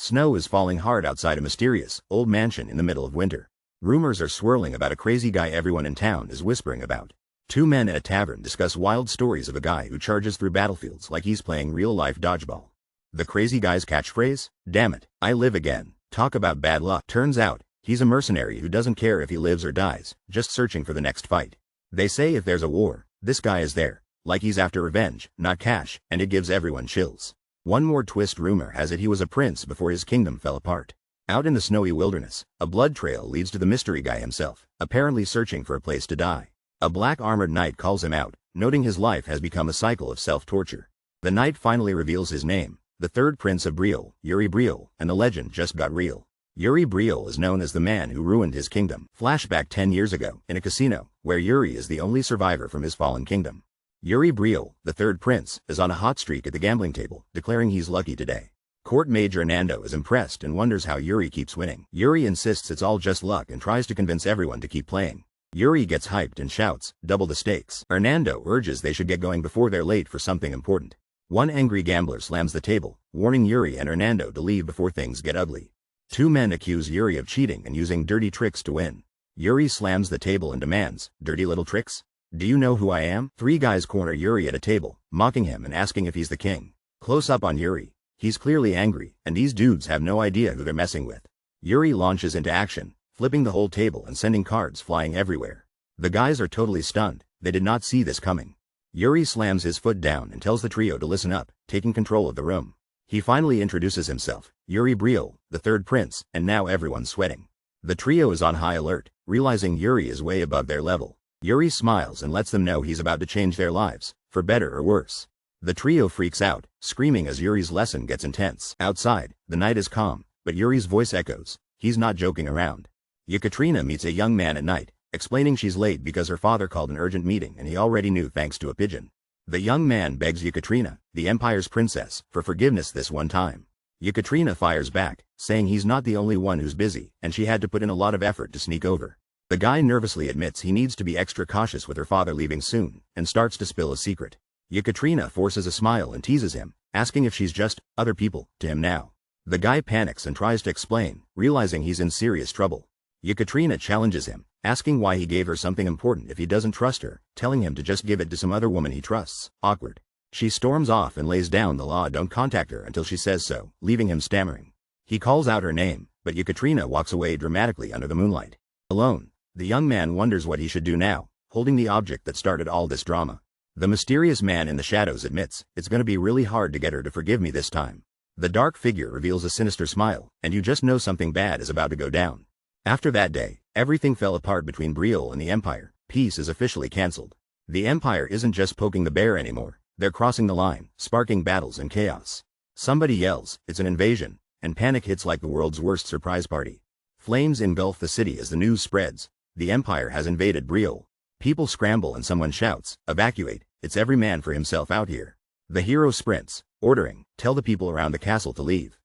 Snow is falling hard outside a mysterious, old mansion in the middle of winter. Rumors are swirling about a crazy guy everyone in town is whispering about. Two men at a tavern discuss wild stories of a guy who charges through battlefields like he's playing real-life dodgeball. The crazy guy's catchphrase? Damn it, I live again. Talk about bad luck. Turns out, he's a mercenary who doesn't care if he lives or dies, just searching for the next fight. They say if there's a war, this guy is there. Like he's after revenge, not cash, and it gives everyone chills. One more twist: rumor has it he was a prince before his kingdom fell apart. Out in the snowy wilderness, a blood trail leads to the mystery guy himself, apparently searching for a place to die. A black armored knight calls him out, noting his life has become a cycle of self-torture. The knight finally reveals his name, the third prince of Briole, Yuri Briole, and the legend just got real. Yuri Briole is known as the man who ruined his kingdom. Flashback 10 years ago, in a casino, where Yuri is the only survivor from his fallen kingdom. Yuri Briole, the third prince, is on a hot streak at the gambling table, declaring he's lucky today. Court Major Nando is impressed and wonders how Yuri keeps winning. Yuri insists it's all just luck and tries to convince everyone to keep playing. Yuri gets hyped and shouts, "Double the stakes." Hernando urges they should get going before they're late for something important. One angry gambler slams the table, warning Yuri and Hernando to leave before things get ugly. Two men accuse Yuri of cheating and using dirty tricks to win. Yuri slams the table and demands, "Dirty little tricks? Do you know who I am?" Three guys corner Yuri at a table, mocking him and asking if he's the king. Close up on Yuri. He's clearly angry, and these dudes have no idea who they're messing with. Yuri launches into action, flipping the whole table and sending cards flying everywhere. The guys are totally stunned. They did not see this coming. Yuri slams his foot down and tells the trio to listen up, taking control of the room. He finally introduces himself, Yuri Briole, the third prince, and now everyone's sweating. The trio is on high alert, realizing Yuri is way above their level. Yuri smiles and lets them know he's about to change their lives, for better or worse. The trio freaks out, screaming as Yuri's lesson gets intense. Outside, the night is calm, but Yuri's voice echoes. He's not joking around. Yekaterina meets a young man at night, explaining she's late because her father called an urgent meeting and he already knew thanks to a pigeon. The young man begs Yekaterina, the Empire's princess, for forgiveness this one time. Yekaterina fires back, saying he's not the only one who's busy, and she had to put in a lot of effort to sneak over. The guy nervously admits he needs to be extra cautious with her father leaving soon, and starts to spill a secret. Yekaterina forces a smile and teases him, asking if she's just other people to him now. The guy panics and tries to explain, realizing he's in serious trouble. Yekaterina challenges him, asking why he gave her something important if he doesn't trust her, telling him to just give it to some other woman he trusts. Awkward. She storms off and lays down the law don't contact her until she says so, leaving him stammering. He calls out her name, but Yekaterina walks away dramatically under the moonlight. Alone, the young man wonders what he should do now, holding the object that started all this drama. The mysterious man in the shadows admits, "It's gonna be really hard to get her to forgive me this time." The dark figure reveals a sinister smile, and you just know something bad is about to go down. After that day, everything fell apart between Briole and the Empire. Peace is officially cancelled. The Empire isn't just poking the bear anymore, they're crossing the line, sparking battles and chaos. Somebody yells, "It's an invasion," and panic hits like the world's worst surprise party. Flames engulf the city as the news spreads. The Empire has invaded Briole. People scramble and someone shouts, "Evacuate, it's every man for himself out here." The hero sprints, ordering, "Tell the people around the castle to leave."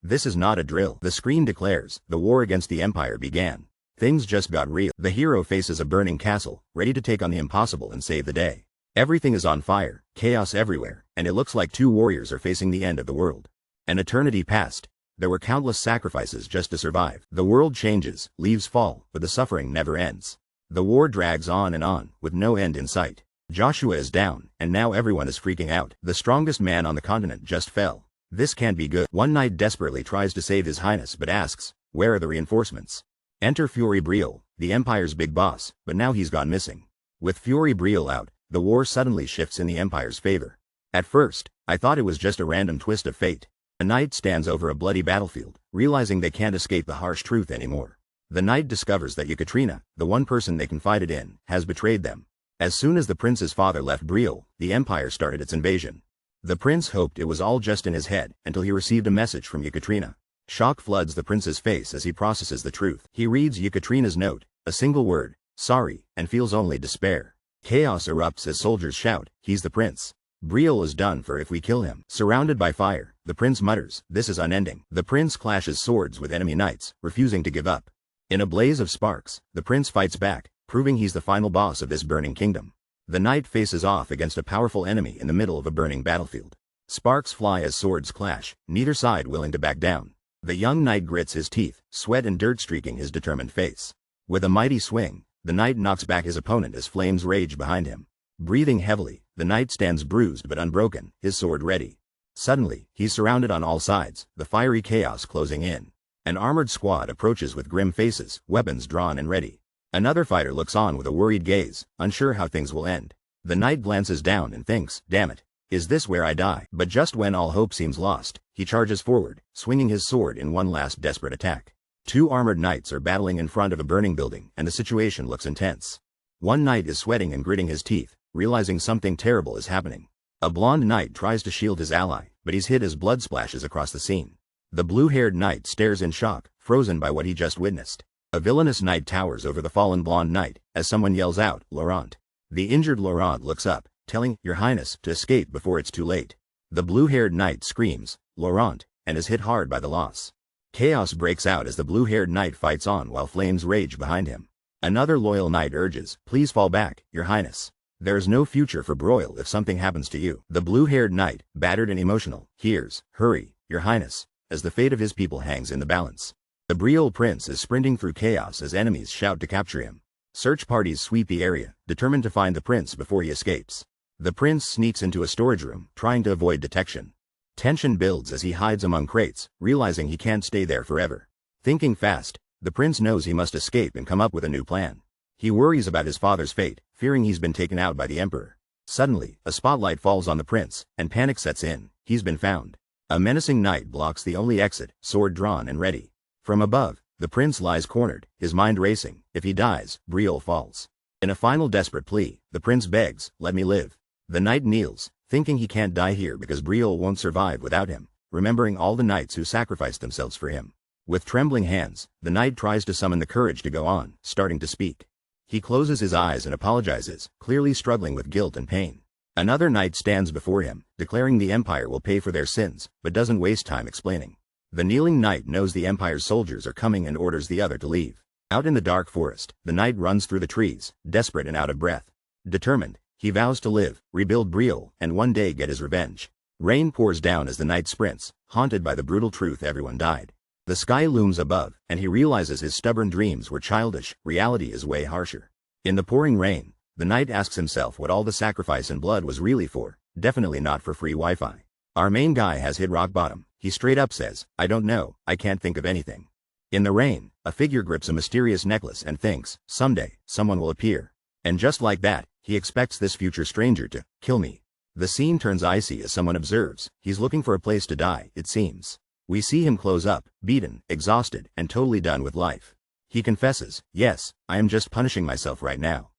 This is not a drill. The screen declares, the war against the Empire began. Things just got real. The hero faces a burning castle, ready to take on the impossible and save the day. Everything is on fire, chaos everywhere, and it looks like two warriors are facing the end of the world. An eternity passed. There were countless sacrifices just to survive. The world changes, leaves fall, but the suffering never ends. The war drags on, with no end in sight. Joshua is down, and now everyone is freaking out. The strongest man on the continent just fell. This can't be good. One knight desperately tries to save his highness but asks, "Where are the reinforcements?" Enter Yuri Briole, the Empire's big boss, but now he's gone missing. With Yuri Briole out, the war suddenly shifts in the Empire's favor. At first, I thought it was just a random twist of fate. A knight stands over a bloody battlefield, realizing they can't escape the harsh truth anymore. The knight discovers that Yekaterina, the one person they confided in, has betrayed them. As soon as the prince's father left Briole, the Empire started its invasion. The prince hoped it was all just in his head until he received a message from Yekaterina. Shock floods the prince's face as he processes the truth. He reads Yekaterina's note, a single word, "sorry," and feels only despair. Chaos erupts as soldiers shout, "He's the prince. Briole is done for if we kill him." Surrounded by fire, the prince mutters, "This is unending." The prince clashes swords with enemy knights, refusing to give up. In a blaze of sparks, the prince fights back, proving he's the final boss of this burning kingdom. The knight faces off against a powerful enemy in the middle of a burning battlefield. Sparks fly as swords clash, neither side willing to back down. The young knight grits his teeth, sweat and dirt streaking his determined face. With a mighty swing, the knight knocks back his opponent as flames rage behind him. Breathing heavily, the knight stands bruised but unbroken, his sword ready. Suddenly, he's surrounded on all sides, the fiery chaos closing in. An armored squad approaches with grim faces, weapons drawn and ready. Another fighter looks on with a worried gaze, unsure how things will end. The knight glances down and thinks, damn it, is this where I die? But just when all hope seems lost, he charges forward, swinging his sword in one last desperate attack. Two armored knights are battling in front of a burning building, and the situation looks intense. One knight is sweating and gritting his teeth, realizing something terrible is happening. A blonde knight tries to shield his ally, but he's hit as blood splashes across the scene. The blue-haired knight stares in shock, frozen by what he just witnessed. A villainous knight towers over the fallen blonde knight, as someone yells out, Laurent. The injured Laurent looks up, telling Your Highness to escape before it's too late. The blue-haired knight screams, Laurent, and is hit hard by the loss. Chaos breaks out as the blue-haired knight fights on while flames rage behind him. Another loyal knight urges, please fall back, Your Highness. There is no future for Briole if something happens to you. The blue-haired knight, battered and emotional, hears, hurry, Your Highness, as the fate of his people hangs in the balance. The Briole prince is sprinting through chaos as enemies shout to capture him. Search parties sweep the area, determined to find the prince before he escapes. The prince sneaks into a storage room, trying to avoid detection. Tension builds as he hides among crates, realizing he can't stay there forever. Thinking fast, the prince knows he must escape and come up with a new plan. He worries about his father's fate, fearing he's been taken out by the emperor. Suddenly, a spotlight falls on the prince, and panic sets in. He's been found. A menacing knight blocks the only exit, sword drawn and ready. From above, the prince lies cornered, his mind racing. If he dies, Briole falls. In a final desperate plea, the prince begs, let me live. The knight kneels, thinking he can't die here because Briole won't survive without him, remembering all the knights who sacrificed themselves for him. With trembling hands, the knight tries to summon the courage to go on, starting to speak. He closes his eyes and apologizes, clearly struggling with guilt and pain. Another knight stands before him, declaring the empire will pay for their sins, but doesn't waste time explaining. The kneeling knight knows the empire's soldiers are coming and orders the other to leave. Out in the dark forest, the knight runs through the trees, desperate and out of breath. Determined, he vows to live, rebuild Briole, and one day get his revenge. Rain pours down as the knight sprints, haunted by the brutal truth everyone died. The sky looms above, and he realizes his stubborn dreams were childish, reality is way harsher. In the pouring rain, the knight asks himself what all the sacrifice and blood was really for, definitely not for free Wi-Fi. Our main guy has hit rock bottom. He straight up says, I don't know, I can't think of anything. In the rain, a figure grips a mysterious necklace and thinks, someday, someone will appear. And just like that, he expects this future stranger to kill me. The scene turns icy as someone observes. He's looking for a place to die, it seems. We see him close up, beaten, exhausted, and totally done with life. He confesses, yes, I am just punishing myself right now.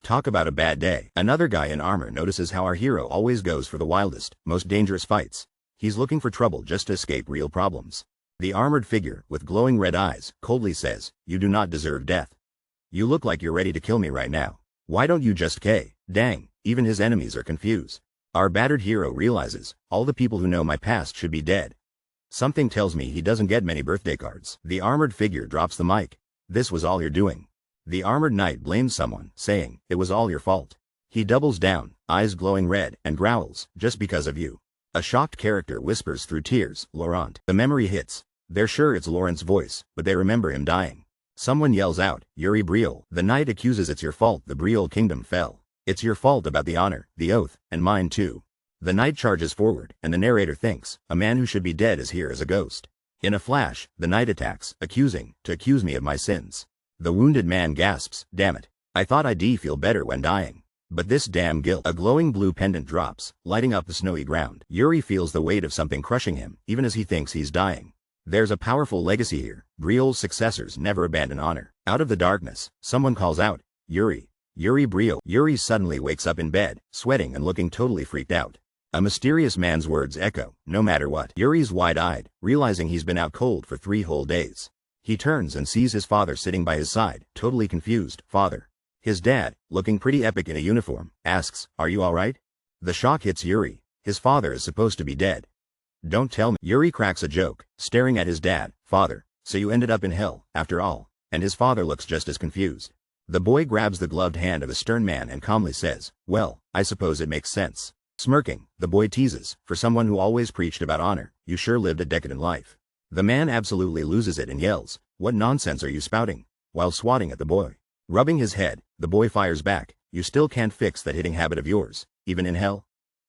Talk about a bad day. Another guy in armor notices how our hero always goes for the wildest, most dangerous fights. He's looking for trouble just to escape real problems. The armored figure, with glowing red eyes, coldly says, you do not deserve death. You look like you're ready to kill me right now. Why don't you just dang, even his enemies are confused. Our battered hero realizes, all the people who know my past should be dead. Something tells me he doesn't get many birthday cards. The armored figure drops the mic. This was all you're doing. The armored knight blames someone, saying, it was all your fault. He doubles down, eyes glowing red, and growls, just because of you. A shocked character whispers through tears, Laurent. The memory hits. They're sure it's Laurent's voice, but they remember him dying. Someone yells out, Yuri Briole. The knight accuses it's your fault the Briole kingdom fell. It's your fault about the honor, the oath, and mine too. The knight charges forward, and the narrator thinks, a man who should be dead is here as a ghost. In a flash, the knight attacks, accusing me of my sins. The wounded man gasps, damn it. I thought I'd feel better when dying. But this damn guilt. A glowing blue pendant drops, lighting up the snowy ground. Yuri feels the weight of something crushing him, even as he thinks he's dying. There's a powerful legacy here. Briole's successors never abandon honor. Out of the darkness, someone calls out, Yuri. Yuri Briole. Yuri suddenly wakes up in bed, sweating and looking totally freaked out. A mysterious man's words echo, no matter what. Yuri's wide-eyed, realizing he's been out cold for 3 whole days. He turns and sees his father sitting by his side, totally confused. Father. His dad, looking pretty epic in a uniform, asks, are you alright? The shock hits Yuri. His father is supposed to be dead. Don't tell me. Yuri cracks a joke, staring at his dad. Father, so you ended up in hell, after all. And his father looks just as confused. The boy grabs the gloved hand of a stern man and calmly says, well, I suppose it makes sense. Smirking, the boy teases, for someone who always preached about honor, you sure lived a decadent life. The man absolutely loses it and yells, "What nonsense are you spouting?" while swatting at the boy. Rubbing his head, the boy fires back, "You still can't fix that hitting habit of yours, even in hell?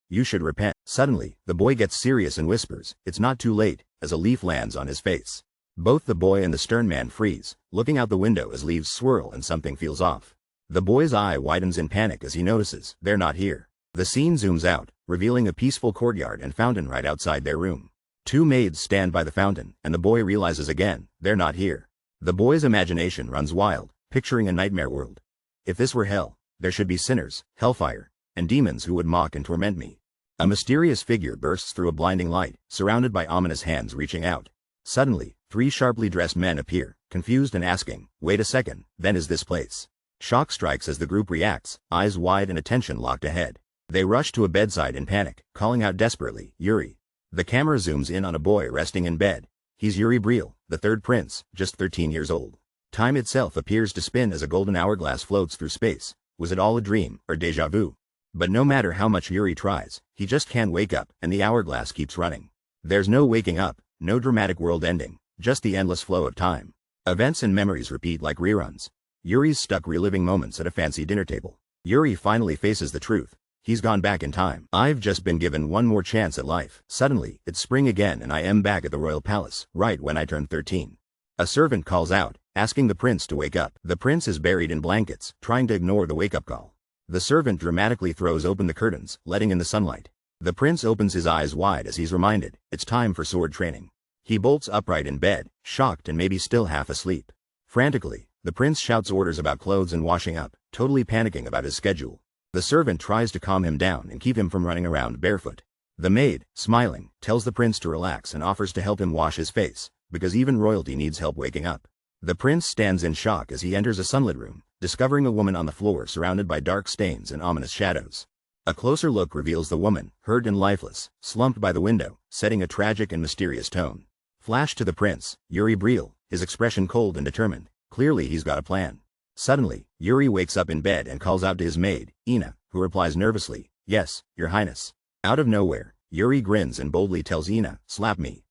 You should repent." Suddenly, the boy gets serious and whispers, "It's not too late," as a leaf lands on his face. Both the boy and the stern man freeze, looking out the window as leaves swirl and something feels off. The boy's eye widens in panic as he notices they're not here. The scene zooms out, revealing a peaceful courtyard and fountain right outside their room. Two maids stand by the fountain, and the boy realizes again, they're not here. The boy's imagination runs wild, picturing a nightmare world. If this were hell, there should be sinners, hellfire, and demons who would mock and torment me. A mysterious figure bursts through a blinding light, surrounded by ominous hands reaching out. Suddenly, three sharply dressed men appear, confused and asking, "Wait a second, then is this place?" Shock strikes as the group reacts, eyes wide and attention locked ahead. They rush to a bedside in panic, calling out desperately, "Yuri." The camera zooms in on a boy resting in bed. He's Yuri Briole, the third prince, just 13 years old. Time itself appears to spin as a golden hourglass floats through space. Was it all a dream, or déjà vu? But no matter how much Yuri tries, he just can't wake up, and the hourglass keeps running. There's no waking up, no dramatic world ending, just the endless flow of time. Events and memories repeat like reruns. Yuri's stuck reliving moments at a fancy dinner table. Yuri finally faces the truth. He's gone back in time. I've just been given one more chance at life. Suddenly, it's spring again and I am back at the royal palace, right when I turn 13. A servant calls out, asking the prince to wake up. The prince is buried in blankets, trying to ignore the wake-up call. The servant dramatically throws open the curtains, letting in the sunlight. The prince opens his eyes wide as he's reminded, it's time for sword training. He bolts upright in bed, shocked and maybe still half asleep. Frantically, the prince shouts orders about clothes and washing up, totally panicking about his schedule. The servant tries to calm him down and keep him from running around barefoot. The maid, smiling, tells the prince to relax and offers to help him wash his face, because even royalty needs help waking up. The prince stands in shock as he enters a sunlit room, discovering a woman on the floor surrounded by dark stains and ominous shadows. A closer look reveals the woman, hurt and lifeless, slumped by the window, setting a tragic and mysterious tone. Flash to the prince, Yuri Briole, his expression cold and determined. Clearly he's got a plan. Suddenly, Yuri wakes up in bed and calls out to his maid, Ina, who replies nervously, "Yes, your highness." Out of nowhere, Yuri grins and boldly tells Ina, "Slap me.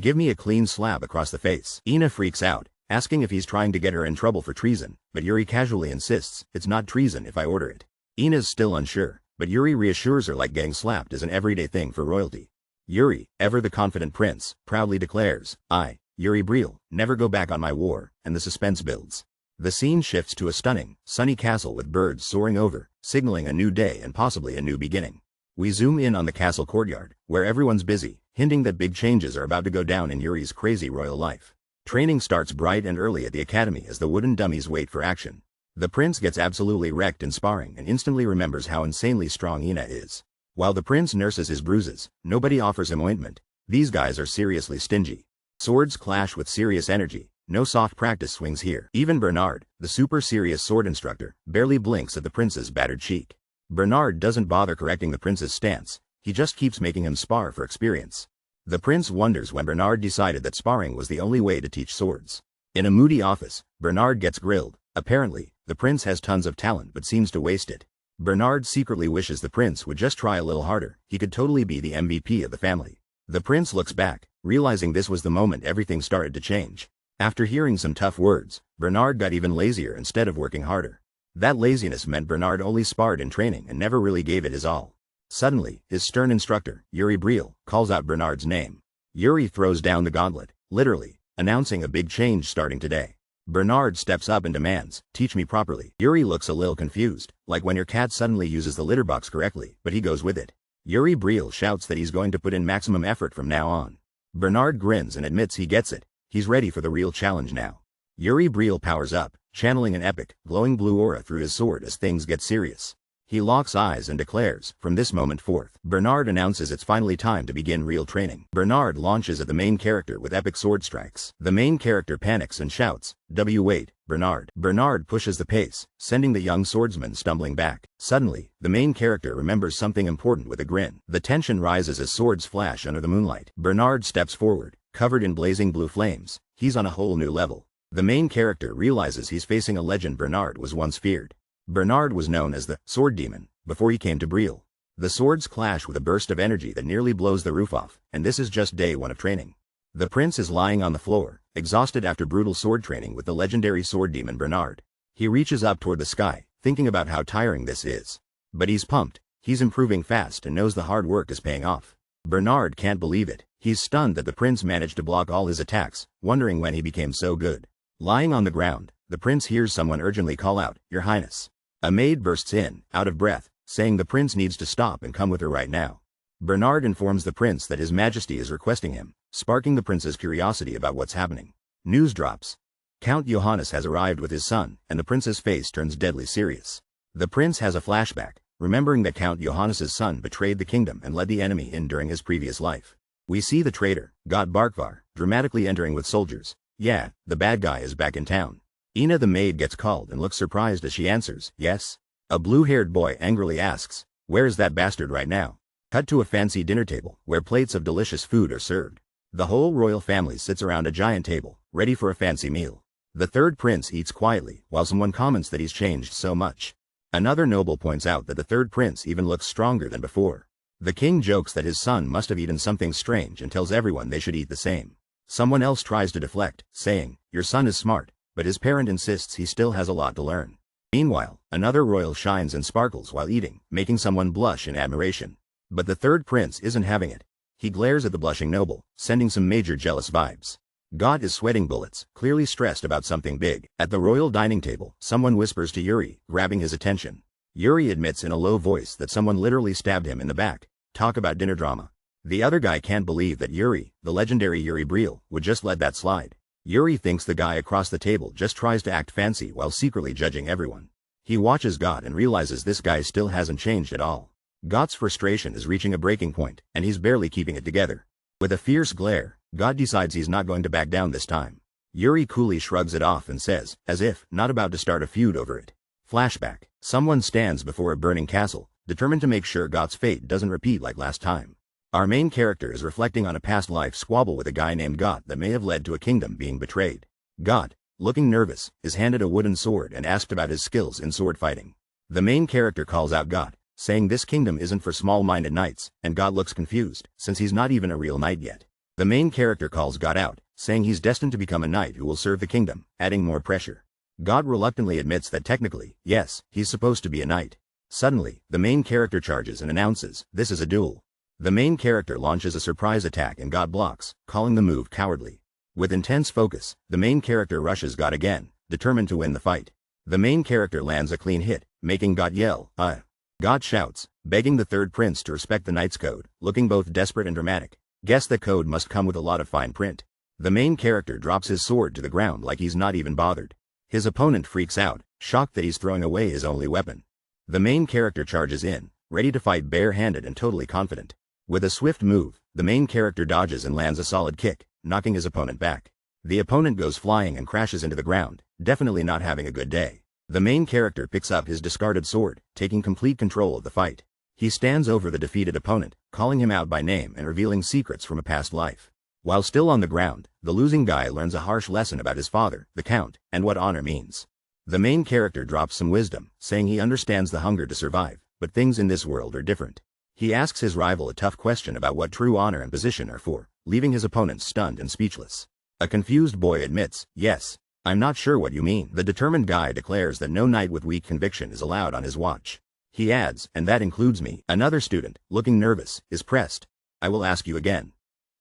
Give me a clean slap across the face." Ina freaks out, asking if he's trying to get her in trouble for treason, but Yuri casually insists, "It's not treason if I order it." Ina's still unsure, but Yuri reassures her like getting slapped is an everyday thing for royalty. Yuri, ever the confident prince, proudly declares, "I, Yuri Briole, never go back on my war," and the suspense builds. The scene shifts to a stunning, sunny castle with birds soaring over, signaling a new day and possibly a new beginning. We zoom in on the castle courtyard, where everyone's busy, hinting that big changes are about to go down in Yuri's crazy royal life. Training starts bright and early at the academy as the wooden dummies wait for action. The prince gets absolutely wrecked in sparring and instantly remembers how insanely strong Ina is. While the prince nurses his bruises, nobody offers him ointment. These guys are seriously stingy. Swords clash with serious energy. No soft practice swings here. Even Bernard, the super serious sword instructor, barely blinks at the prince's battered cheek. Bernard doesn't bother correcting the prince's stance, he just keeps making him spar for experience. The prince wonders when Bernard decided that sparring was the only way to teach swords. In a moody office, Bernard gets grilled. Apparently, the prince has tons of talent but seems to waste it. Bernard secretly wishes the prince would just try a little harder, he could totally be the MVP of the family. The prince looks back, realizing this was the moment everything started to change. After hearing some tough words, Bernard got even lazier instead of working harder. That laziness meant Bernard only sparred in training and never really gave it his all. Suddenly, his stern instructor, Yuri Briole, calls out Bernard's name. Yuri throws down the gauntlet, literally, announcing a big change starting today. Bernard steps up and demands, "Teach me properly." Yuri looks a little confused, like when your cat suddenly uses the litter box correctly, but he goes with it. Yuri Briole shouts that he's going to put in maximum effort from now on. Bernard grins and admits he gets it. He's ready for the real challenge now. Yuri Briole powers up, channeling an epic, glowing blue aura through his sword as things get serious. He locks eyes and declares, "From this moment forth." Bernard announces it's finally time to begin real training. Bernard launches at the main character with epic sword strikes. The main character panics and shouts, "Wait, Bernard." Bernard pushes the pace, sending the young swordsman stumbling back. Suddenly, the main character remembers something important with a grin. The tension rises as swords flash under the moonlight. Bernard steps forward, covered in blazing blue flames. He's on a whole new level. The main character realizes he's facing a legend Bernard was once feared. Bernard was known as the Sword Demon before he came to Briole. The swords clash with a burst of energy that nearly blows the roof off, and this is just day one of training. The prince is lying on the floor, exhausted after brutal sword training with the legendary sword demon Bernard. He reaches up toward the sky, thinking about how tiring this is. But he's pumped, he's improving fast and knows the hard work is paying off. Bernard can't believe it. He's stunned that the prince managed to block all his attacks, wondering when he became so good. Lying on the ground, the prince hears someone urgently call out, "Your Highness." A maid bursts in, out of breath, saying the prince needs to stop and come with her right now. Bernard informs the prince that His Majesty is requesting him, sparking the prince's curiosity about what's happening. News drops. Count Johannes has arrived with his son, and the prince's face turns deadly serious. The prince has a flashback, remembering that Count Johannes's son betrayed the kingdom and led the enemy in during his previous life. We see the traitor, God Barkvar, dramatically entering with soldiers. Yeah, the bad guy is back in town. Ina the maid gets called and looks surprised as she answers, yes. A blue-haired boy angrily asks, "Where is that bastard right now?" Cut to a fancy dinner table, where plates of delicious food are served. The whole royal family sits around a giant table, ready for a fancy meal. The third prince eats quietly, while someone comments that he's changed so much. Another noble points out that the third prince even looks stronger than before. The king jokes that his son must have eaten something strange and tells everyone they should eat the same. Someone else tries to deflect, saying, "Your son is smart," but his parent insists he still has a lot to learn. Meanwhile, another royal shines and sparkles while eating, making someone blush in admiration. But the third prince isn't having it. He glares at the blushing noble, sending some major jealous vibes. God is sweating bullets, clearly stressed about something big. At the royal dining table, someone whispers to Yuri, grabbing his attention. Yuri admits in a low voice that someone literally stabbed him in the back. Talk about dinner drama. The other guy can't believe that Yuri, the legendary Yuri Briole, would just let that slide. Yuri thinks the guy across the table just tries to act fancy while secretly judging everyone. He watches God and realizes this guy still hasn't changed at all. God's frustration is reaching a breaking point, and he's barely keeping it together. With a fierce glare, God decides he's not going to back down this time. Yuri coolly shrugs it off and says, as if not about to start a feud over it. Flashback. Someone stands before a burning castle, determined to make sure God's fate doesn't repeat like last time. Our main character is reflecting on a past life squabble with a guy named God that may have led to a kingdom being betrayed. God, looking nervous, is handed a wooden sword and asked about his skills in sword fighting. The main character calls out God, saying this kingdom isn't for small-minded knights, and God looks confused, since he's not even a real knight yet. The main character calls God out, saying he's destined to become a knight who will serve the kingdom, adding more pressure. God reluctantly admits that technically, yes, he's supposed to be a knight. Suddenly, the main character charges and announces, "This is a duel." The main character launches a surprise attack and God blocks, calling the move cowardly. With intense focus, the main character rushes God again, determined to win the fight. The main character lands a clean hit, making God yell, "Ah!" God shouts, begging the third prince to respect the knight's code, looking both desperate and dramatic. Guess the code must come with a lot of fine print. The main character drops his sword to the ground like he's not even bothered. His opponent freaks out, shocked that he's throwing away his only weapon. The main character charges in, ready to fight bare-handed and totally confident. With a swift move, the main character dodges and lands a solid kick, knocking his opponent back. The opponent goes flying and crashes into the ground, definitely not having a good day. The main character picks up his discarded sword, taking complete control of the fight. He stands over the defeated opponent, calling him out by name and revealing secrets from a past life. While still on the ground, the losing guy learns a harsh lesson about his father, the Count, and what honor means. The main character drops some wisdom, saying he understands the hunger to survive, but things in this world are different. He asks his rival a tough question about what true honor and position are for, leaving his opponent stunned and speechless. A confused boy admits, "Yes, I'm not sure what you mean." The determined guy declares that no knight with weak conviction is allowed on his watch. He adds, "And that includes me." Another student, looking nervous, is pressed. "I will ask you again.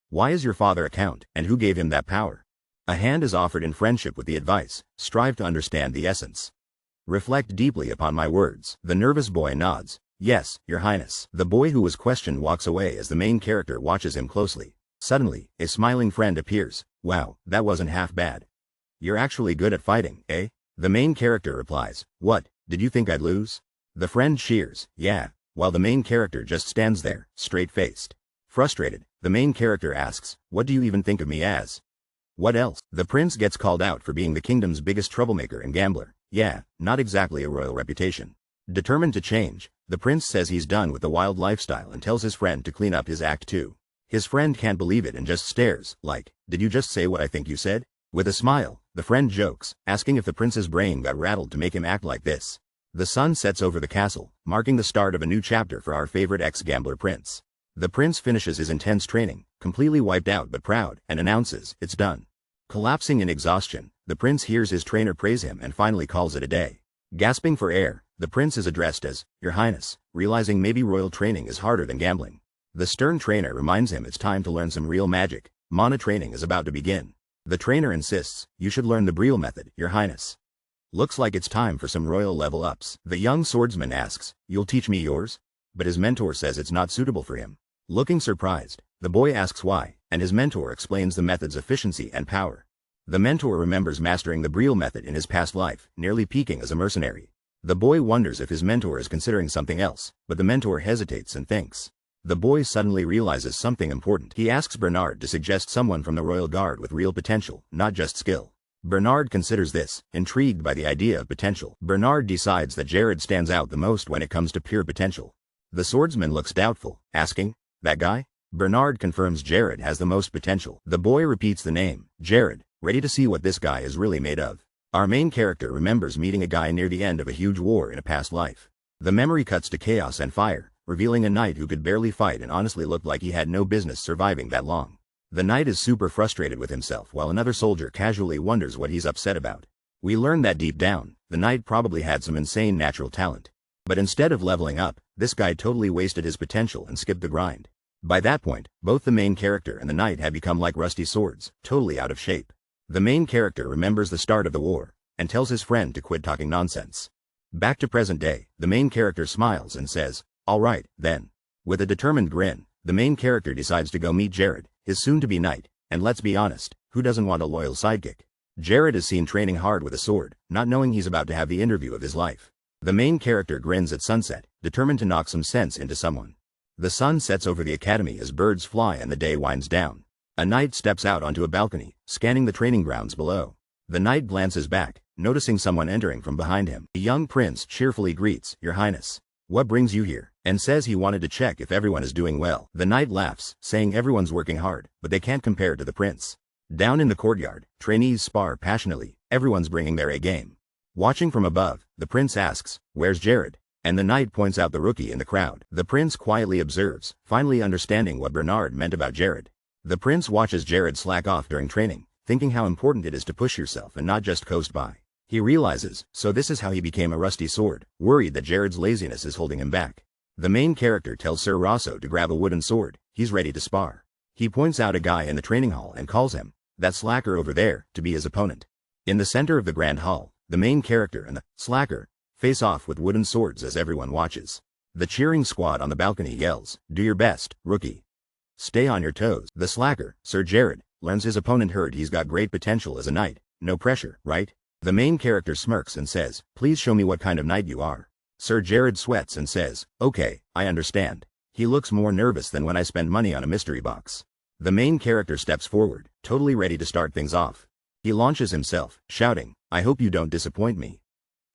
Why is your father a count, and who gave him that power?" A hand is offered in friendship with the advice, "Strive to understand the essence. Reflect deeply upon my words." The nervous boy nods, "Yes, Your Highness." The boy who was questioned walks away as the main character watches him closely. Suddenly, a smiling friend appears. "Wow, that wasn't half bad. You're actually good at fighting, eh?" The main character replies, "What, did you think I'd lose?" The friend cheers, "Yeah," while the main character just stands there, straight-faced. Frustrated, the main character asks, "What do you even think of me as?" "What else?" The prince gets called out for being the kingdom's biggest troublemaker and gambler. Yeah, not exactly a royal reputation. Determined to change, the prince says he's done with the wild lifestyle and tells his friend to clean up his act too. His friend can't believe it and just stares, like, "Did you just say what I think you said?" With a smile, the friend jokes, asking if the prince's brain got rattled to make him act like this. The sun sets over the castle, marking the start of a new chapter for our favorite ex-gambler prince. The prince finishes his intense training, completely wiped out but proud, and announces, "It's done." Collapsing in exhaustion, the prince hears his trainer praise him and finally calls it a day. Gasping for air, the prince is addressed as, "Your Highness," realizing maybe royal training is harder than gambling. The stern trainer reminds him it's time to learn some real magic. Mana training is about to begin. The trainer insists, "You should learn the Briole method, Your Highness. Looks like it's time for some royal level ups." The young swordsman asks, "You'll teach me yours?" But his mentor says it's not suitable for him. Looking surprised, the boy asks why, and his mentor explains the method's efficiency and power. The mentor remembers mastering the Briole method in his past life, nearly peaking as a mercenary. The boy wonders if his mentor is considering something else, but the mentor hesitates and thinks. The boy suddenly realizes something important. He asks Bernard to suggest someone from the royal guard with real potential, not just skill. Bernard considers this, intrigued by the idea of potential. Bernard decides that Jared stands out the most when it comes to pure potential. The swordsman looks doubtful, asking, "That guy?" Bernard confirms Jared has the most potential. The boy repeats the name, Jared, ready to see what this guy is really made of. Our main character remembers meeting a guy near the end of a huge war in a past life. The memory cuts to chaos and fire, revealing a knight who could barely fight and honestly looked like he had no business surviving that long. The knight is super frustrated with himself while another soldier casually wonders what he's upset about. We learn that deep down, the knight probably had some insane natural talent. But instead of leveling up, this guy totally wasted his potential and skipped the grind. By that point, both the main character and the knight had become like rusty swords, totally out of shape. The main character remembers the start of the war, and tells his friend to quit talking nonsense. Back to present day, the main character smiles and says, "All right, then." With a determined grin, the main character decides to go meet Jared, his soon-to-be knight, and let's be honest, who doesn't want a loyal sidekick? Jared is seen training hard with a sword, not knowing he's about to have the interview of his life. The main character grins at sunset, determined to knock some sense into someone. The sun sets over the academy as birds fly and the day winds down. A knight steps out onto a balcony, scanning the training grounds below. The knight glances back, noticing someone entering from behind him. The young prince cheerfully greets, "Your Highness. What brings you here?" and says he wanted to check if everyone is doing well. The knight laughs, saying everyone's working hard, but they can't compare to the prince. Down in the courtyard, trainees spar passionately, everyone's bringing their A game. Watching from above, the prince asks, "Where's Jared?" and the knight points out the rookie in the crowd. The prince quietly observes, finally understanding what Bernard meant about Jared. The prince watches Jared slack off during training, thinking how important it is to push yourself and not just coast by. He realizes, so this is how he became a rusty sword, worried that Jared's laziness is holding him back. The main character tells Sir Rosso to grab a wooden sword, he's ready to spar. He points out a guy in the training hall and calls him, "That slacker over there," to be his opponent. In the center of the grand hall, the main character and the slacker face off with wooden swords as everyone watches. The cheering squad on the balcony yells, "Do your best, rookie. Stay on your toes." The slacker, Sir Jared, learns his opponent heard he's got great potential as a knight. No pressure, right? The main character smirks and says, "Please show me what kind of knight you are." Sir Jared sweats and says, "Okay, I understand." He looks more nervous than when I spend money on a mystery box. The main character steps forward, totally ready to start things off. He launches himself, shouting, "I hope you don't disappoint me."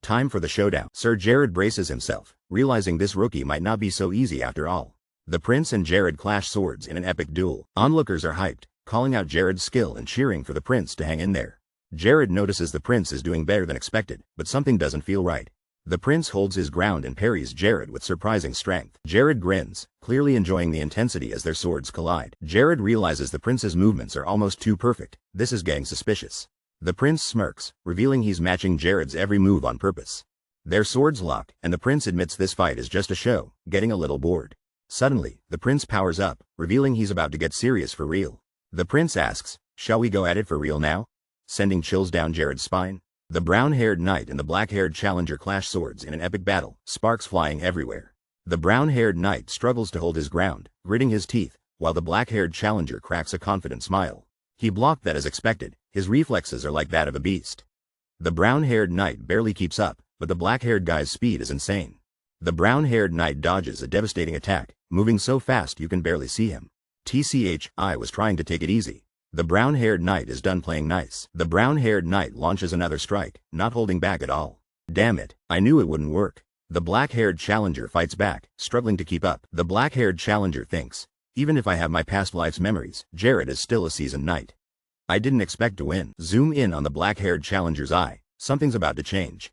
Time for the showdown. Sir Jared braces himself, realizing this rookie might not be so easy after all. The prince and Jared clash swords in an epic duel. Onlookers are hyped, calling out Jared's skill and cheering for the prince to hang in there. Jared notices the prince is doing better than expected, but something doesn't feel right. The prince holds his ground and parries Jared with surprising strength. Jared grins, clearly enjoying the intensity as their swords collide. Jared realizes the prince's movements are almost too perfect. This is getting suspicious. The prince smirks, revealing he's matching Jared's every move on purpose. Their swords lock, and the prince admits this fight is just a show, getting a little bored. Suddenly, the prince powers up, revealing he's about to get serious for real. The prince asks, "Shall we go at it for real now?" sending chills down Jared's spine. The brown-haired knight and the black-haired challenger clash swords in an epic battle, sparks flying everywhere. The brown-haired knight struggles to hold his ground, gritting his teeth, while the black-haired challenger cracks a confident smile. He blocked that as expected, his reflexes are like that of a beast. The brown-haired knight barely keeps up, but the black-haired guy's speed is insane. The brown-haired knight dodges a devastating attack, moving so fast you can barely see him. I was trying to take it easy. The brown-haired knight is done playing nice. The brown-haired knight launches another strike, not holding back at all. Damn it, I knew it wouldn't work. The black-haired challenger fights back, struggling to keep up. The black-haired challenger thinks, even if I have my past life's memories, Jared is still a seasoned knight. I didn't expect to win. Zoom in on the black-haired challenger's eye. Something's about to change.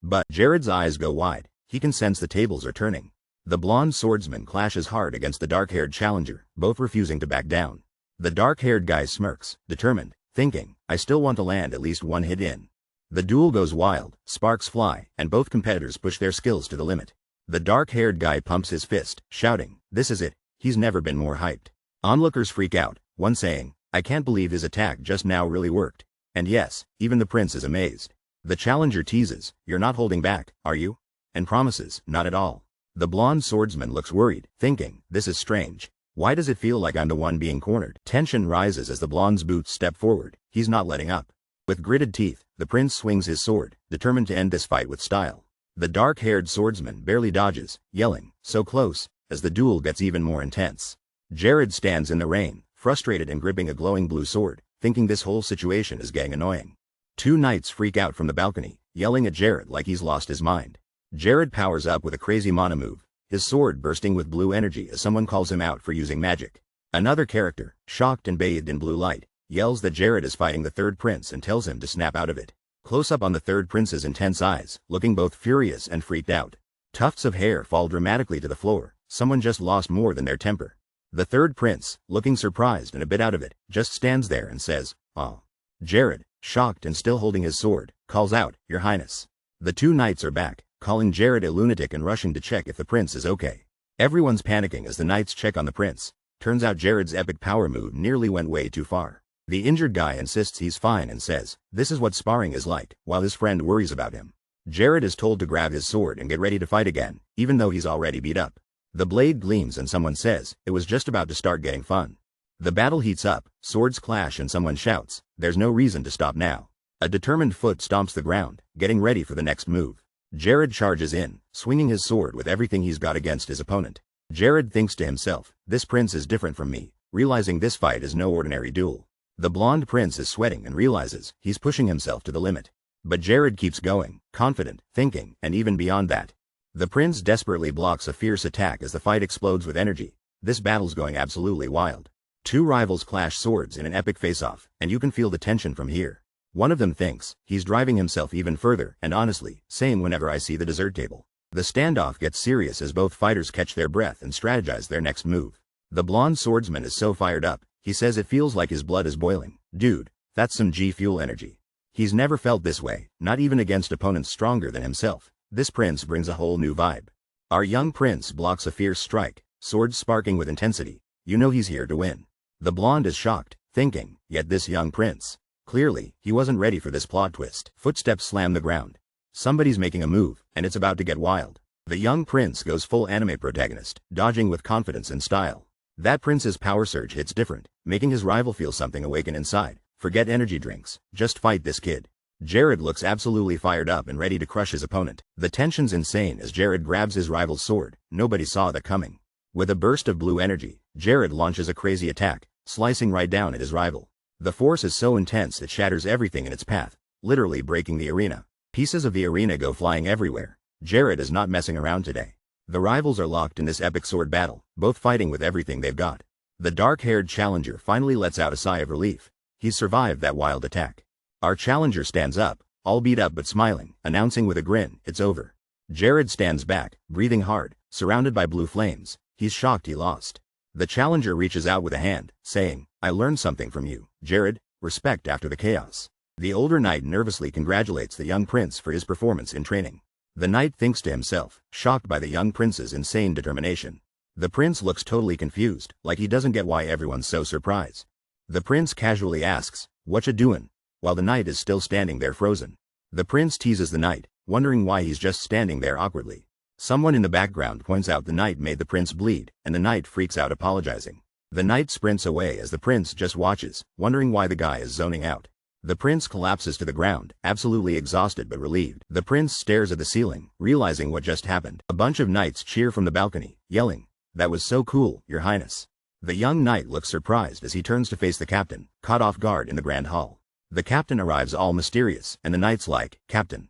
But Jared's eyes go wide. He can sense the tables are turning. The blonde swordsman clashes hard against the dark-haired challenger, both refusing to back down. The dark-haired guy smirks, determined, thinking, I still want to land at least one hit in. The duel goes wild, sparks fly, and both competitors push their skills to the limit. The dark-haired guy pumps his fist, shouting, this is it, he's never been more hyped. Onlookers freak out, one saying, I can't believe his attack just now really worked. And yes, even the prince is amazed. The challenger teases, you're not holding back, are you? And promises, not at all. The blonde swordsman looks worried, thinking, this is strange. Why does it feel like I'm the one being cornered? Tension rises as the blonde's boots step forward, he's not letting up. With gritted teeth, the prince swings his sword, determined to end this fight with style. The dark-haired swordsman barely dodges, yelling, so close, as the duel gets even more intense. Jared stands in the rain, frustrated and gripping a glowing blue sword, thinking this whole situation is getting annoying. Two knights freak out from the balcony, yelling at Jared like he's lost his mind. Jared powers up with a crazy mana move, his sword bursting with blue energy as someone calls him out for using magic. Another character, shocked and bathed in blue light, yells that Jared is fighting the third prince and tells him to snap out of it. Close up on the third prince's intense eyes, looking both furious and freaked out. Tufts of hair fall dramatically to the floor, someone just lost more than their temper. The third prince, looking surprised and a bit out of it, just stands there and says, oh. Jared, shocked and still holding his sword, calls out, Your Highness. The two knights are back, calling Jared a lunatic and rushing to check if the prince is okay. Everyone's panicking as the knights check on the prince. Turns out Jared's epic power move nearly went way too far. The injured guy insists he's fine and says, this is what sparring is like, while his friend worries about him. Jared is told to grab his sword and get ready to fight again, even though he's already beat up. The blade gleams and someone says, it was just about to start getting fun. The battle heats up, swords clash and someone shouts, there's no reason to stop now. A determined foot stomps the ground, getting ready for the next move. Jared charges in, swinging his sword with everything he's got against his opponent. Jared thinks to himself, this prince is different from me, realizing this fight is no ordinary duel. The blonde prince is sweating and realizes he's pushing himself to the limit. But Jared keeps going, confident, thinking, and even beyond that. The prince desperately blocks a fierce attack as the fight explodes with energy. This battle's going absolutely wild. Two rivals clash swords in an epic face-off, and you can feel the tension from here. One of them thinks he's driving himself even further, and honestly, same whenever I see the dessert table. The standoff gets serious as both fighters catch their breath and strategize their next move. The blonde swordsman is so fired up, he says it feels like his blood is boiling. Dude, that's some G-fuel energy. He's never felt this way, not even against opponents stronger than himself. This prince brings a whole new vibe. Our young prince blocks a fierce strike, swords sparking with intensity. You know he's here to win. The blonde is shocked, thinking, yet this young prince. Clearly, he wasn't ready for this plot twist. Footsteps slam the ground. Somebody's making a move, and it's about to get wild. The young prince goes full anime protagonist, dodging with confidence and style. That prince's power surge hits different, making his rival feel something awaken inside. Forget energy drinks, just fight this kid. Jared looks absolutely fired up and ready to crush his opponent. The tension's insane as Jared grabs his rival's sword. Nobody saw that coming. With a burst of blue energy, Jared launches a crazy attack, slicing right down at his rival. The force is so intense it shatters everything in its path, literally breaking the arena. Pieces of the arena go flying everywhere. Jared is not messing around today. The rivals are locked in this epic sword battle, both fighting with everything they've got. The dark-haired challenger finally lets out a sigh of relief. He's survived that wild attack. Our challenger stands up, all beat up but smiling, announcing with a grin, it's over. Jared stands back, breathing hard, surrounded by blue flames. He's shocked he lost. The challenger reaches out with a hand, saying, I learned something from you, Jared, respect after the chaos. The older knight nervously congratulates the young prince for his performance in training. The knight thinks to himself, shocked by the young prince's insane determination. The prince looks totally confused, like he doesn't get why everyone's so surprised. The prince casually asks, what you doin'? While the knight is still standing there frozen. The prince teases the knight, wondering why he's just standing there awkwardly. Someone in the background points out the knight made the prince bleed, and the knight freaks out apologizing. The knight sprints away as the prince just watches, wondering why the guy is zoning out. The prince collapses to the ground, absolutely exhausted but relieved. The prince stares at the ceiling, realizing what just happened. A bunch of knights cheer from the balcony, yelling, that was so cool, Your Highness. The young knight looks surprised as he turns to face the captain, caught off guard in the grand hall. The captain arrives all mysterious, and the knight's like, Captain,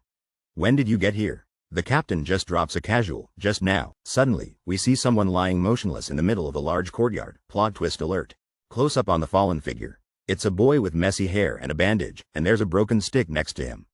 when did you get here? The captain just drops a casual, just now. Suddenly, we see someone lying motionless in the middle of a large courtyard. Plot twist alert. Close up on the fallen figure. It's a boy with messy hair and a bandage, and there's a broken stick next to him.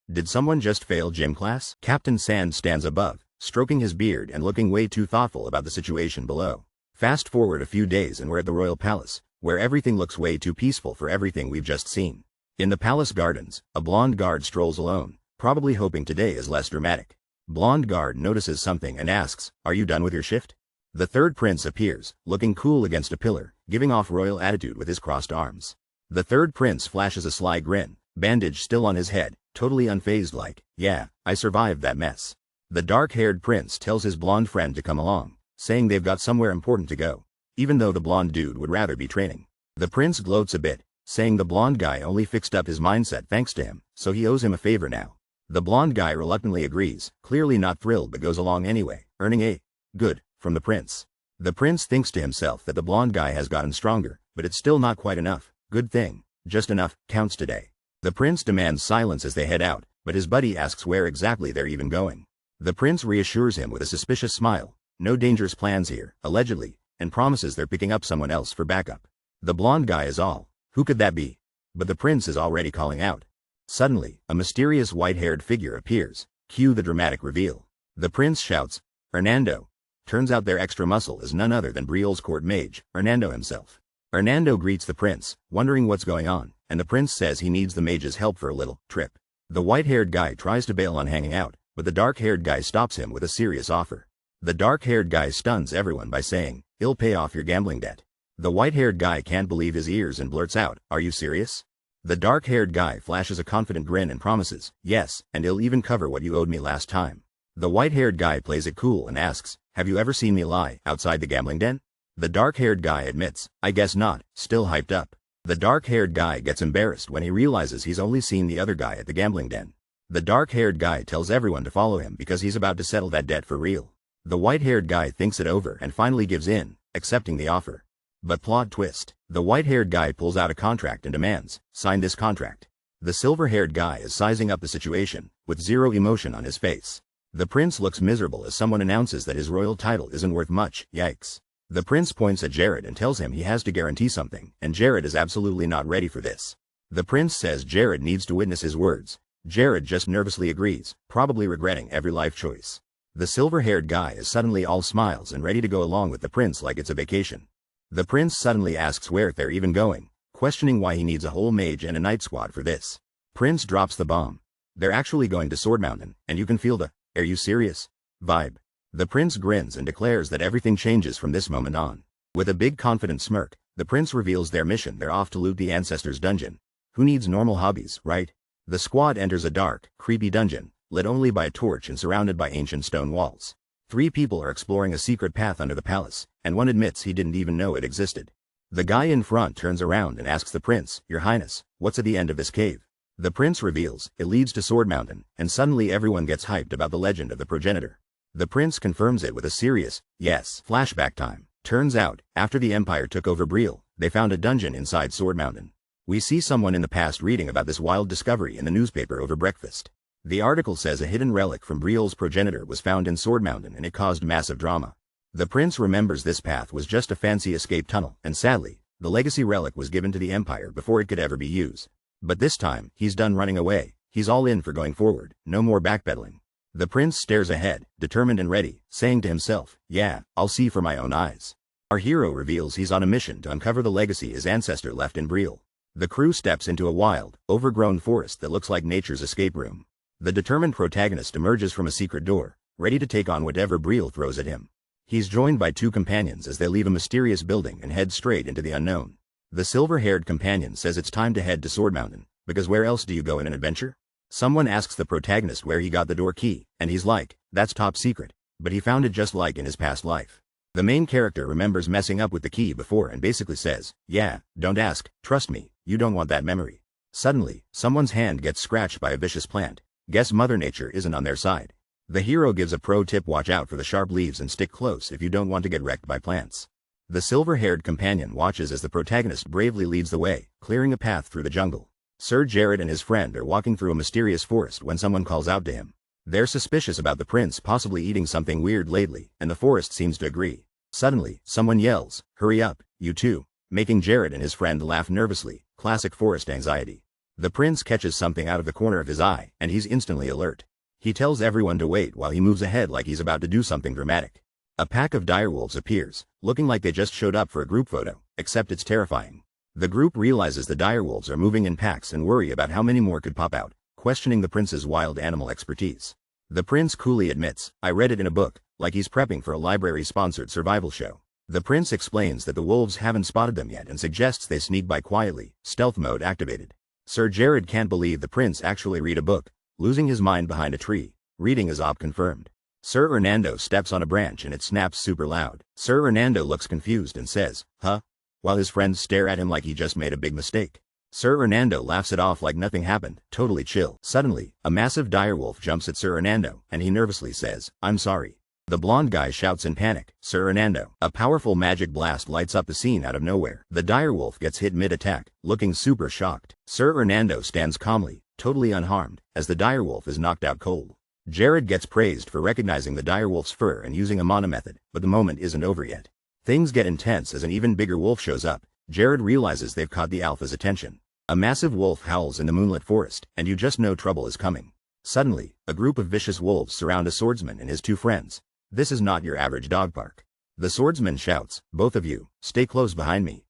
Did someone just fail gym class? Captain Sand stands above, stroking his beard and looking way too thoughtful about the situation below. Fast forward a few days and we're at the royal palace, where everything looks way too peaceful for everything we've just seen. In the palace gardens, a blonde guard strolls alone, probably hoping today is less dramatic. Blonde guard notices something and asks, "Are you done with your shift?" The third prince appears, looking cool against a pillar, giving off royal attitude with his crossed arms. The third prince flashes a sly grin, bandage still on his head, totally unfazed like, "Yeah, I survived that mess." The dark-haired prince tells his blonde friend to come along, saying they've got somewhere important to go, even though the blonde dude would rather be training. The prince gloats a bit, saying the blonde guy only fixed up his mindset thanks to him, so he owes him a favor now. The blonde guy reluctantly agrees, clearly not thrilled but goes along anyway, earning a good from the prince. The prince thinks to himself that the blonde guy has gotten stronger, but it's still not quite enough. Good thing. Just enough counts today. The prince demands silence as they head out, but his buddy asks where exactly they're even going. The prince reassures him with a suspicious smile, no dangerous plans here, allegedly, and promises they're picking up someone else for backup. The blonde guy is all, "Who could that be?" But the prince is already calling out. Suddenly, a mysterious white-haired figure appears. Cue the dramatic reveal. The prince shouts, "Hernando!" Turns out their extra muscle is none other than Briole's court mage, Hernando himself. Hernando greets the prince, wondering what's going on, and the prince says he needs the mage's help for a little trip. The white-haired guy tries to bail on hanging out, but the dark-haired guy stops him with a serious offer. The dark-haired guy stuns everyone by saying, "He'll pay off your gambling debt." The white-haired guy can't believe his ears and blurts out, "Are you serious?" The dark-haired guy flashes a confident grin and promises, "Yes, and he'll even cover what you owed me last time." The white-haired guy plays it cool and asks, "Have you ever seen me lie outside the gambling den?" The dark-haired guy admits, "I guess not," still hyped up. The dark-haired guy gets embarrassed when he realizes he's only seen the other guy at the gambling den. The dark-haired guy tells everyone to follow him because he's about to settle that debt for real. The white-haired guy thinks it over and finally gives in, accepting the offer. But plot twist, the white-haired guy pulls out a contract and demands, "Sign this contract." The silver-haired guy is sizing up the situation, with zero emotion on his face. The prince looks miserable as someone announces that his royal title isn't worth much, yikes. The prince points at Jared and tells him he has to guarantee something, and Jared is absolutely not ready for this. The prince says Jared needs to witness his words. Jared just nervously agrees, probably regretting every life choice. The silver-haired guy is suddenly all smiles and ready to go along with the prince like it's a vacation. The prince suddenly asks where they're even going, questioning why he needs a whole mage and a night squad for this. Prince drops the bomb. They're actually going to Sword Mountain, and you can feel the, "Are you serious?" vibe. The prince grins and declares that everything changes from this moment on. With a big confident smirk, the prince reveals their mission. They're off to loot the ancestors' dungeon. Who needs normal hobbies, right? The squad enters a dark, creepy dungeon, lit only by a torch and surrounded by ancient stone walls. 3 people are exploring a secret path under the palace, and one admits he didn't even know it existed. The guy in front turns around and asks the prince, "Your Highness, what's at the end of this cave?" The prince reveals, it leads to Sword Mountain, and suddenly everyone gets hyped about the legend of the progenitor. The prince confirms it with a serious, "Yes." Flashback time. Turns out, after the Empire took over Briole, they found a dungeon inside Sword Mountain. We see someone in the past reading about this wild discovery in the newspaper over breakfast. The article says a hidden relic from Briole's progenitor was found in Sword Mountain and it caused massive drama. The prince remembers this path was just a fancy escape tunnel, and sadly, the legacy relic was given to the Empire before it could ever be used. But this time, he's done running away. He's all in for going forward, no more backpedaling. The prince stares ahead, determined and ready, saying to himself, "Yeah, I'll see for my own eyes." Our hero reveals he's on a mission to uncover the legacy his ancestor left in Briole. The crew steps into a wild, overgrown forest that looks like nature's escape room. The determined protagonist emerges from a secret door, ready to take on whatever Briole throws at him. He's joined by 2 companions as they leave a mysterious building and head straight into the unknown. The silver-haired companion says it's time to head to Sword Mountain, because where else do you go in an adventure? Someone asks the protagonist where he got the door key, and he's like, "That's top secret," but he found it just like in his past life. The main character remembers messing up with the key before and basically says, "Yeah, don't ask, trust me, you don't want that memory." Suddenly, someone's hand gets scratched by a vicious plant. Guess Mother Nature isn't on their side. The hero gives a pro tip: watch out for the sharp leaves and stick close if you don't want to get wrecked by plants. The silver-haired companion watches as the protagonist bravely leads the way, clearing a path through the jungle. Sir Jared and his friend are walking through a mysterious forest when someone calls out to him. They're suspicious about the prince possibly eating something weird lately, and the forest seems to agree. Suddenly, someone yells, "Hurry up, you two," making Jared and his friend laugh nervously, classic forest anxiety. The prince catches something out of the corner of his eye, and he's instantly alert. He tells everyone to wait while he moves ahead like he's about to do something dramatic. A pack of direwolves appears, looking like they just showed up for a group photo, except it's terrifying. The group realizes the direwolves are moving in packs and worry about how many more could pop out, questioning the prince's wild animal expertise. The prince coolly admits, I read it in a book, like he's prepping for a library-sponsored survival show. The prince explains that the wolves haven't spotted them yet and suggests they sneak by quietly, stealth mode activated. Sir Jared can't believe the prince actually read a book, losing his mind behind a tree. Reading is confirmed. Sir Hernando steps on a branch and it snaps super loud. Sir Hernando looks confused and says, huh? While his friends stare at him like he just made a big mistake. Sir Hernando laughs it off like nothing happened, totally chill. Suddenly, a massive direwolf jumps at Sir Hernando, and he nervously says, I'm sorry. The blonde guy shouts in panic, Sir Hernando. A powerful magic blast lights up the scene out of nowhere. The direwolf gets hit mid-attack, looking super shocked. Sir Hernando stands calmly, totally unharmed, as the direwolf is knocked out cold. Jared gets praised for recognizing the direwolf's fur and using a mana method, but the moment isn't over yet. Things get intense as an even bigger wolf shows up. Jared realizes they've caught the alpha's attention. A massive wolf howls in the moonlit forest, and you just know trouble is coming. Suddenly, a group of vicious wolves surround a swordsman and his two friends. This is not your average dog park. The swordsman shouts, both of you, stay close behind me.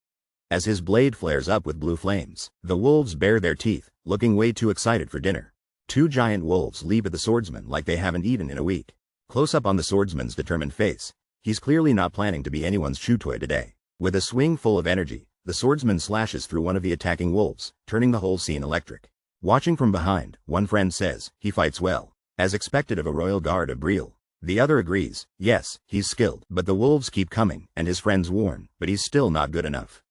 As his blade flares up with blue flames, the wolves bare their teeth, looking way too excited for dinner. Two giant wolves leap at the swordsman like they haven't eaten in a week. Close up on the swordsman's determined face. He's clearly not planning to be anyone's chew toy today. With a swing full of energy, the swordsman slashes through one of the attacking wolves, turning the whole scene electric. Watching from behind, one friend says, he fights well, as expected of a royal guard of Briole. The other agrees, yes, he's skilled, but the wolves keep coming, and his friends warn, but he's still not good enough.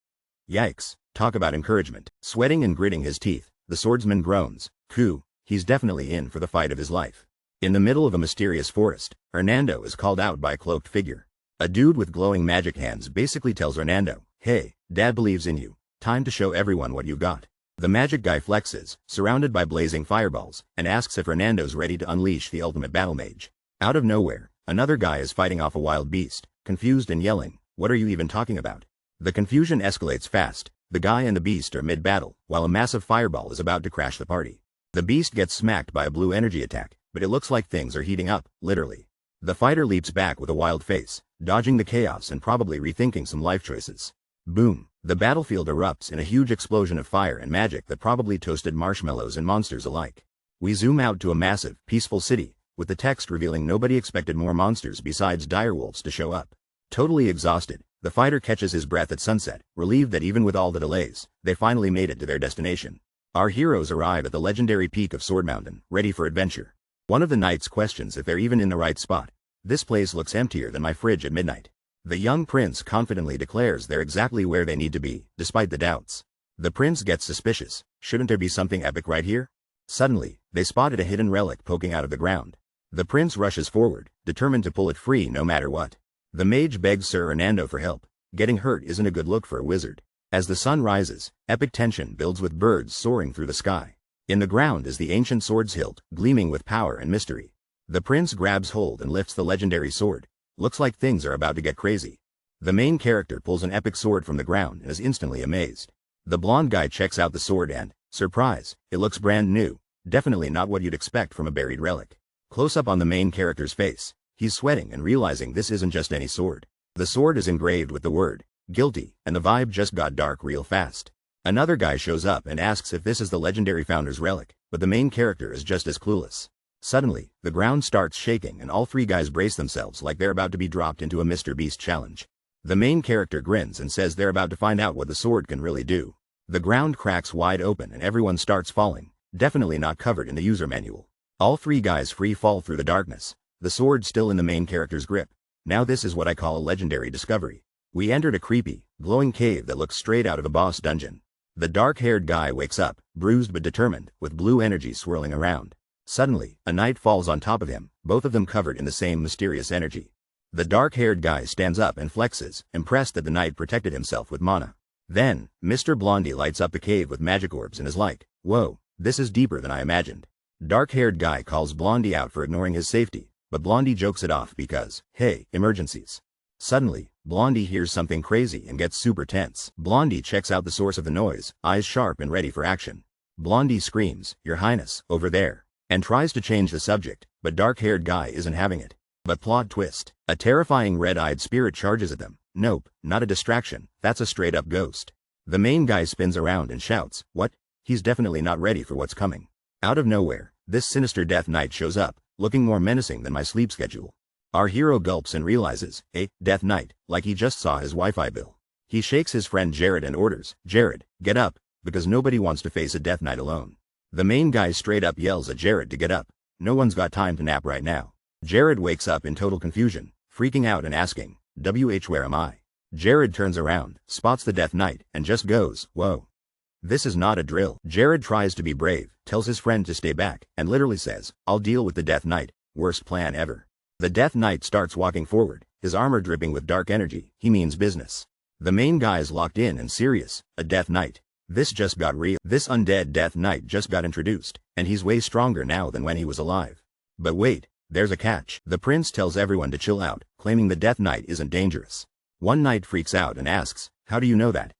Yikes, talk about encouragement. Sweating and gritting his teeth, the swordsman groans, Coup, he's definitely in for the fight of his life. In the middle of a mysterious forest, Hernando is called out by a cloaked figure. A dude with glowing magic hands basically tells Hernando, hey, Dad believes in you, time to show everyone what you got. The magic guy flexes, surrounded by blazing fireballs, and asks if Hernando's ready to unleash the ultimate battle mage. Out of nowhere, another guy is fighting off a wild beast, confused and yelling, what are you even talking about? The confusion escalates fast. The guy and the beast are mid-battle, while a massive fireball is about to crash the party. The beast gets smacked by a blue energy attack, but it looks like things are heating up, literally. The fighter leaps back with a wild face, dodging the chaos and probably rethinking some life choices. Boom! The battlefield erupts in a huge explosion of fire and magic that probably toasted marshmallows and monsters alike. We zoom out to a massive, peaceful city, with the text revealing nobody expected more monsters besides direwolves to show up. Totally exhausted, the fighter catches his breath at sunset, relieved that even with all the delays, they finally made it to their destination. Our heroes arrive at the legendary peak of Sword Mountain, ready for adventure. One of the knights questions if they're even in the right spot. This place looks emptier than my fridge at midnight. The young prince confidently declares they're exactly where they need to be, despite the doubts. The prince gets suspicious. Shouldn't there be something epic right here? Suddenly, they spotted a hidden relic poking out of the ground. The prince rushes forward, determined to pull it free no matter what. The mage begs Sir Hernando for help. Getting hurt isn't a good look for a wizard. As the sun rises, epic tension builds with birds soaring through the sky. In the ground is the ancient sword's hilt, gleaming with power and mystery. The prince grabs hold and lifts the legendary sword. Looks like things are about to get crazy. The main character pulls an epic sword from the ground and is instantly amazed. The blonde guy checks out the sword and, surprise, it looks brand new. Definitely not what you'd expect from a buried relic. Close up on the main character's face. He's sweating and realizing this isn't just any sword. The sword is engraved with the word, guilty, and the vibe just got dark real fast. Another guy shows up and asks if this is the legendary founder's relic, but the main character is just as clueless. Suddenly, the ground starts shaking and all three guys brace themselves like they're about to be dropped into a Mr. Beast challenge. The main character grins and says they're about to find out what the sword can really do. The ground cracks wide open and everyone starts falling, definitely not covered in the user manual. All three guys free fall through the darkness, the sword still in the main character's grip. Now this is what I call a legendary discovery. We entered a creepy, glowing cave that looks straight out of a boss dungeon. The dark-haired guy wakes up, bruised but determined, with blue energy swirling around. Suddenly, a knight falls on top of him, both of them covered in the same mysterious energy. The dark-haired guy stands up and flexes, impressed that the knight protected himself with mana. Then, Mr. Blondie lights up the cave with magic orbs and is like, whoa, this is deeper than I imagined. Dark-haired guy calls Blondie out for ignoring his safety, but Blondie jokes it off because, hey, emergencies. Suddenly, Blondie hears something crazy and gets super tense. Blondie checks out the source of the noise, eyes sharp and ready for action. Blondie screams, Your Highness, over there. and tries to change the subject, but dark-haired guy isn't having it. But plot twist, a terrifying red-eyed spirit charges at them. Nope, not a distraction, that's a straight-up ghost. The main guy spins around and shouts, what? He's definitely not ready for what's coming. Out of nowhere, this sinister Death Knight shows up, looking more menacing than my sleep schedule. Our hero gulps and realizes, Death Knight, like he just saw his Wi-Fi bill. He shakes his friend Jared and orders, Jared, get up, because nobody wants to face a Death Knight alone. The main guy straight up yells at Jared to get up. No one's got time to nap right now. Jared wakes up in total confusion, freaking out and asking, where am I? Jared turns around, spots the Death Knight, and just goes, whoa. This is not a drill. Jared tries to be brave, tells his friend to stay back, and literally says, I'll deal with the Death Knight. Worst plan ever. The Death Knight starts walking forward, his armor dripping with dark energy. He means business. The main guy's locked in and serious, a Death Knight. This just got real. This undead Death Knight just got introduced, and he's way stronger now than when he was alive. But wait, there's a catch. The prince tells everyone to chill out, claiming the Death Knight isn't dangerous. One knight freaks out and asks, how do you know that?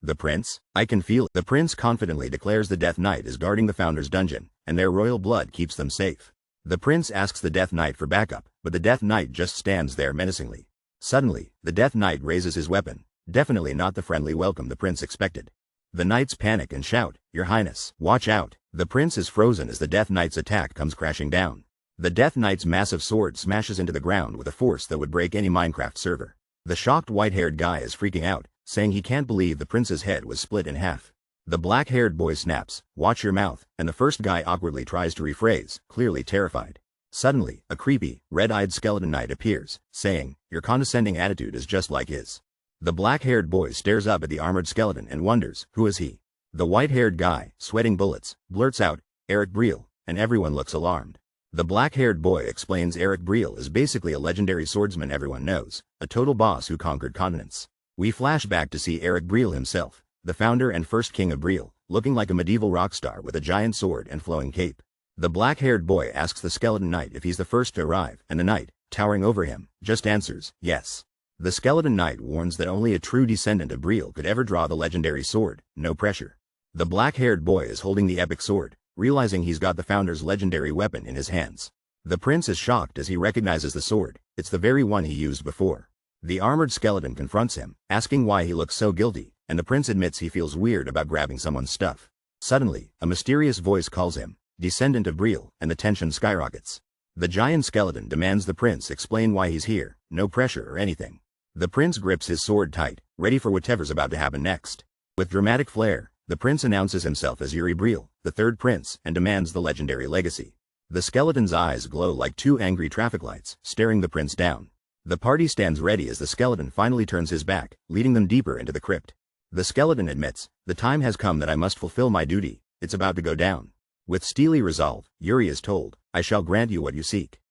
The prince? I can feel it. The prince confidently declares the Death Knight is guarding the founder's dungeon, and their royal blood keeps them safe. The prince asks the Death Knight for backup, but the Death Knight just stands there menacingly. Suddenly, the Death Knight raises his weapon, definitely not the friendly welcome the prince expected. The knights panic and shout, Your Highness, watch out. The prince is frozen as the Death Knight's attack comes crashing down. The Death Knight's massive sword smashes into the ground with a force that would break any Minecraft server. The shocked white-haired guy is freaking out, saying he can't believe the prince's head was split in half. The black-haired boy snaps, watch your mouth, and the first guy awkwardly tries to rephrase, clearly terrified. Suddenly, a creepy, red-eyed skeleton knight appears, saying, Your condescending attitude is just like his. The black-haired boy stares up at the armored skeleton and wonders, who is he? The white-haired guy, sweating bullets, blurts out, Yuri Briole, and everyone looks alarmed. The black-haired boy explains Yuri Briole is basically a legendary swordsman everyone knows, a total boss who conquered continents. We flash back to see Yuri Briole himself, the founder and first king of Briole, looking like a medieval rock star with a giant sword and flowing cape. The black-haired boy asks the skeleton knight if he's the first to arrive, and the knight, towering over him, just answers, yes. The skeleton knight warns that only a true descendant of Briole could ever draw the legendary sword, no pressure. The black-haired boy is holding the epic sword, realizing he's got the founder's legendary weapon in his hands. The prince is shocked as he recognizes the sword, it's the very one he used before. The armored skeleton confronts him, asking why he looks so guilty, and the prince admits he feels weird about grabbing someone's stuff. Suddenly, a mysterious voice calls him, descendant of Briole, and the tension skyrockets. The giant skeleton demands the prince explain why he's here, no pressure or anything. The prince grips his sword tight, ready for whatever's about to happen next. With dramatic flair, the prince announces himself as Yuri Briole, the third prince, and demands the legendary legacy. The skeleton's eyes glow like two angry traffic lights, staring the prince down. The party stands ready as the skeleton finally turns his back, leading them deeper into the crypt. The skeleton admits, the time has come that I must fulfill my duty, it's about to go down. With steely resolve, Yuri is told, I shall grant you what you seek.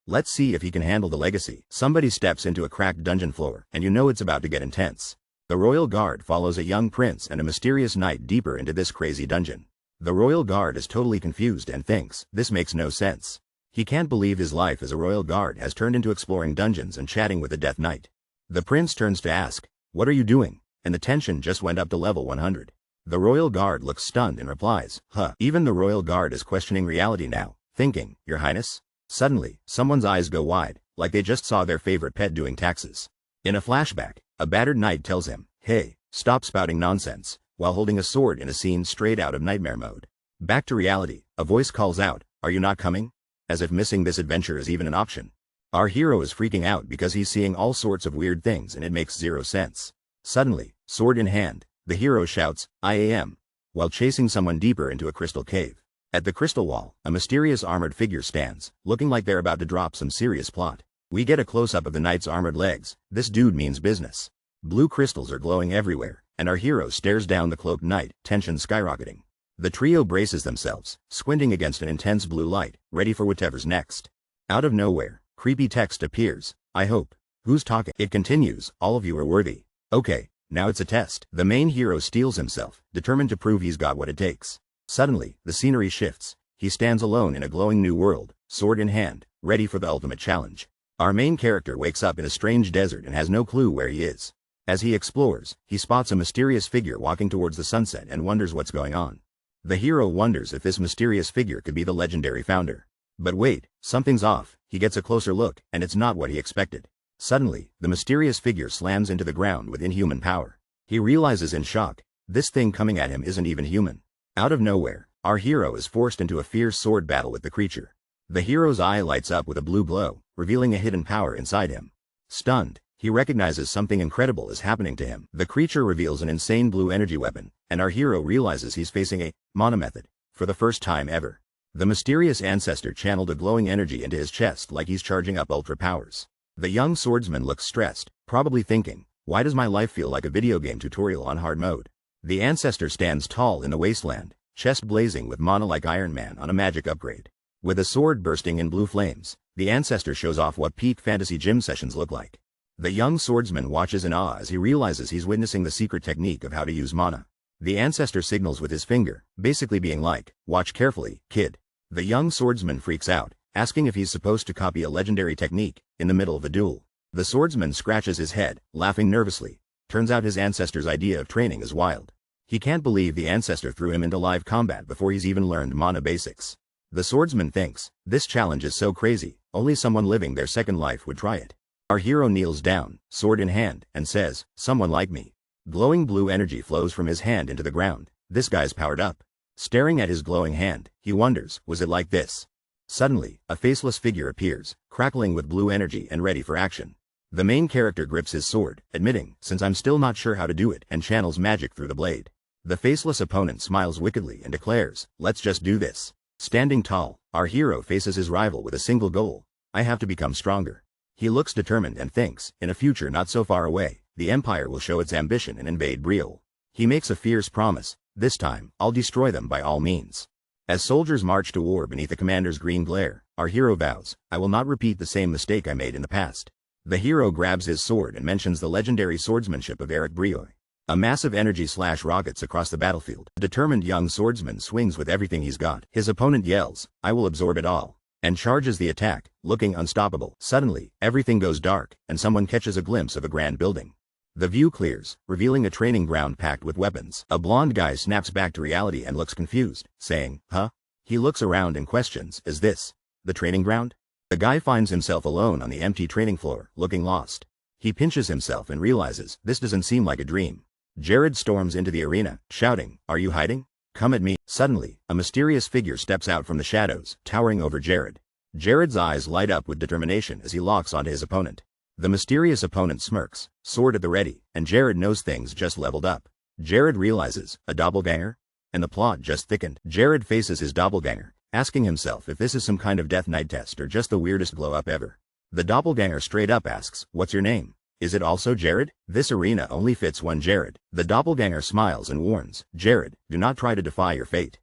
Let's see if he can handle the legacy. Somebody steps into a cracked dungeon floor, and you know it's about to get intense. The royal guard follows a young prince and a mysterious knight deeper into this crazy dungeon. The royal guard is totally confused and thinks, this makes no sense. He can't believe his life as a royal guard has turned into exploring dungeons and chatting with a Death Knight. The prince turns to ask, what are you doing? And the tension just went up to level 100. The royal guard looks stunned and replies, Even the royal guard is questioning reality now, thinking, Your Highness? Suddenly, someone's eyes go wide, like they just saw their favorite pet doing taxes. In a flashback, a battered knight tells him, hey, stop spouting nonsense, while holding a sword in a scene straight out of nightmare mode. Back to reality, a voice calls out, are you not coming? As if missing this adventure is even an option. Our hero is freaking out because he's seeing all sorts of weird things and it makes zero sense. Suddenly, sword in hand, the hero shouts, I am, while chasing someone deeper into a crystal cave. At the crystal wall, a mysterious armored figure stands, looking like they're about to drop some serious plot. We get a close-up of the knight's armored legs. This dude means business. Blue crystals are glowing everywhere, and our hero stares down the cloaked knight, tension skyrocketing. The trio braces themselves, squinting against an intense blue light, ready for whatever's next. Out of nowhere, creepy text appears, I hope. Who's talking? It continues, all of you are worthy. Okay, now it's a test. The main hero steels himself, determined to prove he's got what it takes. Suddenly, the scenery shifts. He stands alone in a glowing new world, sword in hand, ready for the ultimate challenge. Our main character wakes up in a strange desert and has no clue where he is. As he explores, he spots a mysterious figure walking towards the sunset and wonders what's going on. The hero wonders if this mysterious figure could be the legendary founder. But wait, something's off. He gets a closer look, and it's not what he expected. Suddenly, the mysterious figure slams into the ground with inhuman power. He realizes in shock, this thing coming at him isn't even human. Out of nowhere, our hero is forced into a fierce sword battle with the creature. The hero's eye lights up with a blue glow, revealing a hidden power inside him. Stunned, he recognizes something incredible is happening to him. The creature reveals an insane blue energy weapon, and our hero realizes he's facing a mana method for the first time ever. The mysterious ancestor channeled a glowing energy into his chest like he's charging up ultra powers. The young swordsman looks stressed, probably thinking, why does my life feel like a video game tutorial on hard mode? The ancestor stands tall in the wasteland, chest blazing with mana like Iron Man on a magic upgrade. With a sword bursting in blue flames, the ancestor shows off what peak fantasy gym sessions look like. The young swordsman watches in awe as he realizes he's witnessing the secret technique of how to use mana. The ancestor signals with his finger, basically being like, watch carefully, kid. The young swordsman freaks out, asking if he's supposed to copy a legendary technique in the middle of a duel. The swordsman scratches his head, laughing nervously. Turns out his ancestor's idea of training is wild. He can't believe the ancestor threw him into live combat before he's even learned mana basics. The swordsman thinks, this challenge is so crazy, only someone living their second life would try it. Our hero kneels down, sword in hand, and says, someone like me. Glowing blue energy flows from his hand into the ground. This guy's powered up. Staring at his glowing hand, he wonders, was it like this? Suddenly, a faceless figure appears, crackling with blue energy and ready for action. The main character grips his sword, admitting, since I'm still not sure how to do it, and channels magic through the blade. The faceless opponent smiles wickedly and declares, let's just do this. Standing tall, our hero faces his rival with a single goal. I have to become stronger. He looks determined and thinks, in a future not so far away, the Empire will show its ambition and invade Briole. He makes a fierce promise, this time, I'll destroy them by all means. As soldiers march to war beneath the commander's green glare, our hero vows, I will not repeat the same mistake I made in the past. The hero grabs his sword and mentions the legendary swordsmanship of Yuri Briole. A massive energy slash rockets across the battlefield. The determined young swordsman swings with everything he's got. His opponent yells, I will absorb it all, and charges the attack, looking unstoppable. Suddenly, everything goes dark, and someone catches a glimpse of a grand building. The view clears, revealing a training ground packed with weapons. A blonde guy snaps back to reality and looks confused, saying, huh? He looks around and questions, is this the training ground? The guy finds himself alone on the empty training floor, looking lost. He pinches himself and realizes, this doesn't seem like a dream. Jared storms into the arena, shouting, are you hiding? Come at me. Suddenly, a mysterious figure steps out from the shadows, towering over Jared. Jared's eyes light up with determination as he locks onto his opponent. The mysterious opponent smirks, sword at the ready, and Jared knows things just leveled up. Jared realizes, a doppelganger? And the plot just thickened. Jared faces his doppelganger, asking himself if this is some kind of Death Knight test or just the weirdest glow-up ever. The doppelganger straight up asks, what's your name? Is it also Jared? This arena only fits one Jared. The doppelganger smiles and warns, Jared, do not try to defy your fate.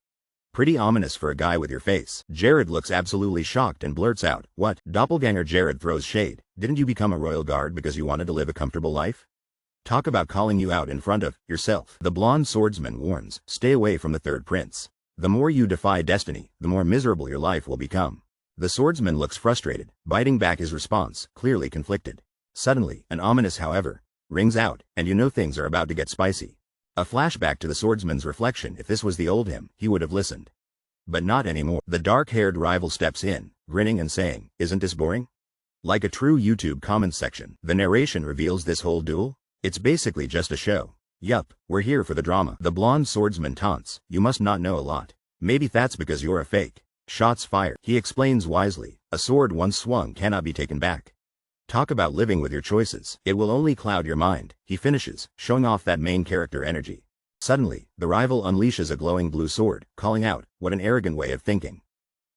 Pretty ominous for a guy with your face. Jared looks absolutely shocked and blurts out, what? Doppelganger Jared throws shade. Didn't you become a royal guard because you wanted to live a comfortable life? Talk about calling you out in front of yourself. The blonde swordsman warns, stay away from the third prince. The more you defy destiny, the more miserable your life will become. The swordsman looks frustrated, biting back his response, clearly conflicted. Suddenly, an ominous however rings out, and you know things are about to get spicy. A flashback to the swordsman's reflection. If this was the old him, he would have listened. But not anymore. The dark-haired rival steps in, grinning and saying, isn't this boring? Like a true YouTube comments section, the narration reveals this whole duel? It's basically just a show. Yup, we're here for the drama. The blonde swordsman taunts, you must not know a lot. Maybe that's because you're a fake. Shots fired. He explains wisely, a sword once swung cannot be taken back. Talk about living with your choices. It will only cloud your mind, he finishes, showing off that main character energy. Suddenly, the rival unleashes a glowing blue sword, calling out, what an arrogant way of thinking.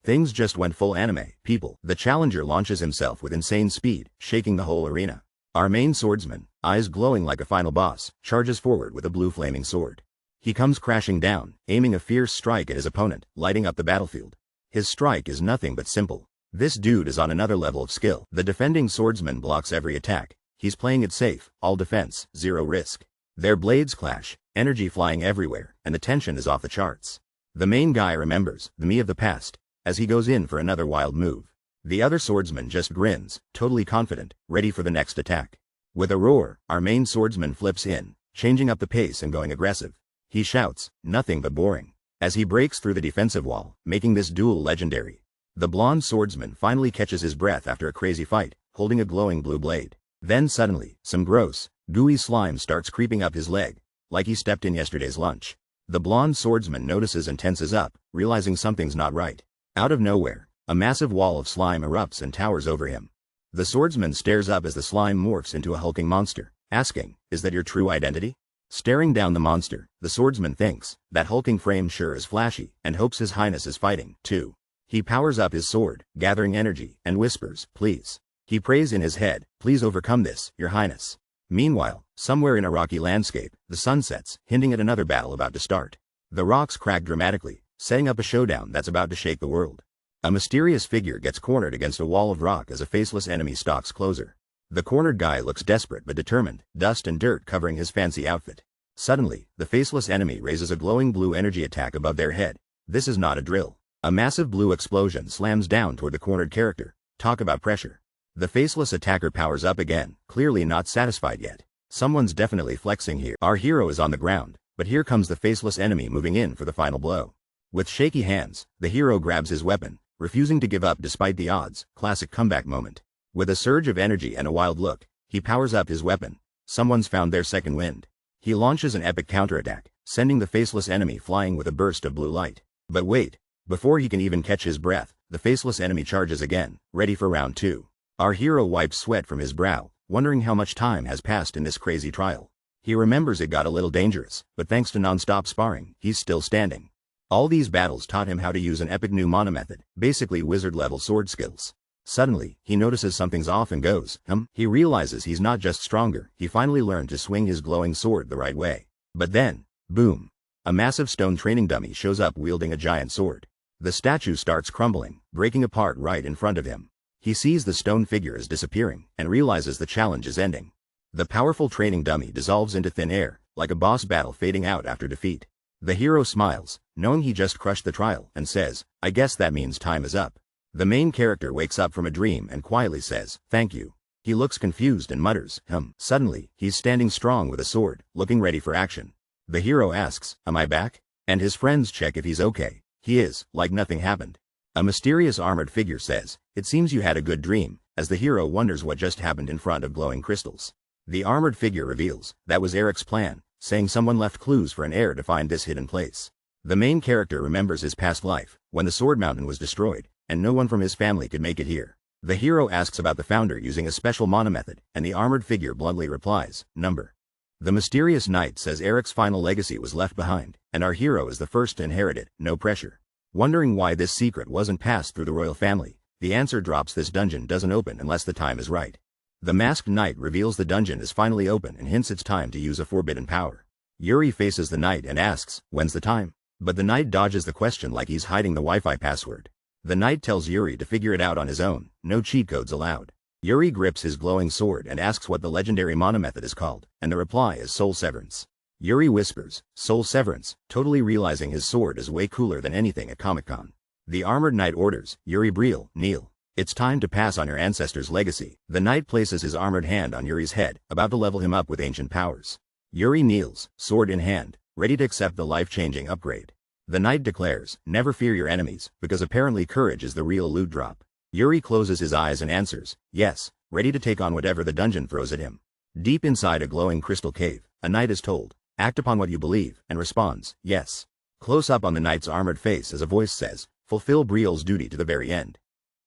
Things just went full anime, people. The challenger launches himself with insane speed, shaking the whole arena. Our main swordsman, eyes glowing like a final boss, charges forward with a blue flaming sword. He comes crashing down, aiming a fierce strike at his opponent, lighting up the battlefield. His strike is nothing but simple. This dude is on another level of skill. The defending swordsman blocks every attack. He's playing it safe, all defense, zero risk. Their blades clash, energy flying everywhere, and the tension is off the charts. The main guy remembers, the me of the past, as he goes in for another wild move. The other swordsman just grins, totally confident, ready for the next attack. With a roar, our main swordsman flips in, changing up the pace and going aggressive. He shouts, nothing but boring. as he breaks through the defensive wall, making this duel legendary. The blonde swordsman finally catches his breath after a crazy fight, holding a glowing blue blade. Then suddenly, some gross, gooey slime starts creeping up his leg, like he stepped in yesterday's lunch. The blonde swordsman notices and tenses up, realizing something's not right. Out of nowhere, a massive wall of slime erupts and towers over him. The swordsman stares up as the slime morphs into a hulking monster, asking, "Is that your true identity?" Staring down the monster, the swordsman thinks, that hulking frame sure is flashy, and hopes his highness is fighting, too. He powers up his sword, gathering energy, and whispers, "Please." He prays in his head, "Please overcome this, your highness." Meanwhile, somewhere in a rocky landscape, the sun sets, hinting at another battle about to start. The rocks crack dramatically, setting up a showdown that's about to shake the world. A mysterious figure gets cornered against a wall of rock as a faceless enemy stalks closer. The cornered guy looks desperate but determined, dust and dirt covering his fancy outfit. Suddenly, the faceless enemy raises a glowing blue energy attack above their head. This is not a drill. A massive blue explosion slams down toward the cornered character. Talk about pressure. The faceless attacker powers up again, clearly not satisfied yet. Someone's definitely flexing here. Our hero is on the ground, but here comes the faceless enemy moving in for the final blow. With shaky hands, the hero grabs his weapon, refusing to give up despite the odds. Classic comeback moment. With a surge of energy and a wild look, he powers up his weapon. Someone's found their second wind. He launches an epic counterattack, sending the faceless enemy flying with a burst of blue light. But wait. Before he can even catch his breath, the faceless enemy charges again, ready for round 2. Our hero wipes sweat from his brow, wondering how much time has passed in this crazy trial. He remembers it got a little dangerous, but thanks to non-stop sparring, he's still standing. All these battles taught him how to use an epic new mana method, basically wizard-level sword skills. Suddenly, he notices something's off and goes, He realizes he's not just stronger, he finally learned to swing his glowing sword the right way. But then, boom! A massive stone training dummy shows up wielding a giant sword. The statue starts crumbling, breaking apart right in front of him. He sees the stone figure is disappearing, and realizes the challenge is ending. The powerful training dummy dissolves into thin air, like a boss battle fading out after defeat. The hero smiles, knowing he just crushed the trial, and says, "I guess that means time is up." The main character wakes up from a dream and quietly says, "Thank you." He looks confused and mutters, Suddenly, he's standing strong with a sword, looking ready for action. The hero asks, "Am I back?" And his friends check if he's okay. He is, like nothing happened. A mysterious armored figure says, "It seems you had a good dream," as the hero wonders what just happened in front of glowing crystals. The armored figure reveals, that was Eric's plan, saying someone left clues for an heir to find this hidden place. The main character remembers his past life, when the Sword Mountain was destroyed, and no one from his family could make it here. The hero asks about the founder using a special mana method, and the armored figure bluntly replies, "Number." The mysterious knight says Eric's final legacy was left behind, and our hero is the first to inherit it, no pressure. Wondering why this secret wasn't passed through the royal family, the answer drops: this dungeon doesn't open unless the time is right. The masked knight reveals the dungeon is finally open and hints it's time to use a forbidden power. Yuri faces the knight and asks, "When's the time?" But the knight dodges the question like he's hiding the Wi-Fi password. The knight tells Yuri to figure it out on his own, no cheat codes allowed. Yuri grips his glowing sword and asks what the legendary mana method is called, and the reply is Soul Severance. Yuri whispers, "Soul Severance," totally realizing his sword is way cooler than anything at Comic-Con. The armored knight orders, "Yuri Briole, kneel. It's time to pass on your ancestors' legacy." The knight places his armored hand on Yuri's head, about to level him up with ancient powers. Yuri kneels, sword in hand, ready to accept the life-changing upgrade. The knight declares, "Never fear your enemies," because apparently courage is the real loot drop. Yuri closes his eyes and answers, "Yes," ready to take on whatever the dungeon throws at him. Deep inside a glowing crystal cave, a knight is told, "Act upon what you believe," and responds, "Yes." Close up on the knight's armored face as a voice says, "Fulfill Briole's duty to the very end."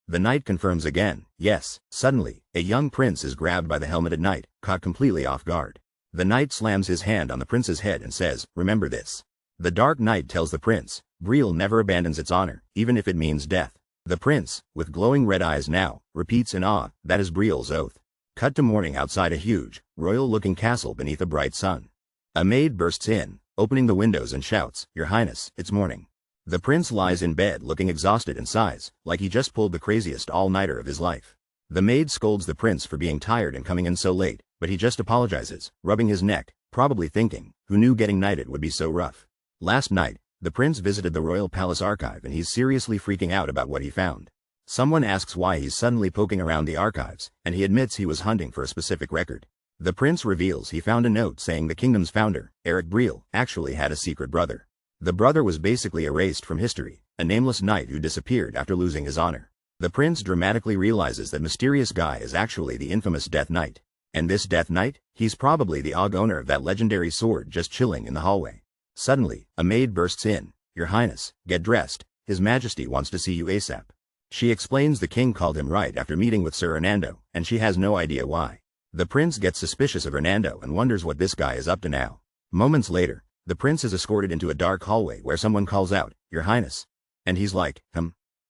The knight confirms again, "Yes." Suddenly, a young prince is grabbed by the helmeted knight, caught completely off guard. The knight slams his hand on the prince's head and says, "Remember this." The Dark Knight tells the prince, Briole never abandons its honor, even if it means death. The prince, with glowing red eyes now, repeats in awe, "That is Briole's oath." Cut to morning outside a huge, royal-looking castle beneath a bright sun. A maid bursts in, opening the windows and shouts, "Your Highness, it's morning." The prince lies in bed looking exhausted and sighs, like he just pulled the craziest all-nighter of his life. The maid scolds the prince for being tired and coming in so late, but he just apologizes, rubbing his neck, probably thinking, who knew getting knighted would be so rough. Last night, the prince visited the royal palace archive and he's seriously freaking out about what he found. Someone asks why he's suddenly poking around the archives, and he admits he was hunting for a specific record. The prince reveals he found a note saying the kingdom's founder, Yuri Briole, actually had a secret brother. The brother was basically erased from history, a nameless knight who disappeared after losing his honor. The prince dramatically realizes that mysterious guy is actually the infamous Death Knight. And this Death Knight? He's probably the owner of that legendary sword just chilling in the hallway. Suddenly, a maid bursts in. Your Highness, get dressed. His Majesty wants to see you ASAP. She explains the king called him right after meeting with Sir Hernando, and she has no idea why. The prince gets suspicious of Hernando and wonders what this guy is up to now. Moments later, the prince is escorted into a dark hallway where someone calls out, Your Highness. And he's like,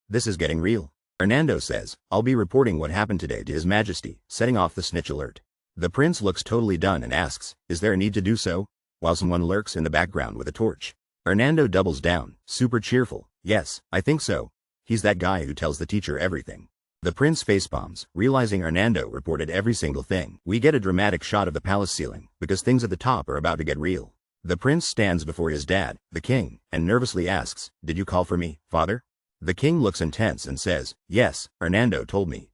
this is getting real. Hernando says, I'll be reporting what happened today to His Majesty, setting off the snitch alert. The prince looks totally done and asks, is there a need to do so? While someone lurks in the background with a torch. Hernando doubles down, super cheerful, yes, I think so. He's that guy who tells the teacher everything. The prince facepalms, realizing Hernando reported every single thing. We get a dramatic shot of the palace ceiling, because things at the top are about to get real. The prince stands before his dad, the king, and nervously asks, did you call for me, father? The king looks intense and says, yes, Hernando told me.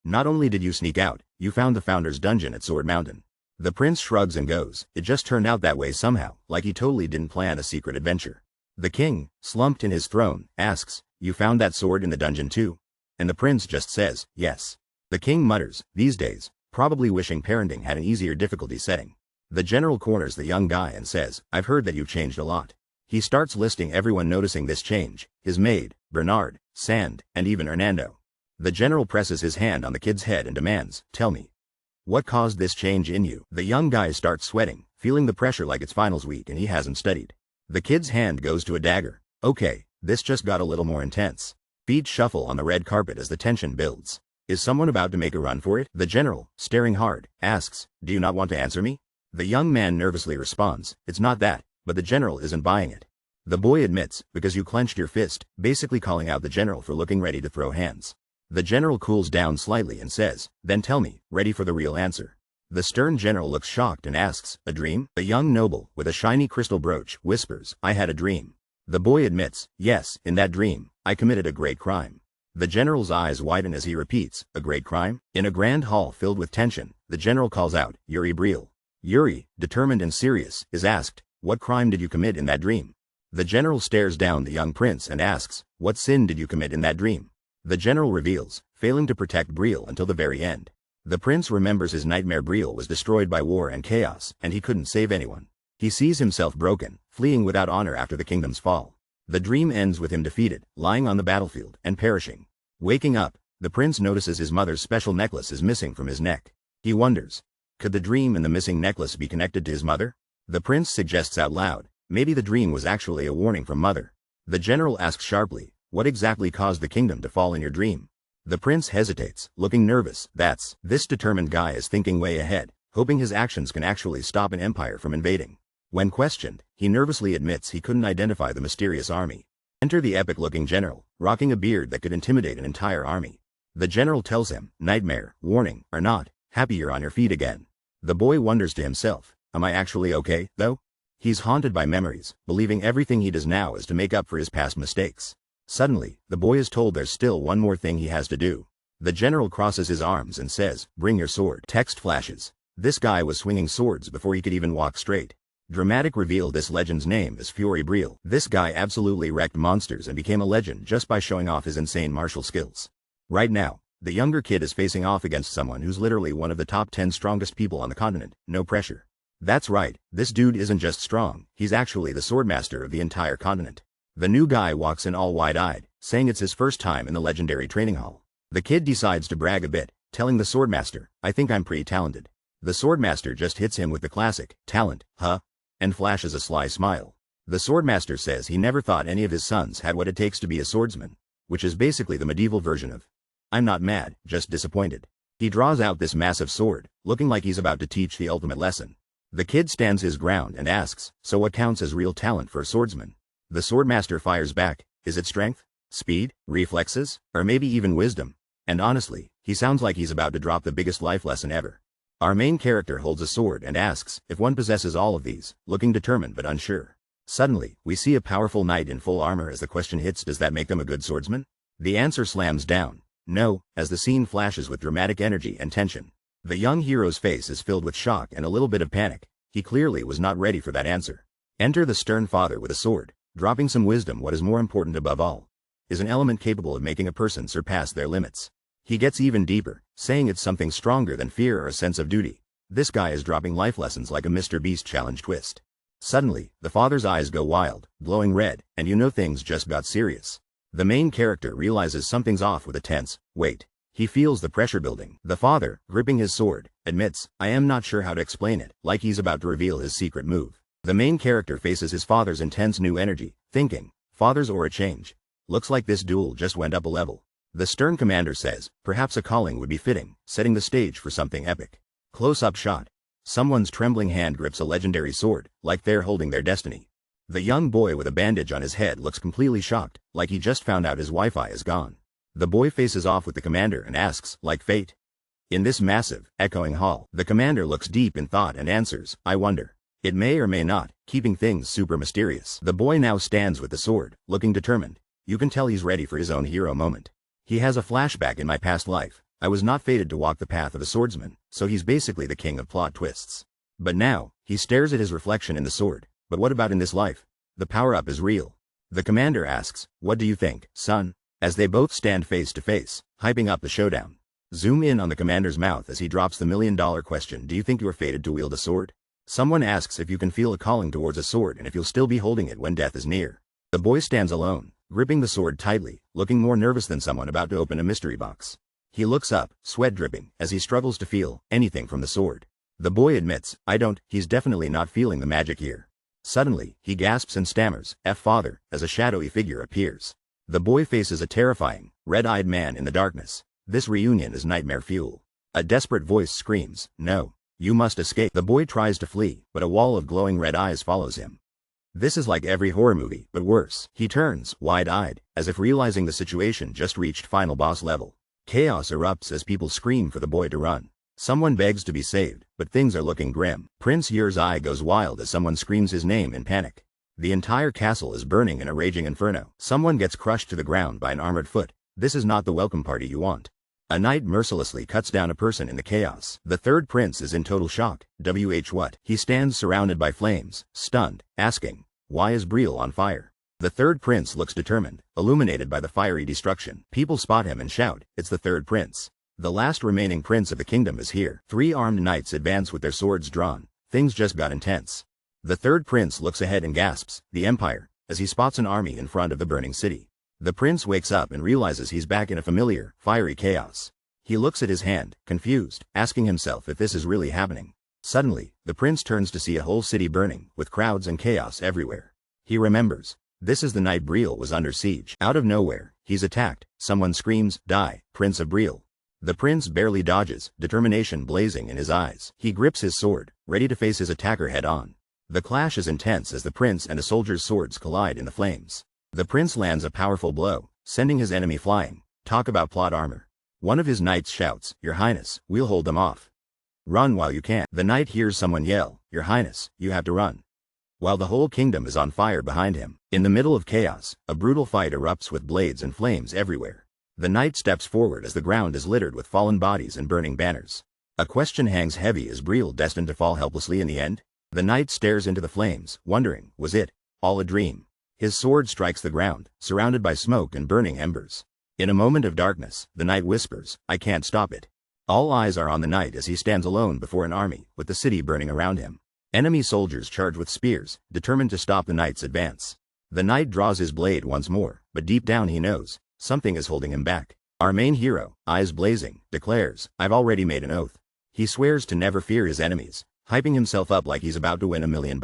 Not only did you sneak out, you found the founder's dungeon at Sword Mountain. The prince shrugs and goes, it just turned out that way somehow, like he totally didn't plan a secret adventure. The king, slumped in his throne, asks, you found that sword in the dungeon too? And the prince just says, yes. The king mutters, these days, probably wishing parenting had an easier difficulty setting. The general corners the young guy and says, I've heard that you've changed a lot. He starts listing everyone noticing this change, his maid, Bernard, Sand, and even Hernando. The general presses his hand on the kid's head and demands, tell me. What caused this change in you? The young guy starts sweating, feeling the pressure like it's finals week and he hasn't studied. The kid's hand goes to a dagger. Okay, this just got a little more intense. Feet shuffle on the red carpet as the tension builds. Is someone about to make a run for it? The general, staring hard, asks, do you not want to answer me? The young man nervously responds, it's not that, but the general isn't buying it. The boy admits, because you clenched your fist, basically calling out the general for looking ready to throw hands. The general cools down slightly and says, then tell me, ready for the real answer. The stern general looks shocked and asks, a dream? The young noble, with a shiny crystal brooch, whispers, I had a dream. The boy admits, yes, in that dream, I committed a great crime. The general's eyes widen as he repeats, a great crime? In a grand hall filled with tension, the general calls out, Yuri Briole. Yuri, determined and serious, is asked, what crime did you commit in that dream? The general stares down the young prince and asks, what sin did you commit in that dream? The general reveals, failing to protect Briole until the very end. The prince remembers his nightmare Briole was destroyed by war and chaos, and he couldn't save anyone. He sees himself broken, fleeing without honor after the kingdom's fall. The dream ends with him defeated, lying on the battlefield, and perishing. Waking up, the prince notices his mother's special necklace is missing from his neck. He wonders, could the dream and the missing necklace be connected to his mother? The prince suggests out loud, maybe the dream was actually a warning from mother. The general asks sharply, what exactly caused the kingdom to fall in your dream? The prince hesitates, looking nervous. This determined guy is thinking way ahead, hoping his actions can actually stop an empire from invading. When questioned, he nervously admits he couldn't identify the mysterious army. Enter the epic-looking general, rocking a beard that could intimidate an entire army. The general tells him, nightmare, warning, or not, happy you're on your feet again. The boy wonders to himself, am I actually okay, though? He's haunted by memories, believing everything he does now is to make up for his past mistakes. Suddenly, the boy is told there's still one more thing he has to do. The general crosses his arms and says, bring your sword. Text flashes. This guy was swinging swords before he could even walk straight. Dramatic reveal, this legend's name is Yuri Briole. This guy absolutely wrecked monsters and became a legend just by showing off his insane martial skills. Right now, the younger kid is facing off against someone who's literally one of the top 10 strongest people on the continent, no pressure. That's right, this dude isn't just strong, he's actually the swordmaster of the entire continent. The new guy walks in all wide-eyed, saying it's his first time in the legendary training hall. The kid decides to brag a bit, telling the swordmaster, I think I'm pretty talented. The swordmaster just hits him with the classic, talent, huh? And flashes a sly smile. The swordmaster says he never thought any of his sons had what it takes to be a swordsman, which is basically the medieval version of, I'm not mad, just disappointed. He draws out this massive sword, looking like he's about to teach the ultimate lesson. The kid stands his ground and asks, so what counts as real talent for a swordsman? The swordmaster fires back, is it strength, speed, reflexes, or maybe even wisdom? And honestly, he sounds like he's about to drop the biggest life lesson ever. Our main character holds a sword and asks if one possesses all of these, looking determined but unsure. Suddenly, we see a powerful knight in full armor as the question hits, does that make them a good swordsman? The answer slams down, no, as the scene flashes with dramatic energy and tension. The young hero's face is filled with shock and a little bit of panic. He clearly was not ready for that answer. Enter the stern father with a sword, Dropping some wisdom, what is more important above all, is an element capable of making a person surpass their limits. He gets even deeper, saying it's something stronger than fear or a sense of duty. This guy is dropping life lessons like a Mr. Beast challenge twist. Suddenly, the father's eyes go wild, glowing red, and you know things just got serious. The main character realizes something's off with a tense wait. He feels the pressure building. The father, gripping his sword, admits, I am not sure how to explain it, like he's about to reveal his secret move. The main character faces his father's intense new energy, thinking, father's aura change. Looks like this duel just went up a level. The stern commander says, perhaps a calling would be fitting, setting the stage for something epic. Close-up shot. Someone's trembling hand grips a legendary sword, like they're holding their destiny. The young boy with a bandage on his head looks completely shocked, like he just found out his Wi-Fi is gone. The boy faces off with the commander and asks, like fate? In this massive, echoing hall, the commander looks deep in thought and answers, I wonder. It may or may not, keeping things super mysterious. The boy now stands with the sword, looking determined. You can tell he's ready for his own hero moment. He has a flashback in my past life. I was not fated to walk the path of a swordsman, so he's basically the king of plot twists. But now, he stares at his reflection in the sword. But what about in this life? The power-up is real. The commander asks, what do you think, son? As they both stand face to face, hyping up the showdown. Zoom in on the commander's mouth as he drops the million-dollar question, do you think you are fated to wield a sword? Someone asks if you can feel a calling towards a sword and if you'll still be holding it when death is near. The boy stands alone, gripping the sword tightly, looking more nervous than someone about to open a mystery box. He looks up, sweat dripping, as he struggles to feel anything from the sword. The boy admits, I don't, he's definitely not feeling the magic here. Suddenly, he gasps and stammers, Father, as a shadowy figure appears. The boy faces a terrifying, red-eyed man in the darkness. This reunion is nightmare fuel. A desperate voice screams, no, you must escape. The boy tries to flee, but a wall of glowing red eyes follows him. This is like every horror movie, but worse. He turns, wide-eyed, as if realizing the situation just reached final boss level. Chaos erupts as people scream for the boy to run. Someone begs to be saved, but things are looking grim. Prince Yuri's eye goes wild as someone screams his name in panic. The entire castle is burning in a raging inferno. Someone gets crushed to the ground by an armored foot. This is not the welcome party you want. A knight mercilessly cuts down a person in the chaos. The third prince is in total shock. What? He stands surrounded by flames, stunned, asking, why is Briole on fire? The third prince looks determined, illuminated by the fiery destruction. People spot him and shout, it's the third prince. The last remaining prince of the kingdom is here. 3 armed knights advance with their swords drawn. Things just got intense. The third prince looks ahead and gasps, the Empire, as he spots an army in front of the burning city. The prince wakes up and realizes he's back in a familiar, fiery chaos. He looks at his hand, confused, asking himself if this is really happening. Suddenly, the prince turns to see a whole city burning, with crowds and chaos everywhere. He remembers. This is the night Briole was under siege. Out of nowhere, he's attacked. Someone screams, die, Prince of Briole. The prince barely dodges, determination blazing in his eyes. He grips his sword, ready to face his attacker head-on. The clash is intense as the prince and a soldier's swords collide in the flames. The prince lands a powerful blow, sending his enemy flying. Talk about plot armor. One of his knights shouts, Your Highness, we'll hold them off. Run while you can. The knight hears someone yell, Your Highness, you have to run. While the whole kingdom is on fire behind him. In the middle of chaos, a brutal fight erupts with blades and flames everywhere. The knight steps forward as the ground is littered with fallen bodies and burning banners. A question hangs heavy, is Briole destined to fall helplessly in the end? The knight stares into the flames, wondering, was it all a dream? His sword strikes the ground, surrounded by smoke and burning embers. In a moment of darkness, the knight whispers, I can't stop it. All eyes are on the knight as he stands alone before an army, with the city burning around him. Enemy soldiers charge with spears, determined to stop the knight's advance. The knight draws his blade once more, but deep down he knows, something is holding him back. Our main hero, eyes blazing, declares, I've already made an oath. He swears to never fear his enemies, hyping himself up like he's about to win $1 million.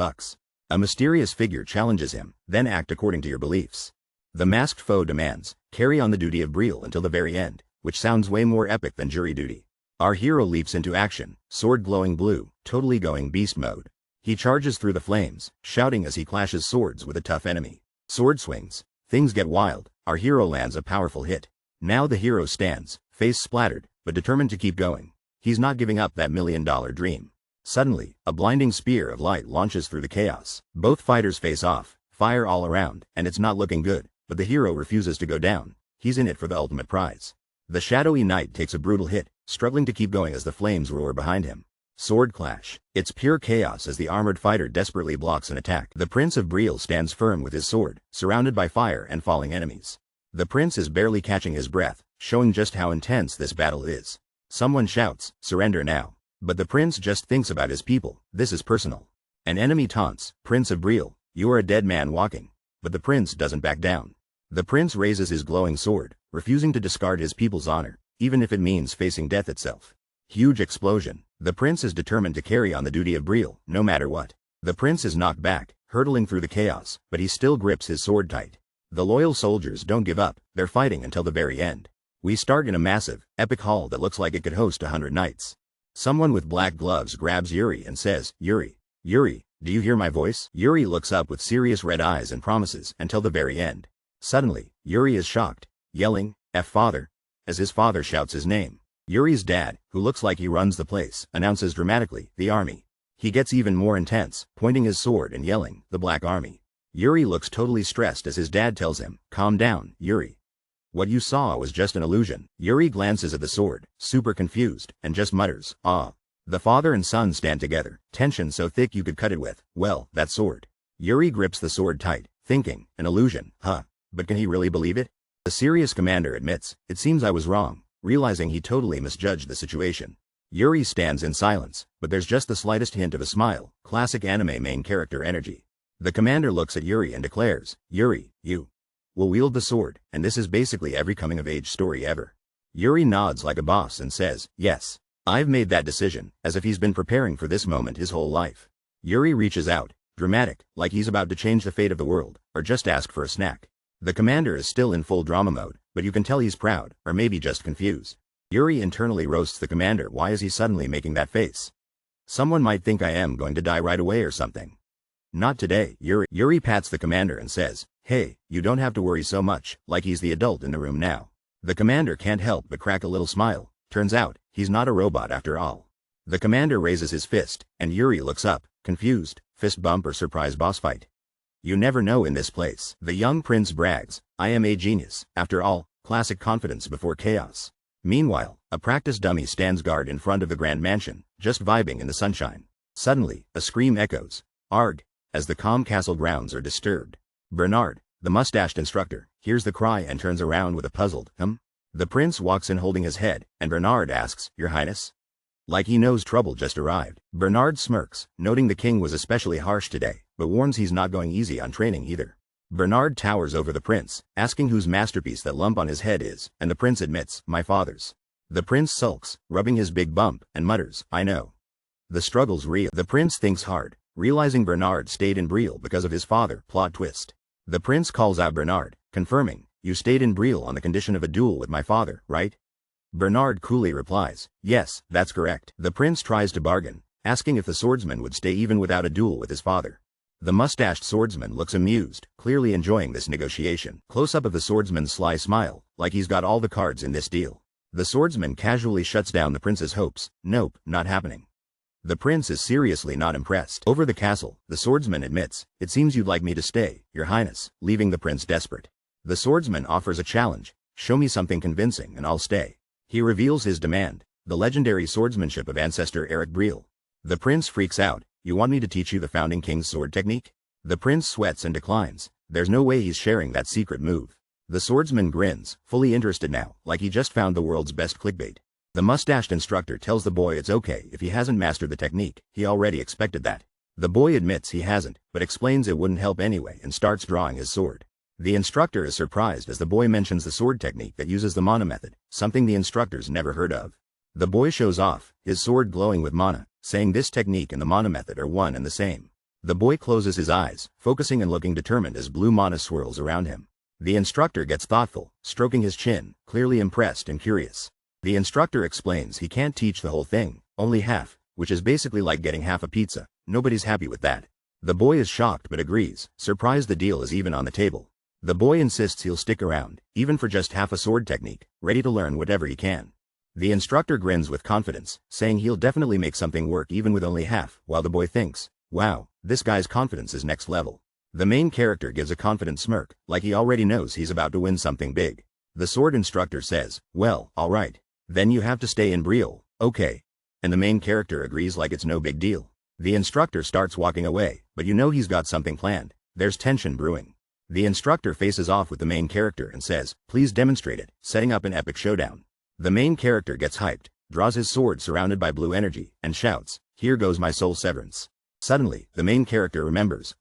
A mysterious figure challenges him, then act according to your beliefs. The masked foe demands, carry on the duty of Briole until the very end, which sounds way more epic than jury duty. Our hero leaps into action, sword glowing blue, totally going beast mode. He charges through the flames, shouting as he clashes swords with a tough enemy. Sword swings, things get wild, our hero lands a powerful hit. Now the hero stands, face splattered, but determined to keep going. He's not giving up that $1 million dream. Suddenly, a blinding spear of light launches through the chaos. Both fighters face off, fire all around, and it's not looking good, but the hero refuses to go down. He's in it for the ultimate prize. The shadowy knight takes a brutal hit, struggling to keep going as the flames roar behind him. Sword clash. It's pure chaos as the armored fighter desperately blocks an attack. The Prince of Briole stands firm with his sword, surrounded by fire and falling enemies. The prince is barely catching his breath, showing just how intense this battle is. Someone shouts, "Surrender now." But the prince just thinks about his people. This is personal. An enemy taunts, "Prince of Briole, you are a dead man walking." But the prince doesn't back down. The prince raises his glowing sword, refusing to discard his people's honor, even if it means facing death itself. Huge explosion. The prince is determined to carry on the duty of Briole, no matter what. The prince is knocked back, hurtling through the chaos, but he still grips his sword tight. The loyal soldiers don't give up, they're fighting until the very end. We start in a massive, epic hall that looks like it could host 100 knights. Someone with black gloves grabs Yuri and says, "Yuri, do you hear my voice?" Yuri looks up with serious red eyes and promises, until the very end. Suddenly, Yuri is shocked, yelling, "F father," as his father shouts his name. Yuri's dad, who looks like he runs the place, announces dramatically, "The army." He gets even more intense, pointing his sword and yelling, "The Black Army." Yuri looks totally stressed as his dad tells him, "Calm down, Yuri. What you saw was just an illusion." Yuri glances at the sword, super confused, and just mutters, "Ah." The father and son stand together, tension so thick you could cut it with, well, that sword. Yuri grips the sword tight, thinking, an illusion, huh? But can he really believe it? The serious commander admits, "It seems I was wrong," realizing he totally misjudged the situation. Yuri stands in silence, but there's just the slightest hint of a smile, classic anime main character energy. The commander looks at Yuri and declares, "Yuri, you will wield the sword, and this is basically every coming-of-age story ever." Yuri nods like a boss and says, "Yes, I've made that decision," as if he's been preparing for this moment his whole life. Yuri reaches out, dramatic, like he's about to change the fate of the world, or just ask for a snack. The commander is still in full drama mode, but you can tell he's proud, or maybe just confused. Yuri internally roasts the commander. Why is he suddenly making that face? Someone might think I am going to die right away or something. Not today, Yuri. Yuri pats the commander and says, "Hey, you don't have to worry so much," like he's the adult in the room now. The commander can't help but crack a little smile. Turns out, he's not a robot after all. The commander raises his fist, and Yuri looks up, confused, fist bump or surprise boss fight. You never know in this place. The young prince brags, "I am a genius." After all, classic confidence before chaos. Meanwhile, a practice dummy stands guard in front of the grand mansion, just vibing in the sunshine. Suddenly, a scream echoes, "Arg," as the calm castle grounds are disturbed. Bernard, the mustached instructor, hears the cry and turns around with a puzzled, The prince walks in holding his head, and Bernard asks, "Your Highness?" Like he knows trouble just arrived. Bernard smirks, noting the king was especially harsh today, but warns he's not going easy on training either. Bernard towers over the prince, asking whose masterpiece that lump on his head is, and the prince admits, "My father's." The prince sulks, rubbing his big bump, and mutters, "I know. The struggle's real." The prince thinks hard, realizing Bernard stayed in Briole because of his father. Plot twist. The prince calls out Bernard, confirming, "You stayed in Briole on the condition of a duel with my father, right?" Bernard coolly replies, "Yes, that's correct." The prince tries to bargain, asking if the swordsman would stay even without a duel with his father. The mustached swordsman looks amused, clearly enjoying this negotiation. Close-up of the swordsman's sly smile, like he's got all the cards in this deal. The swordsman casually shuts down the prince's hopes. "Nope, not happening." The prince is seriously not impressed. Over the castle, the swordsman admits, "It seems you'd like me to stay, Your Highness," leaving the prince desperate. The swordsman offers a challenge, "Show me something convincing and I'll stay." He reveals his demand, the legendary swordsmanship of ancestor Yuri Briole. The prince freaks out, "You want me to teach you the founding king's sword technique?" The prince sweats and declines. There's no way he's sharing that secret move. The swordsman grins, fully interested now, like he just found the world's best clickbait. The mustached instructor tells the boy it's okay if he hasn't mastered the technique. He already expected that. The boy admits he hasn't, but explains it wouldn't help anyway and starts drawing his sword. The instructor is surprised as the boy mentions the sword technique that uses the mana method, something the instructor's never heard of. The boy shows off, his sword glowing with mana, saying this technique and the mana method are one and the same. The boy closes his eyes, focusing and looking determined as blue mana swirls around him. The instructor gets thoughtful, stroking his chin, clearly impressed and curious. The instructor explains he can't teach the whole thing, only half, which is basically like getting half a pizza. Nobody's happy with that. The boy is shocked but agrees, surprised the deal is even on the table. The boy insists he'll stick around, even for just half a sword technique, ready to learn whatever he can. The instructor grins with confidence, saying he'll definitely make something work even with only half, while the boy thinks, "Wow, this guy's confidence is next level." The main character gives a confident smirk, like he already knows he's about to win something big. The sword instructor says, "Well, alright. Then you have to stay in Briole, okay?" and the main character agrees like it's no big deal. The instructor starts walking away, but you know he's got something planned. There's tension brewing. The instructor faces off with the main character and says, please demonstrate it, setting up an epic showdown. The main character gets hyped, draws his sword surrounded by blue energy, and shouts, here goes my soul severance. Suddenly, the main character remembers,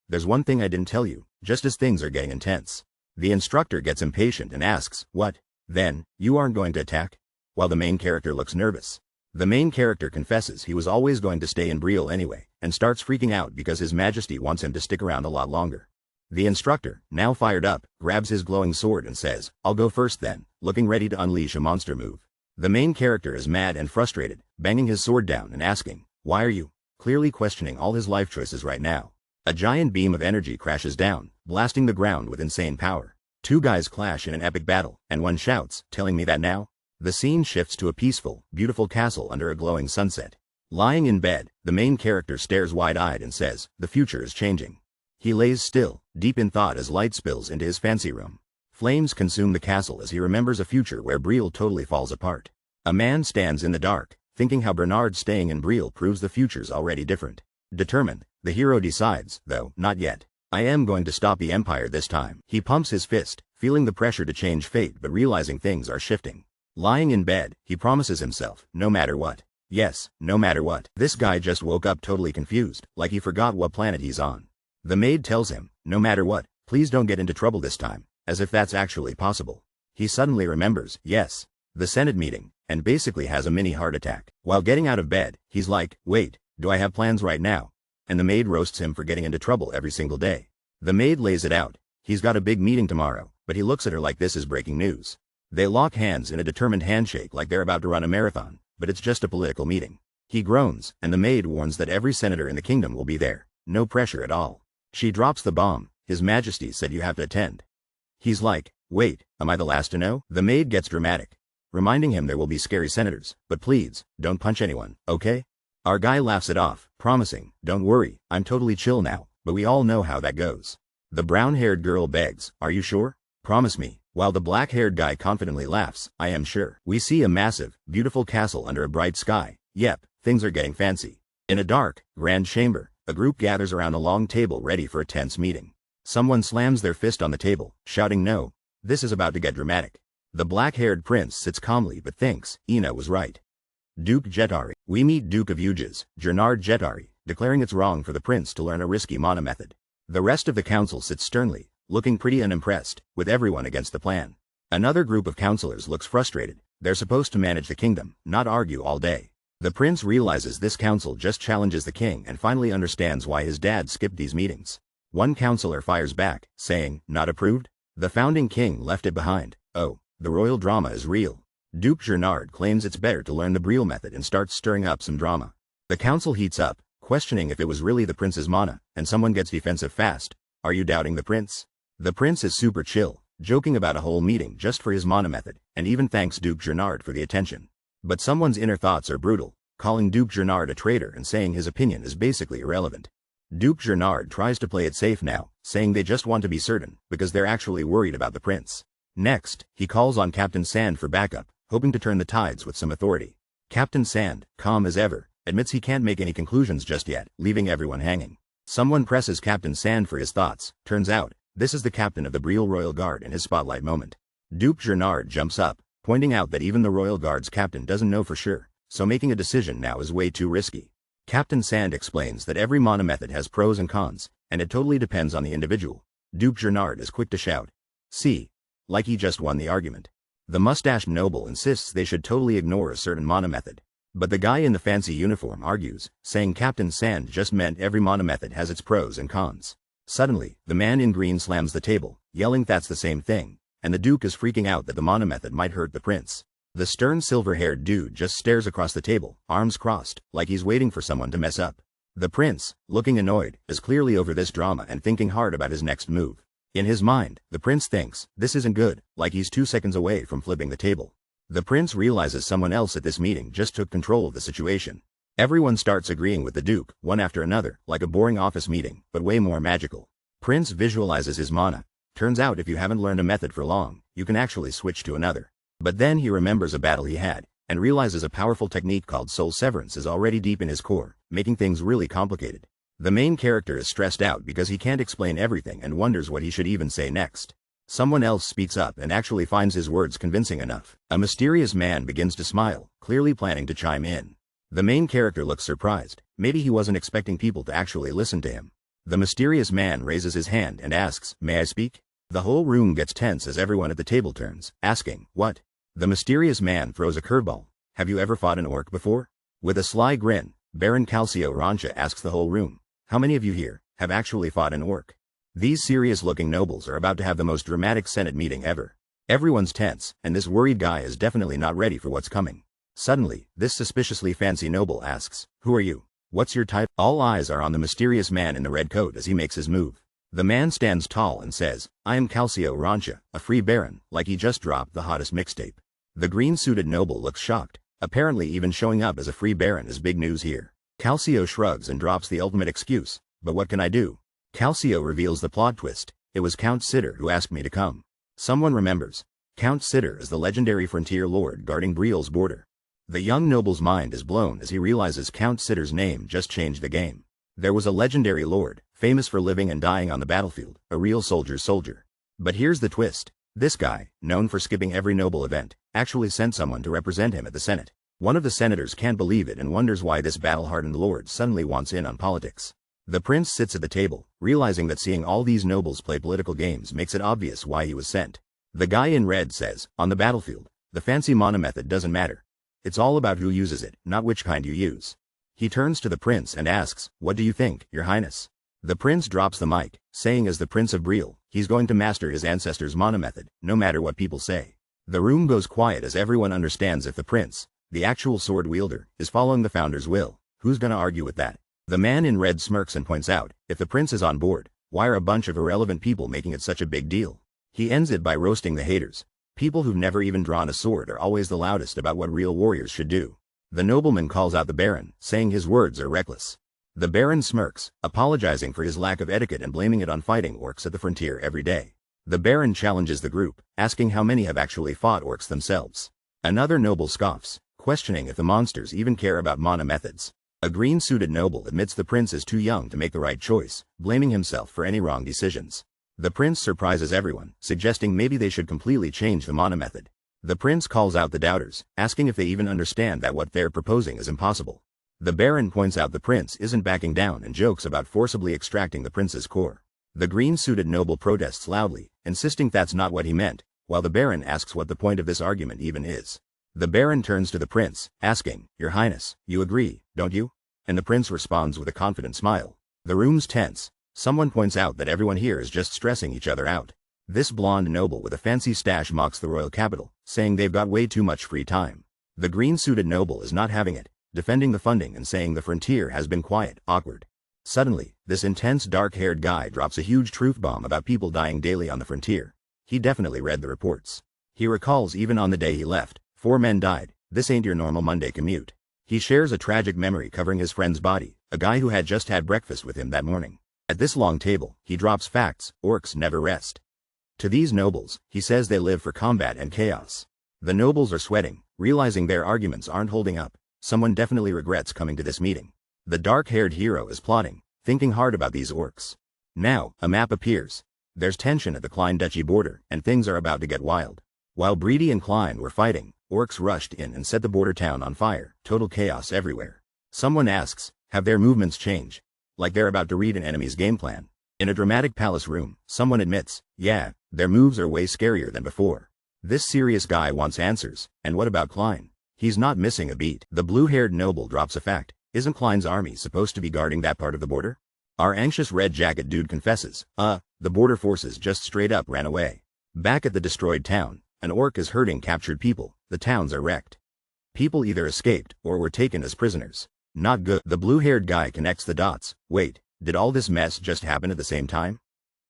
there's one thing I didn't tell you, just as things are getting intense. The instructor gets impatient and asks, what? Then, you aren't going to attack? While the main character looks nervous. The main character confesses he was always going to stay in Briole anyway, and starts freaking out because His Majesty wants him to stick around a lot longer. The instructor, now fired up, grabs his glowing sword and says, I'll go first then, looking ready to unleash a monster move. The main character is mad and frustrated, banging his sword down and asking, why are you? Clearly questioning all his life choices right now. A giant beam of energy crashes down, blasting the ground with insane power. Two guys clash in an epic battle, and one shouts, telling me that now? The scene shifts to a peaceful, beautiful castle under a glowing sunset. Lying in bed, the main character stares wide-eyed and says, the future is changing. He lays still, deep in thought as light spills into his fancy room. Flames consume the castle as he remembers a future where Briole totally falls apart. A man stands in the dark, thinking how Bernard staying in Briole proves the future's already different. Determined, the hero decides, though, not yet. I am going to stop the Empire this time. He pumps his fist, feeling the pressure to change fate but realizing things are shifting. Lying in bed, he promises himself, no matter what. Yes, no matter what. This guy just woke up totally confused, like he forgot what planet he's on. The maid tells him, no matter what, please don't get into trouble this time, as if that's actually possible. He suddenly remembers, yes, the Senate meeting, and basically has a mini heart attack. While getting out of bed, he's like, wait, do I have plans right now? And the maid roasts him for getting into trouble every single day. The maid lays it out. He's got a big meeting tomorrow, but he looks at her like this is breaking news. They lock hands in a determined handshake like they're about to run a marathon, but it's just a political meeting. He groans, and the maid warns that every senator in the kingdom will be there. No pressure at all. She drops the bomb. His Majesty said you have to attend. He's like, wait, am I the last to know? The maid gets dramatic, reminding him there will be scary senators, but please, don't punch anyone, okay? Our guy laughs it off, promising, don't worry, I'm totally chill now, but we all know how that goes. The brown-haired girl begs, are you sure? Promise me. While the black-haired guy confidently laughs, I am sure. We see a massive, beautiful castle under a bright sky. Yep, things are getting fancy. In a dark, grand chamber, a group gathers around a long table ready for a tense meeting. Someone slams their fist on the table, shouting no. This is about to get dramatic. The black-haired prince sits calmly but thinks, Ina was right. Duke Jetari. We meet Duke of Uges, Gernard Jetari, declaring it's wrong for the prince to learn a risky mana method. The rest of the council sits sternly, looking pretty unimpressed, with everyone against the plan. Another group of councillors looks frustrated. They're supposed to manage the kingdom, not argue all day. The prince realizes this council just challenges the king and finally understands why his dad skipped these meetings. One councillor fires back, saying, not approved? The founding king left it behind. Oh, the royal drama is real. Duke Gernard claims it's better to learn the Briole method and starts stirring up some drama. The council heats up, questioning if it was really the prince's mana, and someone gets defensive fast. Are you doubting the prince? The prince is super chill, joking about a whole meeting just for his mana method, and even thanks Duke Gernard for the attention. But someone's inner thoughts are brutal, calling Duke Gernard a traitor and saying his opinion is basically irrelevant. Duke Gernard tries to play it safe now, saying they just want to be certain, because they're actually worried about the prince. Next, he calls on Captain Sand for backup, hoping to turn the tides with some authority. Captain Sand, calm as ever, admits he can't make any conclusions just yet, leaving everyone hanging. Someone presses Captain Sand for his thoughts. Turns out, this is the captain of the Briole Royal Guard in his spotlight moment. Duke Gernard jumps up, pointing out that even the Royal Guard's captain doesn't know for sure, so making a decision now is way too risky. Captain Sand explains that every mana method has pros and cons, and it totally depends on the individual. Duke Gernard is quick to shout, see, like he just won the argument. The mustached noble insists they should totally ignore a certain mana method. But the guy in the fancy uniform argues, saying Captain Sand just meant every mana method has its pros and cons. Suddenly, the man in green slams the table, yelling that's the same thing, and the Duke is freaking out that the mana method might hurt the prince. The stern silver-haired dude just stares across the table, arms crossed, like he's waiting for someone to mess up. The prince, looking annoyed, is clearly over this drama and thinking hard about his next move. In his mind, the prince thinks, this isn't good, like he's 2 seconds away from flipping the table. The prince realizes someone else at this meeting just took control of the situation. Everyone starts agreeing with the Duke, one after another, like a boring office meeting, but way more magical. Prince visualizes his mana. Turns out if you haven't learned a method for long, you can actually switch to another. But then he remembers a battle he had. and realizes a powerful technique called soul severance is already deep in his core, making things really complicated. The main character is stressed out because he can't explain everything and wonders what he should even say next. Someone else speaks up and actually finds his words convincing enough. A mysterious man begins to smile, clearly planning to chime in. The main character looks surprised. Maybe he wasn't expecting people to actually listen to him. The mysterious man raises his hand and asks, "May I speak?" The whole room gets tense as everyone at the table turns, asking, "What?" The mysterious man throws a curveball. "Have you ever fought an orc before?" With a sly grin, Baron Calcio Rancha asks the whole room, "How many of you here have actually fought an orc?" These serious-looking nobles are about to have the most dramatic Senate meeting ever. Everyone's tense, and this worried guy is definitely not ready for what's coming. Suddenly, this suspiciously fancy noble asks, "Who are you? What's your title?" All eyes are on the mysterious man in the red coat as he makes his move. The man stands tall and says, "I am Calcio Rancha, a free baron," like he just dropped the hottest mixtape. The green-suited noble looks shocked. Apparently even showing up as a free baron is big news here. Calcio shrugs and drops the ultimate excuse, "But what can I do?" Calcio reveals the plot twist. "It was Count Sitter who asked me to come." Someone remembers. Count Sitter is the legendary frontier lord guarding Briole's border. The young noble's mind is blown as he realizes Count Sitter's name just changed the game. There was a legendary lord, famous for living and dying on the battlefield, a real soldier's soldier. But here's the twist. This guy, known for skipping every noble event, actually sent someone to represent him at the Senate. One of the senators can't believe it and wonders why this battle-hardened lord suddenly wants in on politics. The prince sits at the table, realizing that seeing all these nobles play political games makes it obvious why he was sent. The guy in red says, "On the battlefield, the fancy mana method doesn't matter. It's all about who uses it, not which kind you use." He turns to the prince and asks, "What do you think, Your Highness?" The prince drops the mic, saying as the Prince of Briole, he's going to master his ancestors' mana method, no matter what people say. The room goes quiet as everyone understands if the prince, the actual sword wielder, is following the founder's will. Who's gonna argue with that? The man in red smirks and points out, if the prince is on board, why are a bunch of irrelevant people making it such a big deal? He ends it by roasting the haters. People who've never even drawn a sword are always the loudest about what real warriors should do. The nobleman calls out the baron, saying his words are reckless. The baron smirks, apologizing for his lack of etiquette and blaming it on fighting orcs at the frontier every day. The baron challenges the group, asking how many have actually fought orcs themselves. Another noble scoffs, questioning if the monsters even care about mana methods. A green-suited noble admits the prince is too young to make the right choice, blaming himself for any wrong decisions. The prince surprises everyone, suggesting maybe they should completely change the mana method. The prince calls out the doubters, asking if they even understand that what they're proposing is impossible. The baron points out the prince isn't backing down and jokes about forcibly extracting the prince's core. The green-suited noble protests loudly, insisting that's not what he meant, while the baron asks what the point of this argument even is. The baron turns to the prince, asking, "Your Highness, you agree, don't you?" And the prince responds with a confident smile. The room's tense. Someone points out that everyone here is just stressing each other out. This blonde noble with a fancy stash mocks the royal capital, saying they've got way too much free time. The green-suited noble is not having it, defending the funding and saying the frontier has been quiet, awkward. Suddenly, this intense dark-haired guy drops a huge truth bomb about people dying daily on the frontier. He definitely read the reports. He recalls even on the day he left, 4 men died. This ain't your normal Monday commute. He shares a tragic memory covering his friend's body, a guy who had just had breakfast with him that morning. At this long table, he drops facts. Orcs never rest. To these nobles, he says they live for combat and chaos. The nobles are sweating, realizing their arguments aren't holding up. Someone definitely regrets coming to this meeting. The dark-haired hero is plotting, thinking hard about these orcs. Now, a map appears. There's tension at the Klein Duchy border, and things are about to get wild. While Breedy and Klein were fighting, orcs rushed in and set the border town on fire, total chaos everywhere. Someone asks, have their movements changed? Like they're about to read an enemy's game plan. In a dramatic palace room, someone admits, yeah, their moves are way scarier than before. This serious guy wants answers, and what about Klein? He's not missing a beat. The blue-haired noble drops a fact. Isn't Klein's army supposed to be guarding that part of the border? Our anxious red jacket dude confesses, the border forces just straight up ran away. Back at the destroyed town, an orc is herding captured people. The towns are wrecked. People either escaped or were taken as prisoners. Not good. The blue-haired guy connects the dots. Wait, did all this mess just happen at the same time?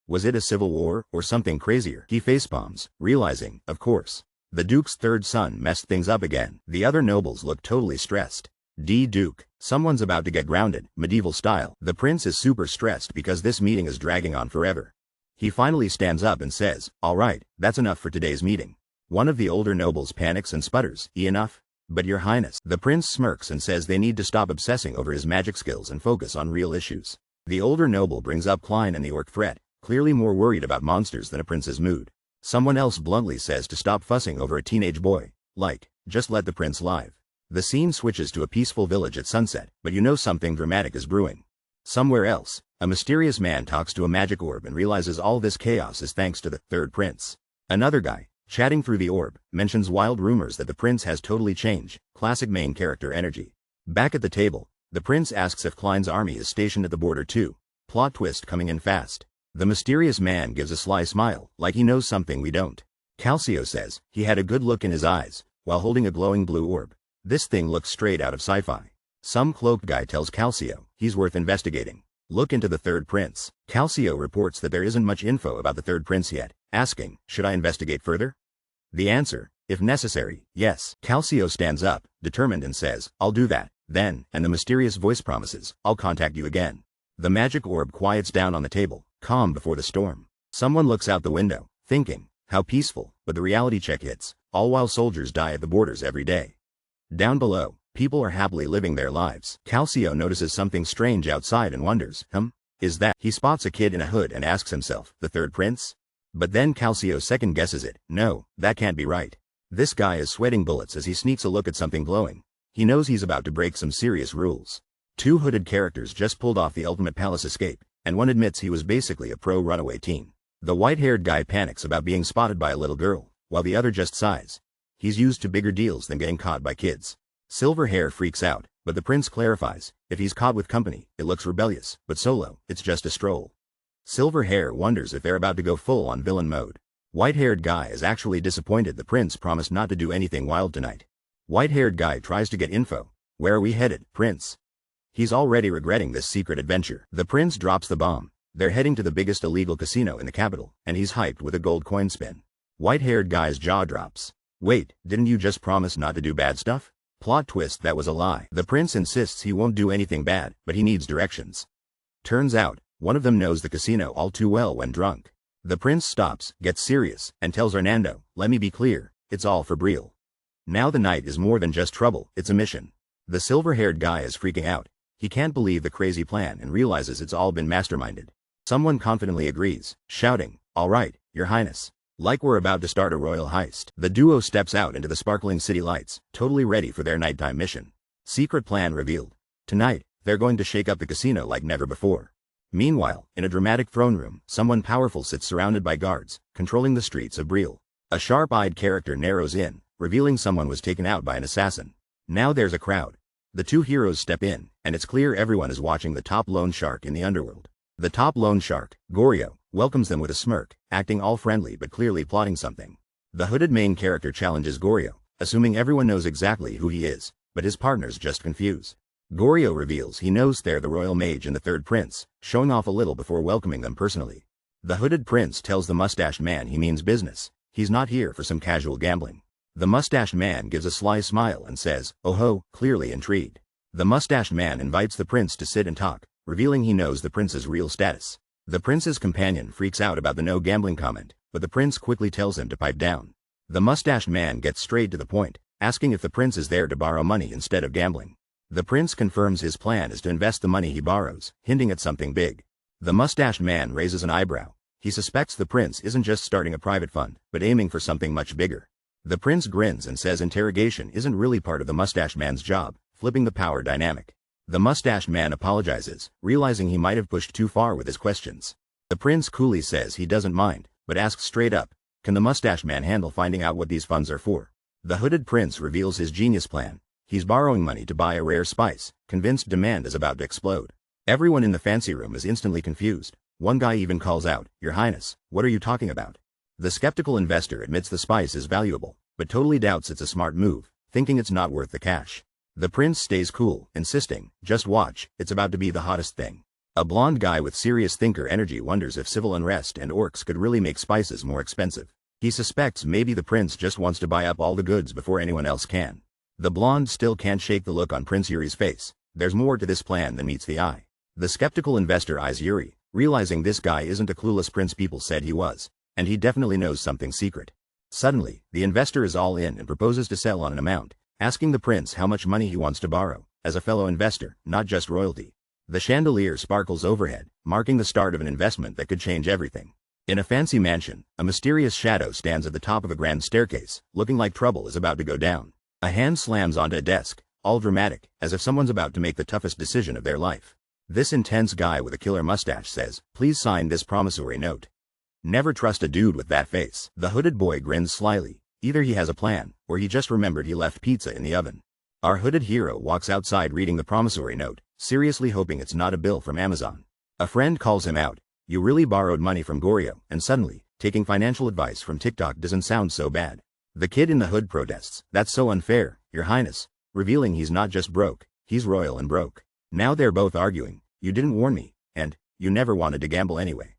Was it a civil war or something crazier? He facepalms, realizing, of course, the Duke's third son messed things up again. The other nobles look totally stressed. Duke, someone's about to get grounded, medieval style. The prince is super stressed because this meeting is dragging on forever. He finally stands up and says, all right, that's enough for today's meeting. One of the older nobles panics and sputters, enough? But your highness, the prince smirks and says they need to stop obsessing over his magic skills and focus on real issues. The older noble brings up Klein and the orc threat, clearly more worried about monsters than a prince's mood. Someone else bluntly says to stop fussing over a teenage boy, like, just let the prince live. The scene switches to a peaceful village at sunset, but you know something dramatic is brewing. Somewhere else, a mysterious man talks to a magic orb and realizes all this chaos is thanks to the third prince. Another guy, chatting through the orb, mentions wild rumors that the prince has totally changed, classic main character energy. Back at the table, the prince asks if Klein's army is stationed at the border too. Plot twist coming in fast. The mysterious man gives a sly smile, like he knows something we don't. Calcio says he had a good look in his eyes, while holding a glowing blue orb. This thing looks straight out of sci-fi. Some cloaked guy tells Calcio he's worth investigating. Look into the third prince. Calcio reports that there isn't much info about the third prince yet, asking, should I investigate further? The answer, if necessary, yes. Calcio stands up, determined and says, I'll do that, then, and the mysterious voice promises, I'll contact you again. The magic orb quiets down on the table, calm before the storm. Someone looks out the window, thinking, how peaceful, but the reality check hits, all while soldiers die at the borders every day. Down below, people are happily living their lives. Calcio notices something strange outside and wonders, is that? He spots a kid in a hood and asks himself, the third prince? But then Calcio second guesses it, no, that can't be right. This guy is sweating bullets as he sneaks a look at something glowing. He knows he's about to break some serious rules. Two hooded characters just pulled off the ultimate palace escape, and one admits he was basically a pro runaway teen. The white-haired guy panics about being spotted by a little girl, while the other just sighs. He's used to bigger deals than getting caught by kids. Silver Hair freaks out, but the prince clarifies, if he's caught with company, it looks rebellious, but solo, it's just a stroll. Silver Hair wonders if they're about to go full on villain mode. White-haired guy is actually disappointed the prince promised not to do anything wild tonight. White-haired guy tries to get info. Where are we headed, prince? He's already regretting this secret adventure. The prince drops the bomb. They're heading to the biggest illegal casino in the capital, and he's hyped with a gold coin spin. White-haired guy's jaw drops. Wait, didn't you just promise not to do bad stuff? Plot twist, that was a lie. The prince insists he won't do anything bad, but he needs directions. Turns out, one of them knows the casino all too well when drunk. The prince stops, gets serious, and tells Hernando, let me be clear, it's all for Briole. Now the night is more than just trouble, it's a mission. The silver-haired guy is freaking out. He can't believe the crazy plan and realizes it's all been masterminded. Someone confidently agrees, shouting, all right, your highness. Like we're about to start a royal heist. The duo steps out into the sparkling city lights, totally ready for their nighttime mission. Secret plan revealed. Tonight, they're going to shake up the casino like never before. Meanwhile, in a dramatic throne room, someone powerful sits surrounded by guards, controlling the streets of Briole. A sharp-eyed character narrows in, revealing someone was taken out by an assassin. Now there's a crowd. The two heroes step in, and it's clear everyone is watching the top loan shark in the underworld. The top loan shark, Goryo, welcomes them with a smirk, acting all friendly but clearly plotting something. The hooded main character challenges Goryo, assuming everyone knows exactly who he is, but his partners just confuse. Goryo reveals he knows they're the royal mage and the third prince, showing off a little before welcoming them personally. The hooded prince tells the mustached man he means business. He's not here for some casual gambling. The mustached man gives a sly smile and says, oh ho, clearly intrigued. The mustached man invites the prince to sit and talk, revealing he knows the prince's real status. The prince's companion freaks out about the no gambling comment, but the prince quickly tells him to pipe down. The mustached man gets straight to the point, asking if the prince is there to borrow money instead of gambling. The prince confirms his plan is to invest the money he borrows, hinting at something big. The mustached man raises an eyebrow. He suspects the prince isn't just starting a private fund, but aiming for something much bigger. The prince grins and says interrogation isn't really part of the mustached man's job, flipping the power dynamic. The mustached man apologizes, realizing he might have pushed too far with his questions. The prince coolly says he doesn't mind, but asks straight up, can the mustached man handle finding out what these funds are for? The hooded prince reveals his genius plan. He's borrowing money to buy a rare spice, convinced demand is about to explode. Everyone in the fancy room is instantly confused. One guy even calls out, your highness, what are you talking about? The skeptical investor admits the spice is valuable, but totally doubts it's a smart move, thinking it's not worth the cash. The prince stays cool, insisting, just watch, it's about to be the hottest thing. A blonde guy with serious thinker energy wonders if civil unrest and orcs could really make spices more expensive. He suspects maybe the prince just wants to buy up all the goods before anyone else can. The blonde still can't shake the look on Prince Yuri's face. There's more to this plan than meets the eye. The skeptical investor eyes Yuri, realizing this guy isn't the clueless prince people said he was, and he definitely knows something secret. Suddenly, the investor is all in and proposes to sell on an amount asking the prince how much money he wants to borrow, as a fellow investor, not just royalty. The chandelier sparkles overhead, marking the start of an investment that could change everything. In a fancy mansion, a mysterious shadow stands at the top of a grand staircase, looking like trouble is about to go down. A hand slams onto a desk, all dramatic, as if someone's about to make the toughest decision of their life. This intense guy with a killer mustache says, "Please sign this promissory note." Never trust a dude with that face. The hooded boy grins slyly. Either he has a plan, or he just remembered he left pizza in the oven. Our hooded hero walks outside reading the promissory note, seriously hoping it's not a bill from Amazon. A friend calls him out. You really borrowed money from Goryeo, and suddenly, taking financial advice from TikTok doesn't sound so bad. The kid in the hood protests, "That's so unfair, Your Highness," revealing he's not just broke, he's royal and broke. Now they're both arguing, "You didn't warn me," and "You never wanted to gamble anyway."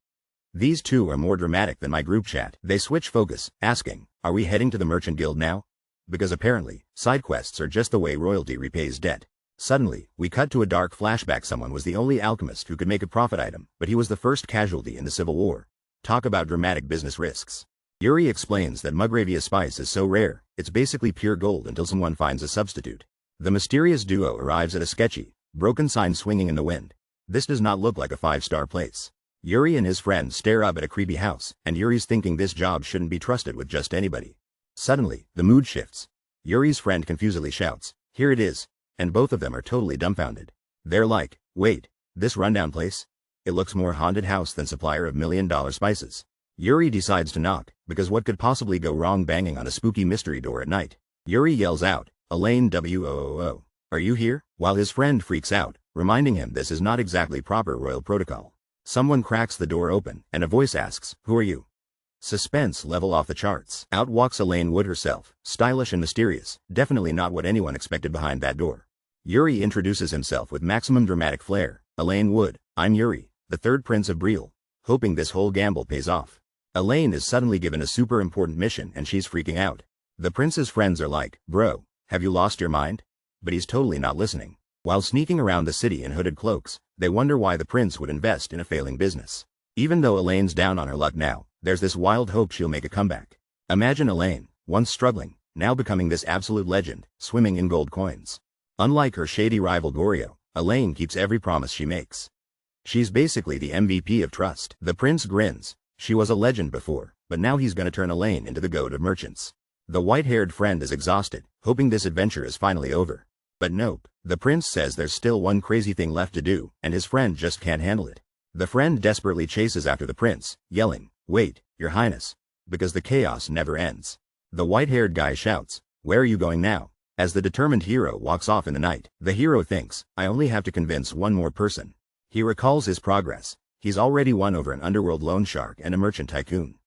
These two are more dramatic than my group chat. They switch focus, asking, "Are we heading to the Merchant Guild now?" Because apparently, side quests are just the way royalty repays debt. Suddenly, we cut to a dark flashback. Someone was the only alchemist who could make a profit item, but he was the first casualty in the Civil War. Talk about dramatic business risks. Yuri explains that Mugravia spice is so rare, it's basically pure gold until someone finds a substitute. The mysterious duo arrives at a sketchy, broken sign swinging in the wind. This does not look like a 5-star place. Yuri and his friend stare up at a creepy house, and Yuri's thinking this job shouldn't be trusted with just anybody. Suddenly, the mood shifts. Yuri's friend confusedly shouts, "Here it is," and both of them are totally dumbfounded. They're like, "Wait, this rundown place? It looks more haunted house than supplier of $1,000,000 spices." Yuri decides to knock, because what could possibly go wrong banging on a spooky mystery door at night? Yuri yells out, "Elaine WOOO, are you here?" While his friend freaks out, reminding him this is not exactly proper royal protocol. Someone cracks the door open, and a voice asks, "Who are you?" Suspense level off the charts. Out walks Elaine Wood herself, stylish and mysterious, definitely not what anyone expected behind that door. Yuri introduces himself with maximum dramatic flair. "Elaine Wood, I'm Yuri, the third prince of Briole," hoping this whole gamble pays off. Elaine is suddenly given a super important mission and she's freaking out. The prince's friends are like, "Bro, have you lost your mind?" But he's totally not listening. While sneaking around the city in hooded cloaks, they wonder why the prince would invest in a failing business. Even though Elaine's down on her luck now, there's this wild hope she'll make a comeback. Imagine Elaine, once struggling, now becoming this absolute legend, swimming in gold coins. Unlike her shady rival Goryeo, Elaine keeps every promise she makes. She's basically the MVP of trust. The prince grins. She was a legend before, but now he's gonna turn Elaine into the goat of merchants. The white-haired friend is exhausted, hoping this adventure is finally over. But nope, the prince says there's still one crazy thing left to do, and his friend just can't handle it. The friend desperately chases after the prince, yelling, "Wait, Your Highness," because the chaos never ends. The white-haired guy shouts, "Where are you going now?" As the determined hero walks off in the night, the hero thinks, "I only have to convince one more person." He recalls his progress. He's already won over an underworld loan shark and a merchant tycoon.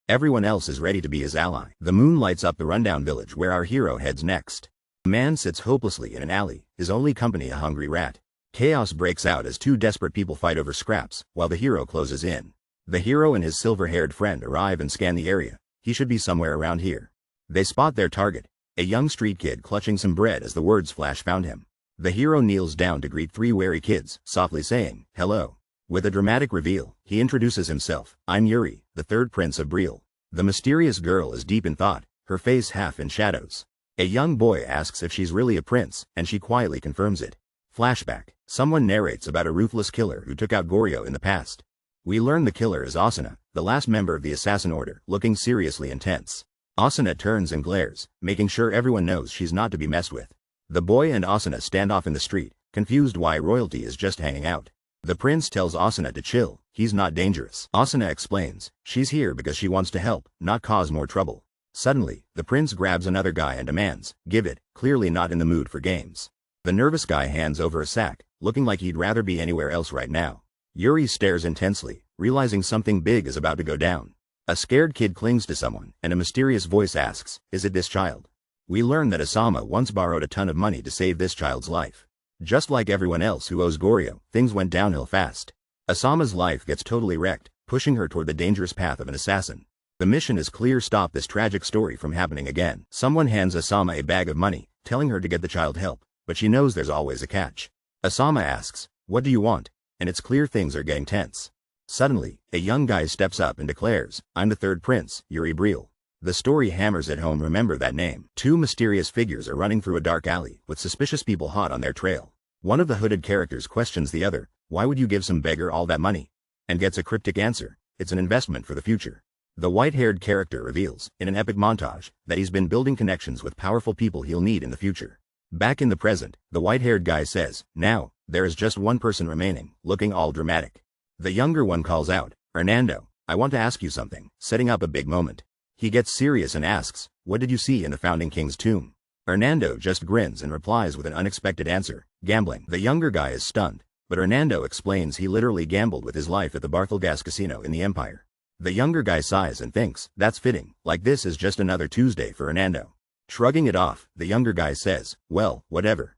Everyone else is ready to be his ally. The moon lights up the rundown village where our hero heads next. A man sits hopelessly in an alley, his only company a hungry rat. Chaos breaks out as two desperate people fight over scraps, while the hero closes in. The hero and his silver-haired friend arrive and scan the area. He should be somewhere around here. They spot their target, a young street kid clutching some bread as the words flash found him. The hero kneels down to greet three wary kids, softly saying, "Hello." With a dramatic reveal, he introduces himself, "I'm Yuri, the third prince of Briole." The mysterious girl is deep in thought, her face half in shadows. A young boy asks if she's really a prince, and she quietly confirms it. Flashback. Someone narrates about a ruthless killer who took out Goryeo in the past. We learn the killer is Asuna, the last member of the assassin order, looking seriously intense. Asuna turns and glares, making sure everyone knows she's not to be messed with. The boy and Asuna stand off in the street, confused why royalty is just hanging out. The prince tells Asuna to chill, he's not dangerous. Asuna explains, she's here because she wants to help, not cause more trouble. Suddenly, the prince grabs another guy and demands, "Give it," clearly not in the mood for games. The nervous guy hands over a sack, looking like he'd rather be anywhere else right now. Yuri stares intensely, realizing something big is about to go down. A scared kid clings to someone, and a mysterious voice asks, "Is it this child?" We learn that Asama once borrowed a ton of money to save this child's life. Just like everyone else who owes Goryeo, things went downhill fast. Asama's life gets totally wrecked, pushing her toward the dangerous path of an assassin. The mission is clear: stop this tragic story from happening again. Someone hands Asama a bag of money, telling her to get the child help, but she knows there's always a catch. Asama asks, "What do you want?" And it's clear things are getting tense. Suddenly, a young guy steps up and declares, "I'm the third prince, Yuri Briole." The story hammers at home, remember that name. Two mysterious figures are running through a dark alley, with suspicious people hot on their trail. One of the hooded characters questions the other, why would you give some beggar all that money? And gets a cryptic answer, it's an investment for the future. The white-haired character reveals, in an epic montage, that he's been building connections with powerful people he'll need in the future. Back in the present, the white-haired guy says, now, there is just one person remaining, looking all dramatic. The younger one calls out, Hernando, I want to ask you something, setting up a big moment. He gets serious and asks, what did you see in the founding king's tomb? Hernando just grins and replies with an unexpected answer, gambling. The younger guy is stunned, but Hernando explains he literally gambled with his life at the Barthelgas casino in the Empire. The younger guy sighs and thinks, that's fitting, like this is just another Tuesday for Hernando. Shrugging it off, the younger guy says, well, whatever.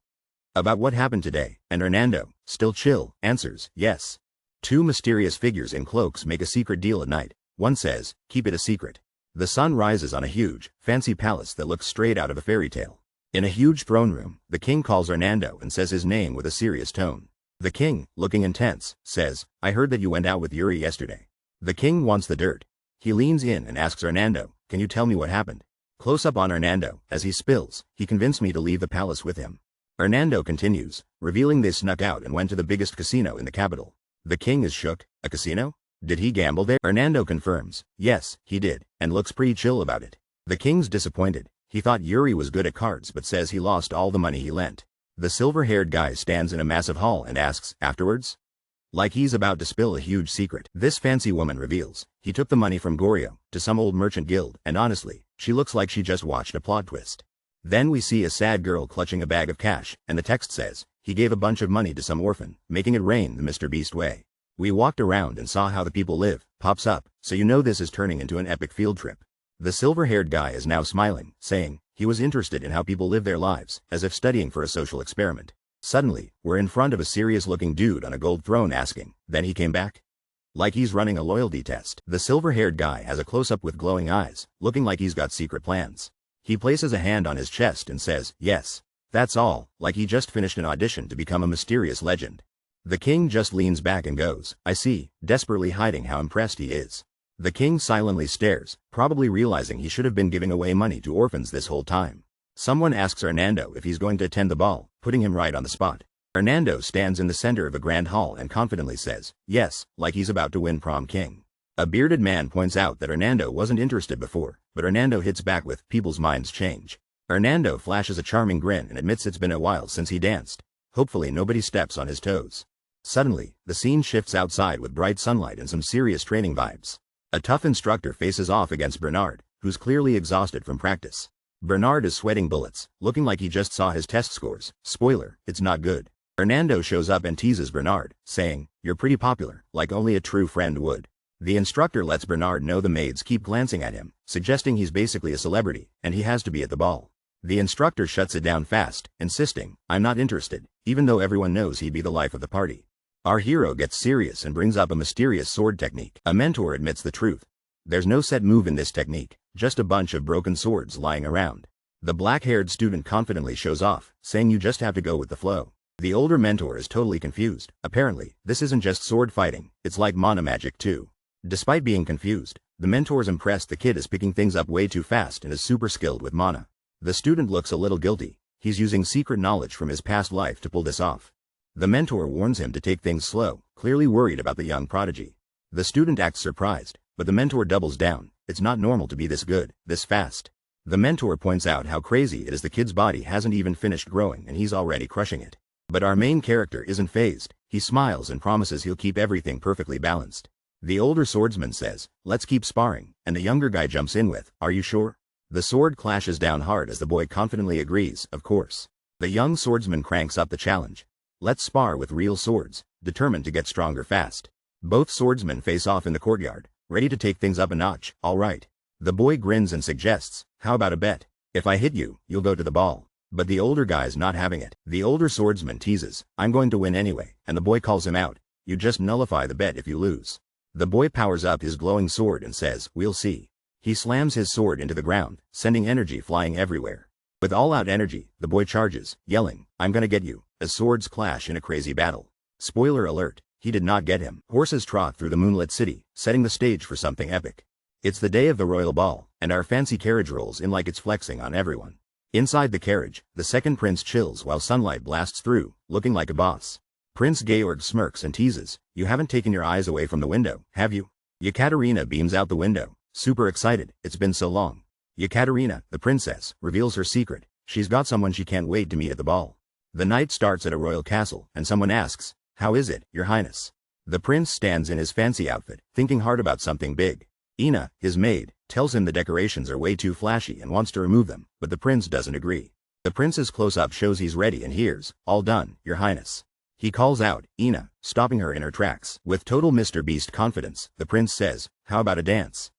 About what happened today, and Hernando, still chill, answers, yes. Two mysterious figures in cloaks make a secret deal at night. One says, keep it a secret. The sun rises on a huge, fancy palace that looks straight out of a fairy tale. In a huge throne room, the king calls Hernando and says his name with a serious tone. The king, looking intense, says, I heard that you went out with Yuri yesterday. The king wants the dirt. He leans in and asks Hernando, can you tell me what happened? Close up on Hernando, as he spills, he convinced me to leave the palace with him. Hernando continues, revealing they snuck out and went to the biggest casino in the capital. The king is shook, a casino? Did he gamble there? Hernando confirms, yes, he did, and looks pretty chill about it. The king's disappointed. He thought Yuri was good at cards but says he lost all the money he lent. The silver-haired guy stands in a massive hall and asks, afterwards? Like he's about to spill a huge secret. This fancy woman reveals, he took the money from Goryeo, to some old merchant guild, and honestly, she looks like she just watched a plot twist. Then we see a sad girl clutching a bag of cash, and the text says, he gave a bunch of money to some orphan, making it rain the Mr. Beast way. We walked around and saw how the people live, pops up, so you know this is turning into an epic field trip. The silver-haired guy is now smiling, saying, he was interested in how people live their lives, as if studying for a social experiment. Suddenly, we're in front of a serious-looking dude on a gold throne asking, then he came back? Like he's running a loyalty test. The silver-haired guy has a close-up with glowing eyes, looking like he's got secret plans. He places a hand on his chest and says, yes. That's all, like he just finished an audition to become a mysterious legend. The king just leans back and goes, I see, desperately hiding how impressed he is. The king silently stares, probably realizing he should have been giving away money to orphans this whole time. Someone asks Hernando if he's going to attend the ball, putting him right on the spot. Hernando stands in the center of a grand hall and confidently says, yes, like he's about to win prom king. A bearded man points out that Hernando wasn't interested before, but Hernando hits back with, people's minds change. Hernando flashes a charming grin and admits it's been a while since he danced. Hopefully nobody steps on his toes. Suddenly, the scene shifts outside with bright sunlight and some serious training vibes. A tough instructor faces off against Bernard, who's clearly exhausted from practice. Bernard is sweating bullets, looking like he just saw his test scores. Spoiler, it's not good. Hernando shows up and teases Bernard, saying, you're pretty popular, like only a true friend would. The instructor lets Bernard know the maids keep glancing at him, suggesting he's basically a celebrity, and he has to be at the ball. The instructor shuts it down fast, insisting, I'm not interested, even though everyone knows he'd be the life of the party. Our hero gets serious and brings up a mysterious sword technique. A mentor admits the truth. There's no set move in this technique, just a bunch of broken swords lying around. The black-haired student confidently shows off, saying you just have to go with the flow. The older mentor is totally confused. Apparently, this isn't just sword fighting, it's like mana magic too. Despite being confused, the mentor's impressed the kid is picking things up way too fast and is super skilled with mana. The student looks a little guilty. He's using secret knowledge from his past life to pull this off. The mentor warns him to take things slow, clearly worried about the young prodigy. The student acts surprised, but the mentor doubles down. It's not normal to be this good, this fast. The mentor points out how crazy it is the kid's body hasn't even finished growing and he's already crushing it. But our main character isn't fazed. He smiles and promises he'll keep everything perfectly balanced. The older swordsman says, let's keep sparring, and the younger guy jumps in with, are you sure? The sword clashes down hard as the boy confidently agrees, of course. The young swordsman cranks up the challenge. Let's spar with real swords, determined to get stronger fast. Both swordsmen face off in the courtyard, ready to take things up a notch. All right. The boy grins and suggests, how about a bet? If I hit you, you'll go to the ball. But the older guy's not having it. The older swordsman teases, I'm going to win anyway, and the boy calls him out. You just nullify the bet if you lose. The boy powers up his glowing sword and says, we'll see. He slams his sword into the ground, sending energy flying everywhere. With all-out energy, the boy charges, yelling, I'm gonna get you, as swords clash in a crazy battle. Spoiler alert, he did not get him. Horses trot through the moonlit city, setting the stage for something epic. It's the day of the royal ball, and our fancy carriage rolls in like it's flexing on everyone. Inside the carriage, the second prince chills while sunlight blasts through, looking like a boss. Prince Georg smirks and teases, "You haven't taken your eyes away from the window, have you?" Yekaterina beams out the window, super excited, "It's been so long." Yekaterina, the princess, reveals her secret. She's got someone she can't wait to meet at the ball. The night starts at a royal castle, and someone asks, "How is it, your highness?" The prince stands in his fancy outfit, thinking hard about something big. Ina, his maid, tells him the decorations are way too flashy and wants to remove them, but the prince doesn't agree. The prince's close-up shows he's ready and hears, "All done, your highness." He calls out, Ina, stopping her in her tracks. With total Mr. Beast confidence, the prince says, "How about a dance?"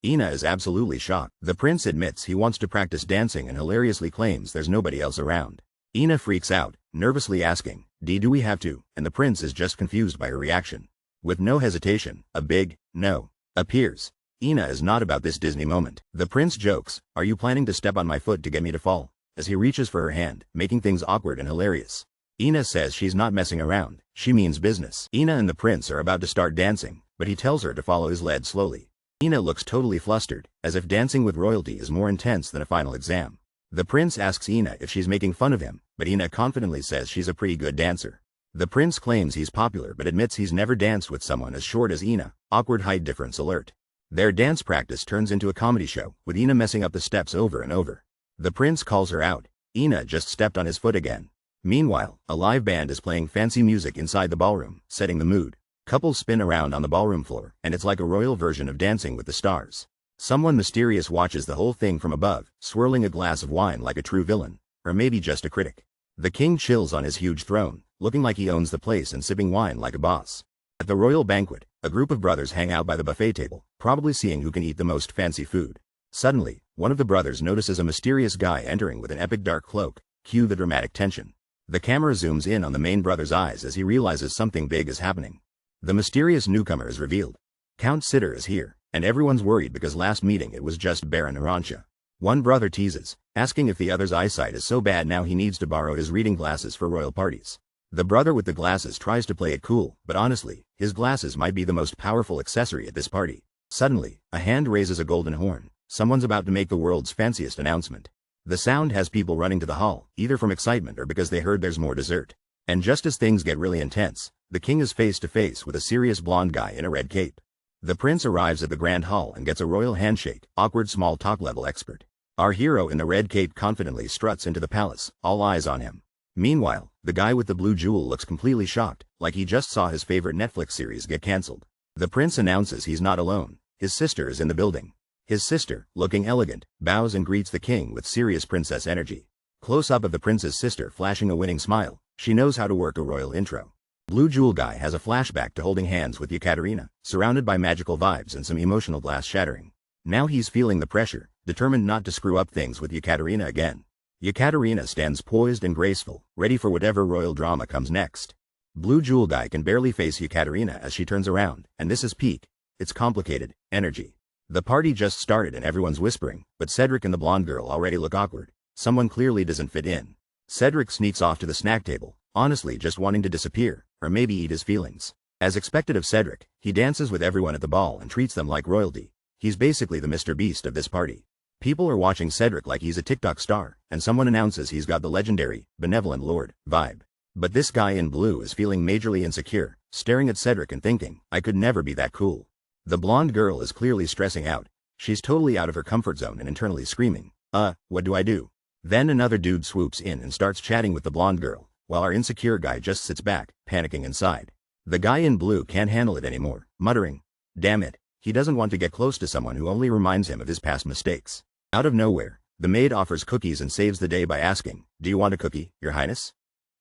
Ina is absolutely shocked. The prince admits he wants to practice dancing and hilariously claims there's nobody else around. Ina freaks out, nervously asking, Do we have to?" And the prince is just confused by her reaction. With no hesitation, a big no appears. Ina is not about this Disney moment. The prince jokes, "Are you planning to step on my foot to get me to fall?" as he reaches for her hand, making things awkward and hilarious. Ina says she's not messing around, she means business. Ina and the prince are about to start dancing, but he tells her to follow his lead slowly. Ina looks totally flustered, as if dancing with royalty is more intense than a final exam. The prince asks Ina if she's making fun of him, but Ina confidently says she's a pretty good dancer. The prince claims he's popular but admits he's never danced with someone as short as Ina. Awkward height difference alert. Their dance practice turns into a comedy show, with Ina messing up the steps over and over. The prince calls her out. Ina just stepped on his foot again. Meanwhile, a live band is playing fancy music inside the ballroom, setting the mood. Couples spin around on the ballroom floor, and it's like a royal version of Dancing with the Stars. Someone mysterious watches the whole thing from above, swirling a glass of wine like a true villain, or maybe just a critic. The king chills on his huge throne, looking like he owns the place and sipping wine like a boss. At the royal banquet, a group of brothers hang out by the buffet table, probably seeing who can eat the most fancy food. Suddenly, one of the brothers notices a mysterious guy entering with an epic dark cloak. Cue the dramatic tension. The camera zooms in on the main brother's eyes as he realizes something big is happening. The mysterious newcomer is revealed. Count Sitter is here, and everyone's worried because last meeting it was just Baron Aransha. One brother teases, asking if the other's eyesight is so bad now he needs to borrow his reading glasses for royal parties. The brother with the glasses tries to play it cool, but honestly, his glasses might be the most powerful accessory at this party. Suddenly, a hand raises a golden horn. Someone's about to make the world's fanciest announcement. The sound has people running to the hall, either from excitement or because they heard there's more dessert. And just as things get really intense, the king is face to face with a serious blonde guy in a red cape. The prince arrives at the grand hall and gets a royal handshake, awkward small talk level expert. Our hero in the red cape confidently struts into the palace, all eyes on him. Meanwhile, the guy with the blue jewel looks completely shocked, like he just saw his favorite Netflix series get cancelled. The prince announces he's not alone. His sister is in the building. His sister, looking elegant, bows and greets the king with serious princess energy. Close-up of the prince's sister flashing a winning smile. She knows how to work a royal intro. Blue Jewel guy has a flashback to holding hands with Yekaterina, surrounded by magical vibes and some emotional glass shattering. Now he's feeling the pressure, determined not to screw up things with Yekaterina again. Yekaterina stands poised and graceful, ready for whatever royal drama comes next. Blue Jewel guy can barely face Yekaterina as she turns around, and this is peak. It's complicated energy. The party just started and everyone's whispering, but Cedric and the blonde girl already look awkward. Someone clearly doesn't fit in. Cedric sneaks off to the snack table, honestly just wanting to disappear, or maybe eat his feelings. As expected of Cedric, he dances with everyone at the ball and treats them like royalty. He's basically the Mr. Beast of this party. People are watching Cedric like he's a TikTok star, and someone announces he's got the legendary, benevolent lord vibe. But this guy in blue is feeling majorly insecure, staring at Cedric and thinking, I could never be that cool. The blonde girl is clearly stressing out. She's totally out of her comfort zone and internally screaming, what do I do? Then another dude swoops in and starts chatting with the blonde girl, while our insecure guy just sits back, panicking inside. The guy in blue can't handle it anymore, muttering, damn it, he doesn't want to get close to someone who only reminds him of his past mistakes. Out of nowhere, the maid offers cookies and saves the day by asking, do you want a cookie, your highness?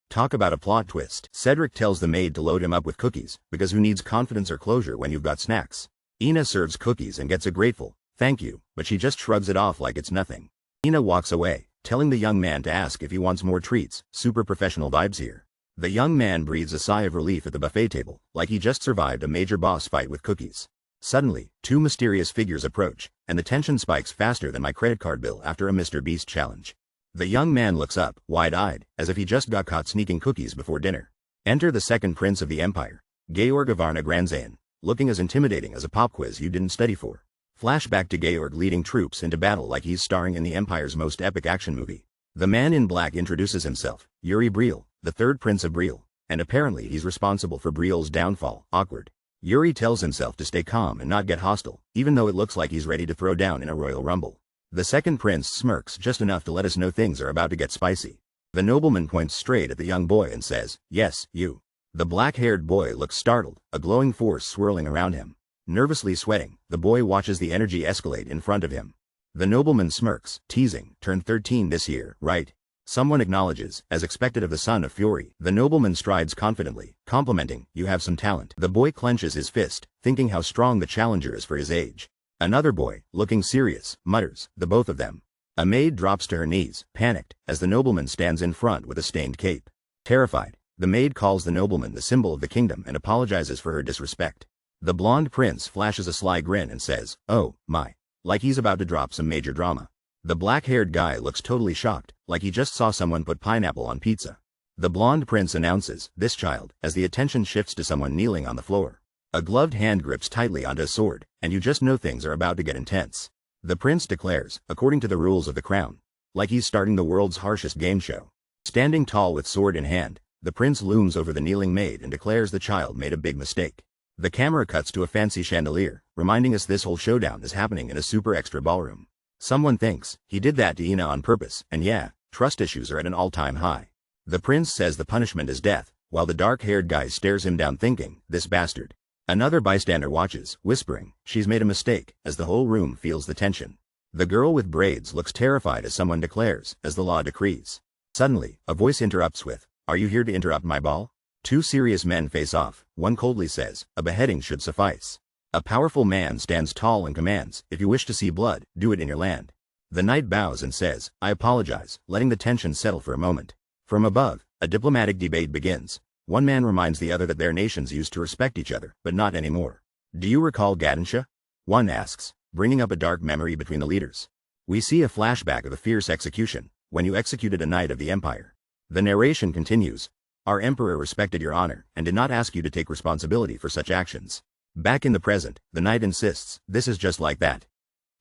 Talk about a plot twist. Cedric tells the maid to load him up with cookies, because who needs confidence or closure when you've got snacks? Ina serves cookies and gets a grateful, thank you, but she just shrugs it off like it's nothing. Ina walks away, telling the young man to ask if he wants more treats. Super professional vibes here. The young man breathes a sigh of relief at the buffet table, like he just survived a major boss fight with cookies. Suddenly, two mysterious figures approach, and the tension spikes faster than my credit card bill after a Mr. Beast challenge. The young man looks up, wide-eyed, as if he just got caught sneaking cookies before dinner. Enter the second prince of the empire, Georg of Varna Grandzayan, looking as intimidating as a pop quiz you didn't study for. Flashback to Georg leading troops into battle like he's starring in the Empire's most epic action movie. The man in black introduces himself, Yuri Briole, the third prince of Briole, and apparently he's responsible for Briole's downfall. Awkward. Yuri tells himself to stay calm and not get hostile, even though it looks like he's ready to throw down in a royal rumble. The second prince smirks just enough to let us know things are about to get spicy. The nobleman points straight at the young boy and says, "Yes, you." The black-haired boy looks startled, a glowing force swirling around him. Nervously sweating, the boy watches the energy escalate in front of him. The nobleman smirks, teasing, "Turned 13 this year, right?" Someone acknowledges, as expected of the son of Fury. The nobleman strides confidently, complimenting, "You have some talent." The boy clenches his fist, thinking how strong the challenger is for his age. Another boy, looking serious, mutters, "The both of them." A maid drops to her knees, panicked, as the nobleman stands in front with a stained cape. Terrified, the maid calls the nobleman the symbol of the kingdom and apologizes for her disrespect. The blonde prince flashes a sly grin and says, "Oh, my," like he's about to drop some major drama. The black-haired guy looks totally shocked, like he just saw someone put pineapple on pizza. The blonde prince announces, "This child," as the attention shifts to someone kneeling on the floor. A gloved hand grips tightly onto a sword, and you just know things are about to get intense. The prince declares, according to the rules of the crown, like he's starting the world's harshest game show. Standing tall with sword in hand, the prince looms over the kneeling maid and declares the child made a big mistake. The camera cuts to a fancy chandelier, reminding us this whole showdown is happening in a super extra ballroom. Someone thinks, he did that to Ina on purpose, and yeah, trust issues are at an all-time high. The prince says the punishment is death, while the dark-haired guy stares him down thinking, "This bastard." Another bystander watches, whispering, "She's made a mistake," as the whole room feels the tension. The girl with braids looks terrified as someone declares, as the law decrees. Suddenly, a voice interrupts with, "Are you here to interrupt my ball?" Two serious men face off. One coldly says, "A beheading should suffice." A powerful man stands tall and commands, "If you wish to see blood, do it in your land." The knight bows and says, "I apologize," letting the tension settle for a moment. From above, a diplomatic debate begins. One man reminds the other that their nations used to respect each other, but not anymore. "Do you recall Gadensha?" one asks, bringing up a dark memory between the leaders. We see a flashback of a fierce execution, when you executed a knight of the empire. The narration continues, "Our emperor respected your honor, and did not ask you to take responsibility for such actions." Back in the present, the knight insists, "This is just like that.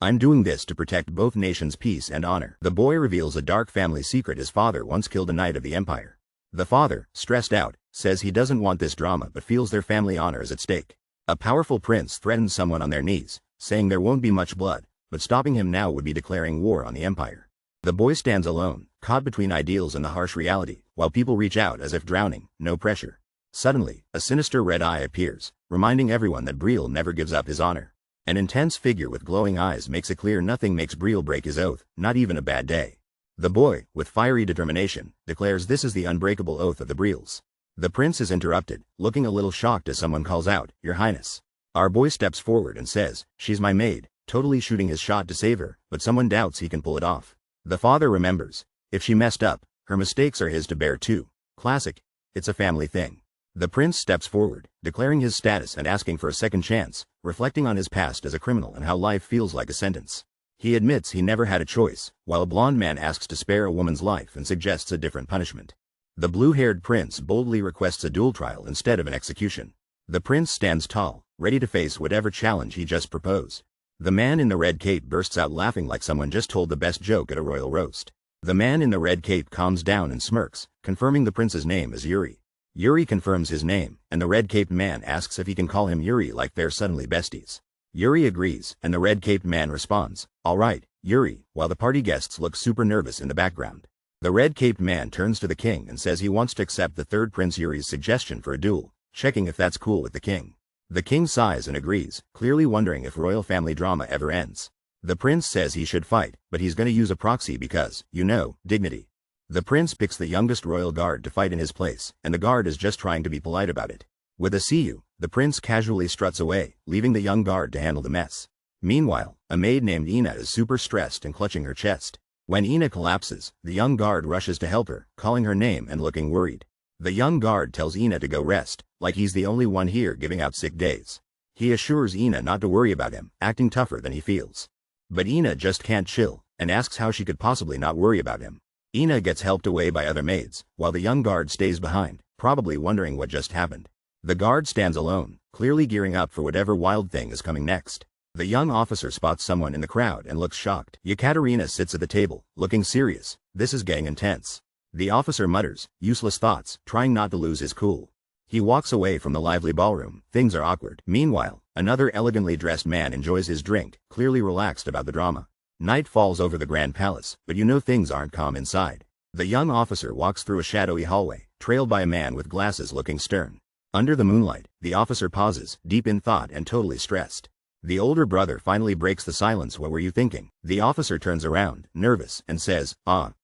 I'm doing this to protect both nations' peace and honor." The boy reveals a dark family secret: his father once killed a knight of the empire. The father, stressed out, says he doesn't want this drama but feels their family honor is at stake. A powerful prince threatens someone on their knees, saying there won't be much blood, but stopping him now would be declaring war on the empire. The boy stands alone, caught between ideals and the harsh reality, while people reach out as if drowning, no pressure. Suddenly, a sinister red eye appears, reminding everyone that Briole never gives up his honor. An intense figure with glowing eyes makes it clear nothing makes Briole break his oath, not even a bad day. The boy, with fiery determination, declares this is the unbreakable oath of the Brioles. The prince is interrupted, looking a little shocked as someone calls out, "Your Highness." Our boy steps forward and says, "She's my maid," totally shooting his shot to save her, but someone doubts he can pull it off. The father remembers, if she messed up, her mistakes are his to bear too. Classic. It's a family thing. The prince steps forward, declaring his status and asking for a second chance, reflecting on his past as a criminal and how life feels like a sentence. He admits he never had a choice, while a blonde man asks to spare a woman's life and suggests a different punishment. The blue-haired prince boldly requests a dual trial instead of an execution. The prince stands tall, ready to face whatever challenge he just proposed. The man in the red cape bursts out laughing like someone just told the best joke at a royal roast. The man in the red cape calms down and smirks, confirming the prince's name as Yuri. Yuri confirms his name, and the red-caped man asks if he can call him Yuri like they're suddenly besties. Yuri agrees, and the red-caped man responds, "All right, Yuri," while the party guests look super nervous in the background. The red-caped man turns to the king and says he wants to accept the third Prince Yuri's suggestion for a duel, checking if that's cool with the king. The king sighs and agrees, clearly wondering if royal family drama ever ends. The prince says he should fight, but he's going to use a proxy because, dignity. The prince picks the youngest royal guard to fight in his place, and the guard is just trying to be polite about it. With a "see you," the prince casually struts away, leaving the young guard to handle the mess. Meanwhile, a maid named Ina is super stressed and clutching her chest. When Ina collapses, the young guard rushes to help her, calling her name and looking worried. The young guard tells Ina to go rest, like he's the only one here giving out sick days. He assures Ina not to worry about him, acting tougher than he feels. But Ina just can't chill, and asks how she could possibly not worry about him. Ina gets helped away by other maids, while the young guard stays behind, probably wondering what just happened. The guard stands alone, clearly gearing up for whatever wild thing is coming next. The young officer spots someone in the crowd and looks shocked. Yekaterina sits at the table, looking serious. This is getting intense. The officer mutters, useless thoughts, trying not to lose his cool. He walks away from the lively ballroom. Things are awkward. Meanwhile, another elegantly dressed man enjoys his drink, clearly relaxed about the drama. Night falls over the grand palace, but you know things aren't calm inside. The young officer walks through a shadowy hallway, trailed by a man with glasses looking stern. Under the moonlight, the officer pauses, deep in thought and totally stressed. The older brother finally breaks the silence. What were you thinking? The officer turns around, nervous, and says,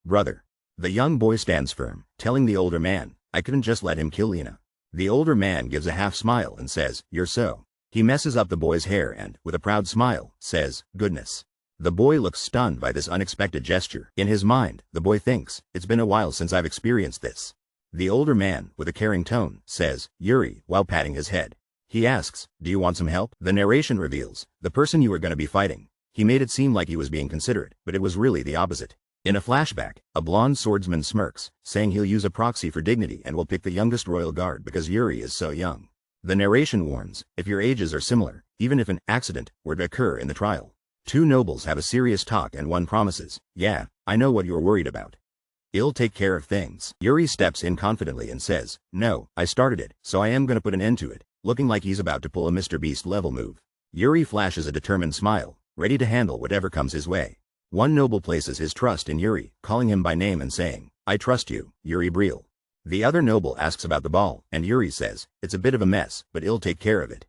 brother. The young boy stands firm, telling the older man, I couldn't just let him kill Lena. The older man gives a half smile and says, you're so. He messes up the boy's hair and, with a proud smile, says, goodness. The boy looks stunned by this unexpected gesture. In his mind, the boy thinks, it's been a while since I've experienced this. The older man, with a caring tone, says, Yuri, while patting his head. He asks, do you want some help? The narration reveals, the person you were going to be fighting. He made it seem like he was being considerate, but it was really the opposite. In a flashback, a blonde swordsman smirks, saying he'll use a proxy for dignity and will pick the youngest royal guard because Yuri is so young. The narration warns, if your ages are similar, even if an accident were to occur in the trial. Two nobles have a serious talk and one promises, yeah, I know what you're worried about. I'll take care of things. Yuri steps in confidently and says, no, I started it, so I am going to put an end to it, looking like he's about to pull a Mr. Beast level move. Yuri flashes a determined smile, ready to handle whatever comes his way. One noble places his trust in Yuri, calling him by name and saying, I trust you, Yuri Briole. The other noble asks about the ball, and Yuri says, it's a bit of a mess, but I'll take care of it.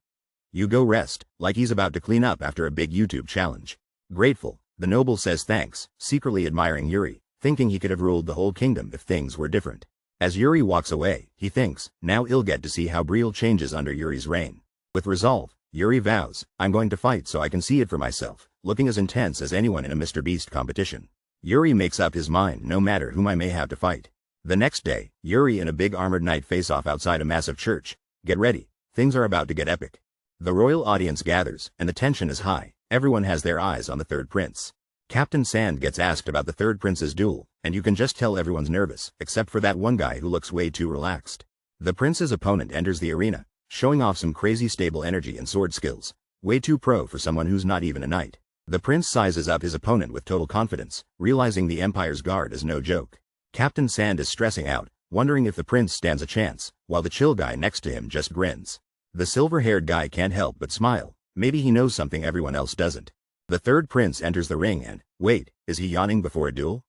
You go rest, like he's about to clean up after a big YouTube challenge. Grateful, the noble says thanks, secretly admiring Yuri, thinking he could have ruled the whole kingdom if things were different. As Yuri walks away, he thinks, now I'll get to see how Briole changes under Yuri's reign. With resolve, Yuri vows, I'm going to fight so I can see it for myself, looking as intense as anyone in a Mr. Beast competition. Yuri makes up his mind no matter whom I may have to fight. The next day, Yuri and a big armored knight face off outside a massive church. Get ready, things are about to get epic. The royal audience gathers, and the tension is high. Everyone has their eyes on the third prince. Captain Sand gets asked about the third prince's duel, and you can just tell everyone's nervous, except for that one guy who looks way too relaxed. The prince's opponent enters the arena, showing off some crazy stable energy and sword skills, way too pro for someone who's not even a knight. The prince sizes up his opponent with total confidence, realizing the Empire's guard is no joke. Captain Sand is stressing out, wondering if the prince stands a chance, while the chill guy next to him just grins. The silver-haired guy can't help but smile, maybe he knows something everyone else doesn't. The third prince enters the ring and, wait, is he yawning before a duel?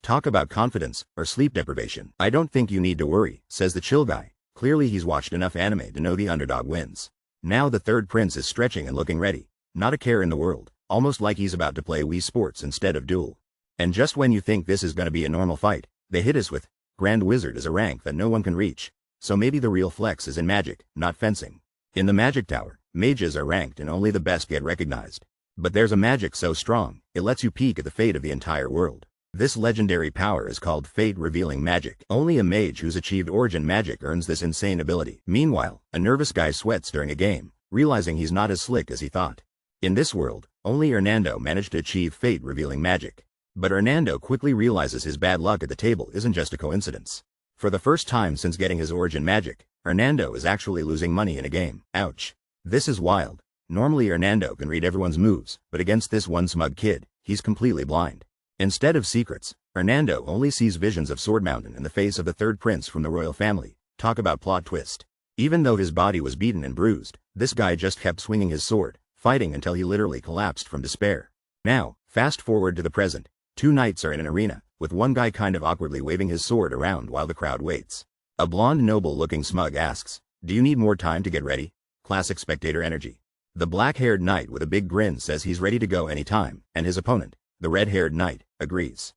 Talk about confidence, or sleep deprivation. I don't think you need to worry, says the chill guy. Clearly he's watched enough anime to know the underdog wins. Now the third prince is stretching and looking ready, not a care in the world, almost like he's about to play Wii Sports instead of duel. And just when you think this is going to be a normal fight, they hit us with, Grand Wizard is a rank that no one can reach, so maybe the real flex is in magic, not fencing. In the magic tower, mages are ranked and only the best get recognized. But there's a magic so strong, it lets you peek at the fate of the entire world. This legendary power is called fate-revealing magic. Only a mage who's achieved origin magic earns this insane ability. Meanwhile, a nervous guy sweats during a game, realizing he's not as slick as he thought. In this world, only Hernando managed to achieve fate-revealing magic. But Hernando quickly realizes his bad luck at the table isn't just a coincidence. For the first time since getting his origin magic, Hernando is actually losing money in a game. Ouch. This is wild. Normally Hernando can read everyone's moves, but against this one smug kid, he's completely blind. Instead of secrets, Hernando only sees visions of Sword Mountain in the face of the third prince from the royal family. Talk about plot twist. Even though his body was beaten and bruised, this guy just kept swinging his sword, fighting until he literally collapsed from despair. Now, fast forward to the present. Two knights are in an arena, with one guy kind of awkwardly waving his sword around while the crowd waits. A blonde noble looking smug asks, do you need more time to get ready? Classic spectator energy. The black-haired knight with a big grin says he's ready to go anytime, and his opponent, the red-haired knight, agrees.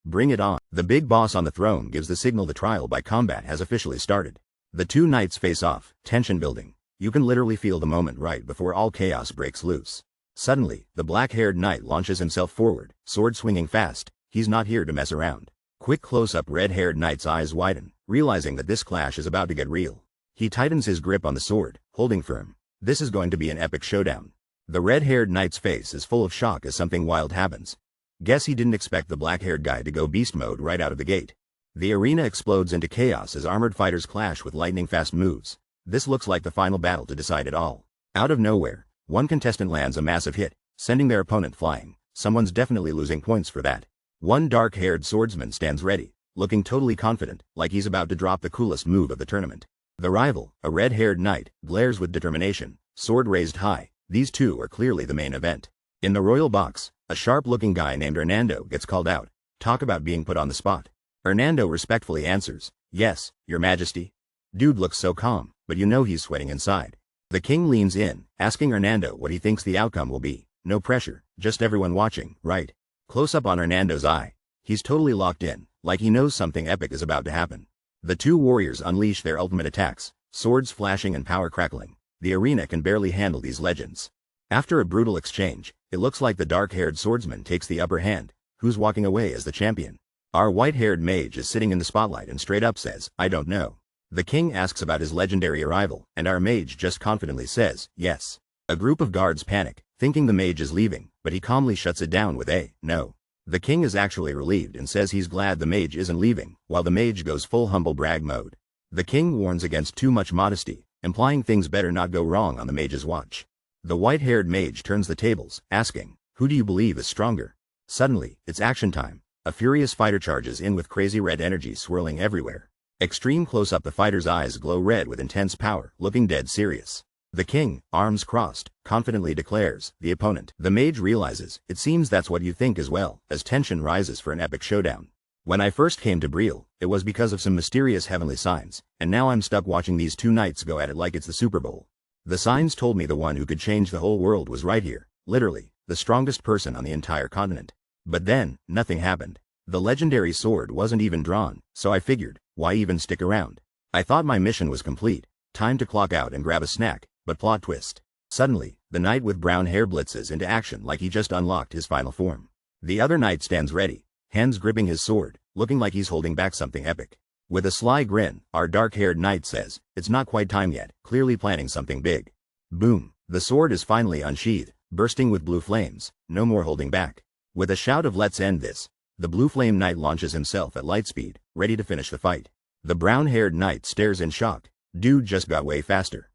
Bring it on. The big boss on the throne gives the signal the trial by combat has officially started. The two knights face off, tension building. You can literally feel the moment right before all chaos breaks loose. Suddenly, the black-haired knight launches himself forward, sword swinging fast. He's not here to mess around. Quick close-up red-haired knight's eyes widen, realizing that this clash is about to get real. He tightens his grip on the sword, holding firm. This is going to be an epic showdown. The red-haired knight's face is full of shock as something wild happens. Guess he didn't expect the black-haired guy to go beast mode right out of the gate. The arena explodes into chaos as armored fighters clash with lightning-fast moves. This looks like the final battle to decide it all. Out of nowhere, One contestant lands a massive hit, sending their opponent flying. Someone's definitely losing points for that. One dark-haired swordsman stands ready, looking totally confident, like he's about to drop the coolest move of the tournament. The rival, a red-haired knight, glares with determination, sword raised high. These two are clearly the main event. In the royal box, a sharp-looking guy named Hernando gets called out. Talk about being put on the spot. Hernando respectfully answers, "Yes, your majesty." Dude looks so calm, but you know he's sweating inside. The king leans in, asking Hernando what he thinks the outcome will be. No pressure, just everyone watching, right? Close up on Hernando's eye. He's totally locked in, like he knows something epic is about to happen. The two warriors unleash their ultimate attacks, swords flashing and power crackling. The arena can barely handle these legends. After a brutal exchange, it looks like the dark-haired swordsman takes the upper hand. Who's walking away as the champion? Our white-haired mage is sitting in the spotlight and straight up says, "I don't know." The king asks about his legendary arrival, and our mage just confidently says, "Yes." A group of guards panic, thinking the mage is leaving, but he calmly shuts it down with a, "No." The king is actually relieved and says he's glad the mage isn't leaving, while the mage goes full humble brag mode. The king warns against too much modesty, implying things better not go wrong on the mage's watch. The white-haired mage turns the tables, asking, "Who do you believe is stronger?" Suddenly, it's action time. A furious fighter charges in with crazy red energy swirling everywhere. Extreme close-up, the fighter's eyes glow red with intense power, looking dead serious. The king, arms crossed, confidently declares, "The opponent." The mage realizes, it seems that's what you think as well, as tension rises for an epic showdown. When I first came to Briole, it was because of some mysterious heavenly signs, and now I'm stuck watching these two knights go at it like it's the Super Bowl. The signs told me the one who could change the whole world was right here, literally, the strongest person on the entire continent. But then, nothing happened. The legendary sword wasn't even drawn, so I figured, why even stick around? I thought my mission was complete. Time to clock out and grab a snack, but plot twist. Suddenly, the knight with brown hair blitzes into action like he just unlocked his final form. The other knight stands ready, hands gripping his sword, looking like he's holding back something epic. With a sly grin, our dark-haired knight says, "It's not quite time yet," clearly planning something big. Boom! The sword is finally unsheathed, bursting with blue flames, no more holding back. With a shout of "Let's end this," the blue flame knight launches himself at light speed, ready to finish the fight. The brown-haired knight stares in shock. Dude just got way faster.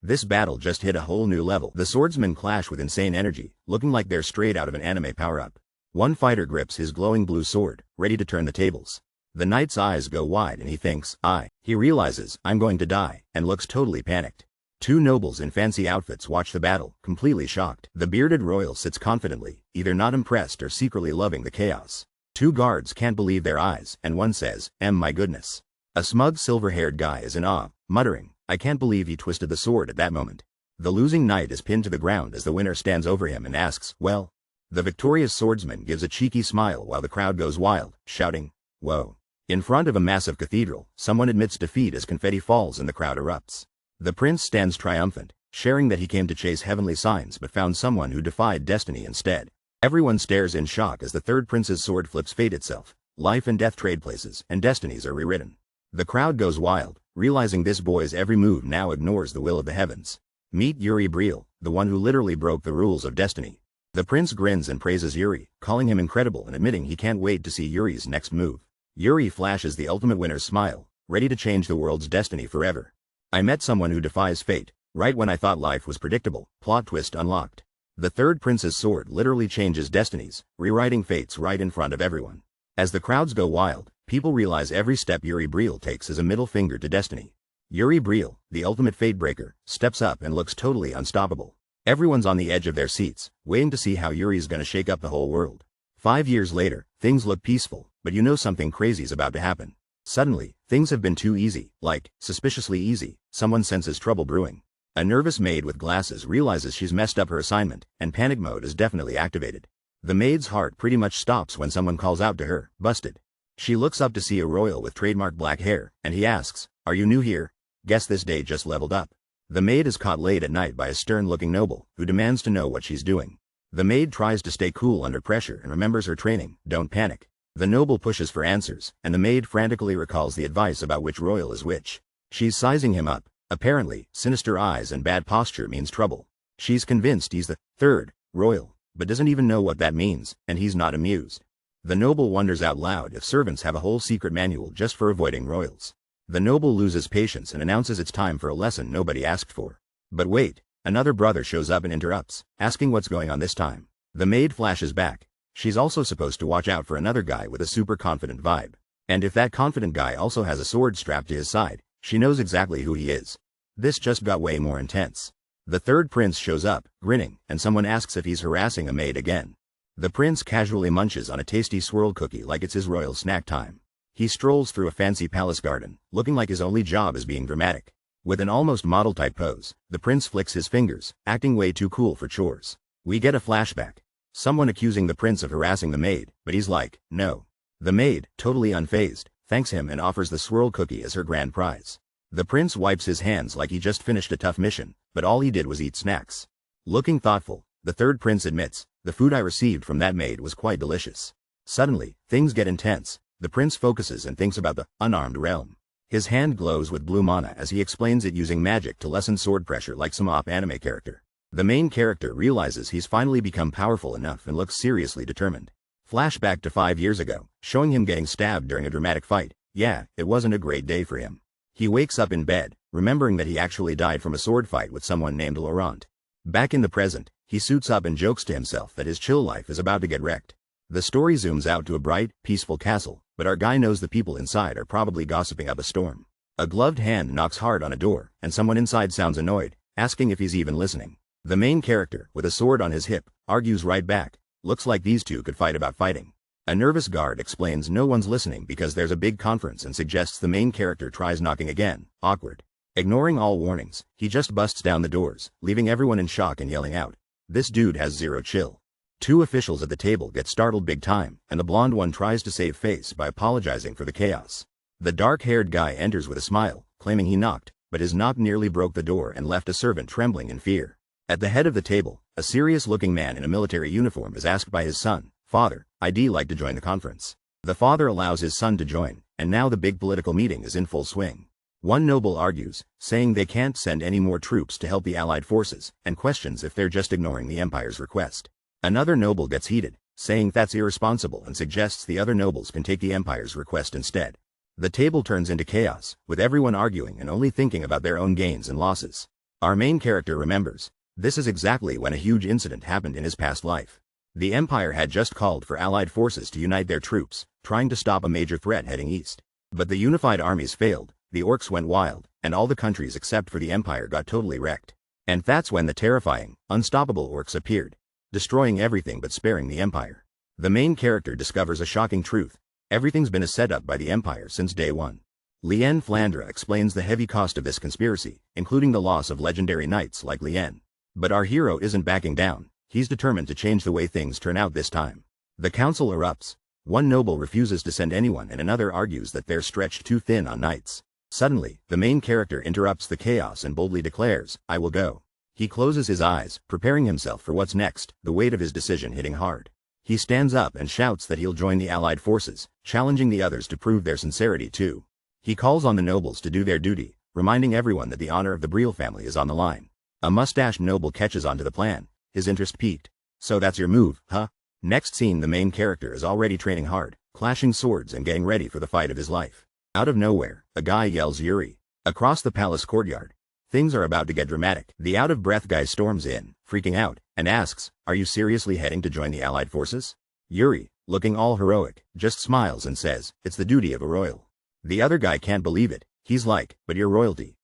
This battle just hit a whole new level. The swordsmen clash with insane energy, looking like they're straight out of an anime power-up. One fighter grips his glowing blue sword, ready to turn the tables. The knight's eyes go wide and he thinks, He realizes, "I'm going to die," and looks totally panicked. Two nobles in fancy outfits watch the battle, completely shocked. The bearded royal sits confidently, either not impressed or secretly loving the chaos. Two guards can't believe their eyes, and one says, My goodness." A smug silver-haired guy is in awe, muttering, "I can't believe he twisted the sword at that moment." The losing knight is pinned to the ground as the winner stands over him and asks, "Well?" The victorious swordsman gives a cheeky smile while the crowd goes wild, shouting, "Whoa." In front of a massive cathedral, someone admits defeat as confetti falls and the crowd erupts. The prince stands triumphant, sharing that he came to chase heavenly signs but found someone who defied destiny instead. Everyone stares in shock as the third prince's sword flips fate itself. Life and death trade places, and destinies are rewritten. The crowd goes wild, realizing this boy's every move now ignores the will of the heavens. Meet Yuri Briole, the one who literally broke the rules of destiny. The prince grins and praises Yuri, calling him incredible and admitting he can't wait to see Yuri's next move. Yuri flashes the ultimate winner's smile, ready to change the world's destiny forever. I met someone who defies fate, right when I thought life was predictable. Plot twist unlocked. The third prince's sword literally changes destinies, rewriting fates right in front of everyone. As the crowds go wild, people realize every step Yuri Briole takes is a middle finger to destiny. Yuri Briole, the ultimate fate breaker, steps up and looks totally unstoppable. Everyone's on the edge of their seats, waiting to see how Yuri's gonna shake up the whole world. 5 years later, things look peaceful, but you know something crazy's about to happen. Suddenly, things have been too easy, like, suspiciously easy. Someone senses trouble brewing. A nervous maid with glasses realizes she's messed up her assignment, and panic mode is definitely activated. The maid's heart pretty much stops when someone calls out to her, "Busted." She looks up to see a royal with trademark black hair, and he asks, "Are you new here? Guess this day just leveled up." The maid is caught late at night by a stern-looking noble, who demands to know what she's doing. The maid tries to stay cool under pressure and remembers her training, "Don't panic." The noble pushes for answers, and the maid frantically recalls the advice about which royal is which. She's sizing him up. Apparently, sinister eyes and bad posture means trouble. She's convinced he's the third royal, but doesn't even know what that means, and he's not amused. The noble wonders out loud if servants have a whole secret manual just for avoiding royals. The noble loses patience and announces it's time for a lesson nobody asked for. But wait, Another brother shows up and interrupts, asking what's going on this time. The maid flashes back. She's also supposed to watch out for another guy with a super confident vibe. And if that confident guy also has a sword strapped to his side, she knows exactly who he is. This just got way more intense. The third prince shows up, grinning, and someone asks if he's harassing a maid again. The prince casually munches on a tasty swirl cookie like it's his royal snack time. He strolls through a fancy palace garden, looking like his only job is being dramatic. With an almost model-type pose, the prince flicks his fingers, acting way too cool for chores. We get a flashback. Someone accusing the prince of harassing the maid, but he's like, no. The maid, totally unfazed, thanks him and offers the swirl cookie as her grand prize. The prince wipes his hands like he just finished a tough mission, but all he did was eat snacks. Looking thoughtful, the third prince admits, the food I received from that maid was quite delicious. Suddenly, things get intense. The prince focuses and thinks about the unarmed realm. His hand glows with blue mana as he explains it using magic to lessen sword pressure like some anime character. The main character realizes he's finally become powerful enough and looks seriously determined. Flashback to 5 years ago, showing him getting stabbed during a dramatic fight. Yeah, it wasn't a great day for him. He wakes up in bed, remembering that he actually died from a sword fight with someone named Laurent. Back in the present, he suits up and jokes to himself that his chill life is about to get wrecked. The story zooms out to a bright, peaceful castle, but our guy knows the people inside are probably gossiping up a storm. A gloved hand knocks hard on a door, and someone inside sounds annoyed, asking if he's even listening. The main character, with a sword on his hip, argues right back. Looks like these two could fight about fighting. A nervous guard explains no one's listening because there's a big conference and suggests the main character tries knocking again. Awkward. Ignoring all warnings, he just busts down the doors, leaving everyone in shock and yelling out. This dude has zero chill. Two officials at the table get startled big time, and the blonde one tries to save face by apologizing for the chaos. The dark-haired guy enters with a smile, claiming he knocked, but his knock nearly broke the door and left a servant trembling in fear. At the head of the table, a serious-looking man in a military uniform is asked by his son, "Father, I'd like to join the conference." The father allows his son to join, and now the big political meeting is in full swing. One noble argues, saying they can't send any more troops to help the Allied forces, and questions if they're just ignoring the Empire's request. Another noble gets heated, saying that's irresponsible and suggests the other nobles can take the Empire's request instead. The table turns into chaos, with everyone arguing and only thinking about their own gains and losses. Our main character remembers. This is exactly when a huge incident happened in his past life. The Empire had just called for Allied forces to unite their troops, trying to stop a major threat heading east. But the unified armies failed, the orcs went wild, and all the countries except for the Empire got totally wrecked. And that's when the terrifying, unstoppable orcs appeared, destroying everything but sparing the Empire. The main character discovers a shocking truth. Everything's been a setup by the Empire since day one. Lien Flandre explains the heavy cost of this conspiracy, including the loss of legendary knights like Lien. But our hero isn't backing down. He's determined to change the way things turn out this time. The council erupts. One noble refuses to send anyone and another argues that they're stretched too thin on knights. Suddenly, the main character interrupts the chaos and boldly declares, "I will go." He closes his eyes, preparing himself for what's next, the weight of his decision hitting hard. He stands up and shouts that he'll join the Allied forces, challenging the others to prove their sincerity too. He calls on the nobles to do their duty, reminding everyone that the honor of the Briole family is on the line. A mustached noble catches onto the plan, his interest piqued. "So that's your move, huh?" Next scene, the main character is already training hard, clashing swords and getting ready for the fight of his life. Out of nowhere, a guy yells Yuri. Across the palace courtyard, things are about to get dramatic. The out-of-breath guy storms in, freaking out, and asks, "Are you seriously heading to join the Allied forces?" Yuri, looking all heroic, just smiles and says, "It's the duty of a royal." The other guy can't believe it. He's like, "But you're royalty.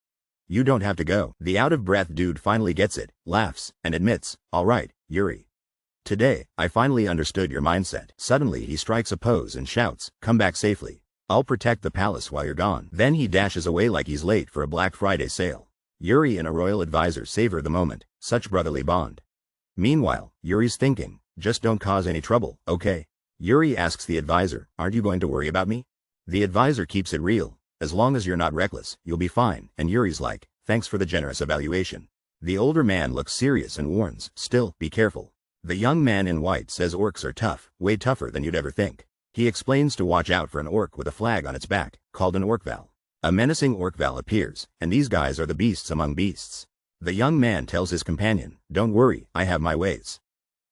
You don't have to go." The out-of-breath dude finally gets it, laughs, and admits, "All right, Yuri. Today, I finally understood your mindset." Suddenly he strikes a pose and shouts, "Come back safely. I'll protect the palace while you're gone." Then he dashes away like he's late for a Black Friday sale. Yuri and a royal advisor savor the moment, such brotherly bond. Meanwhile, Yuri's thinking, "Just don't cause any trouble, okay?" Yuri asks the advisor, "Aren't you going to worry about me?" The advisor keeps it real. "As long as you're not reckless, you'll be fine," and Yuri's like, "Thanks for the generous evaluation." The older man looks serious and warns, "Still, be careful." The young man in white says orcs are tough, way tougher than you'd ever think. He explains to watch out for an orc with a flag on its back, called an orcval. A menacing orcval appears, and these guys are the beasts among beasts. The young man tells his companion, "Don't worry, I have my ways."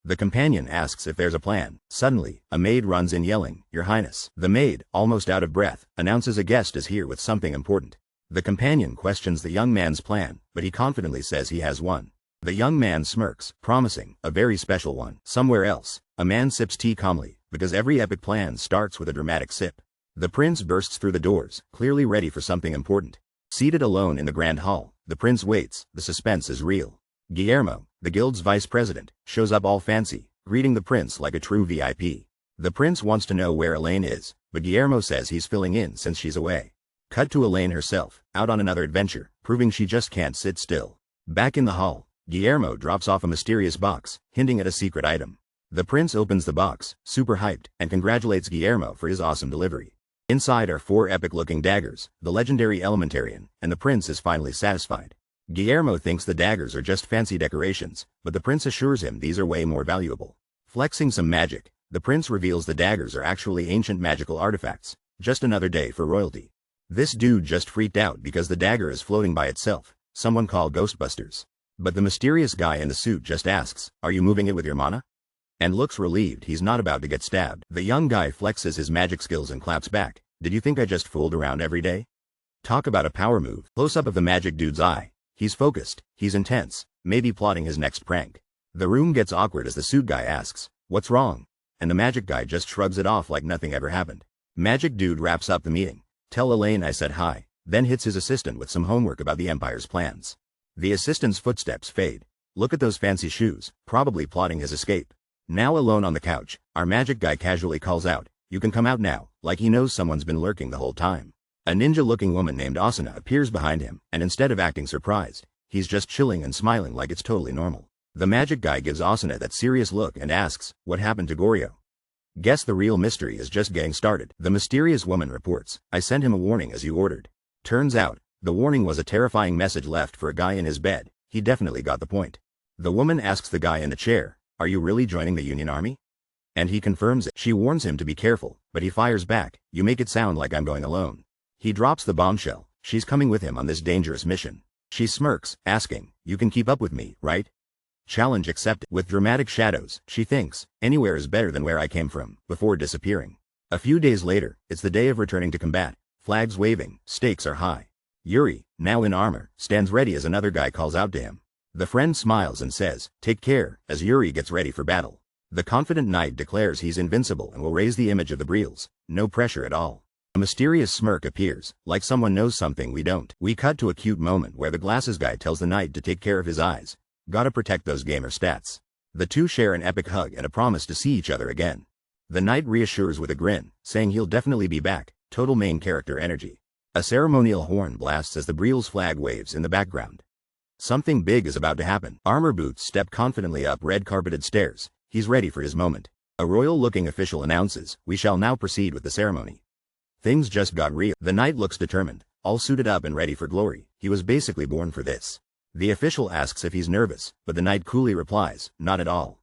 The companion asks if there's a plan. Suddenly, a maid runs in yelling, "Your Highness." The maid, almost out of breath, announces a guest is here with something important. The companion questions the young man's plan, but he confidently says he has one. The young man smirks, promising a very special one. Somewhere else, a man sips tea calmly, because every epic plan starts with a dramatic sip. The prince bursts through the doors, clearly ready for something important. Seated alone in the grand hall, the prince waits. The suspense is real. Guillermo, the guild's vice president, shows up all fancy, greeting the prince like a true VIP. The prince wants to know where Elaine is, but Guillermo says he's filling in since she's away. Cut to Elaine herself, out on another adventure, proving she just can't sit still. Back in the hall, Guillermo drops off a mysterious box, hinting at a secret item. The prince opens the box, super hyped, and congratulates Guillermo for his awesome delivery. Inside are 4 epic-looking daggers, the legendary Elementarian, and the prince is finally satisfied. Guillermo thinks the daggers are just fancy decorations, but the prince assures him these are way more valuable. Flexing some magic, the prince reveals the daggers are actually ancient magical artifacts, just another day for royalty. This dude just freaked out because the dagger is floating by itself. Someone call Ghostbusters. But the mysterious guy in the suit just asks, "Are you moving it with your mana?" And looks relieved he's not about to get stabbed. The young guy flexes his magic skills and claps back. "Did you think I just fooled around every day?" Talk about a power move. Close up of the magic dude's eye. He's focused, he's intense, maybe plotting his next prank. The room gets awkward as the suit guy asks, "What's wrong?" And the magic guy just shrugs it off like nothing ever happened. Magic dude wraps up the meeting. "Tell Elaine I said hi," then hits his assistant with some homework about the Empire's plans. The assistant's footsteps fade. Look at those fancy shoes, probably plotting his escape. Now alone on the couch, our magic guy casually calls out, "You can come out now," like he knows someone's been lurking the whole time. A ninja-looking woman named Asuna appears behind him, and instead of acting surprised, he's just chilling and smiling like it's totally normal. The magic guy gives Asuna that serious look and asks, "What happened to Goryo?" Guess the real mystery is just getting started. The mysterious woman reports, "I sent him a warning as you ordered." Turns out, the warning was a terrifying message left for a guy in his bed. He definitely got the point. The woman asks the guy in the chair, "Are you really joining the Union Army?" And he confirms it. She warns him to be careful, but he fires back, "You make it sound like I'm going alone." He drops the bombshell. She's coming with him on this dangerous mission. She smirks, asking, "You can keep up with me, right?" Challenge accepted. With dramatic shadows, she thinks, "Anywhere is better than where I came from," before disappearing. A few days later, it's the day of returning to combat. Flags waving, stakes are high. Yuri, now in armor, stands ready as another guy calls out to him. The friend smiles and says, "Take care," as Yuri gets ready for battle. The confident knight declares he's invincible and will raise the image of the Brioles. No pressure at all. A mysterious smirk appears, like someone knows something we don't. We cut to a cute moment where the glasses guy tells the knight to take care of his eyes. Gotta protect those gamer stats. The two share an epic hug and a promise to see each other again. The knight reassures with a grin, saying he'll definitely be back. Total main character energy. A ceremonial horn blasts as the Briole's flag waves in the background. Something big is about to happen. Armor Boots step confidently up red-carpeted stairs. He's ready for his moment. A royal-looking official announces, "We shall now proceed with the ceremony." Things just got real. The knight looks determined, all suited up and ready for glory. He was basically born for this. The official asks if he's nervous, but the knight coolly replies, "Not at all."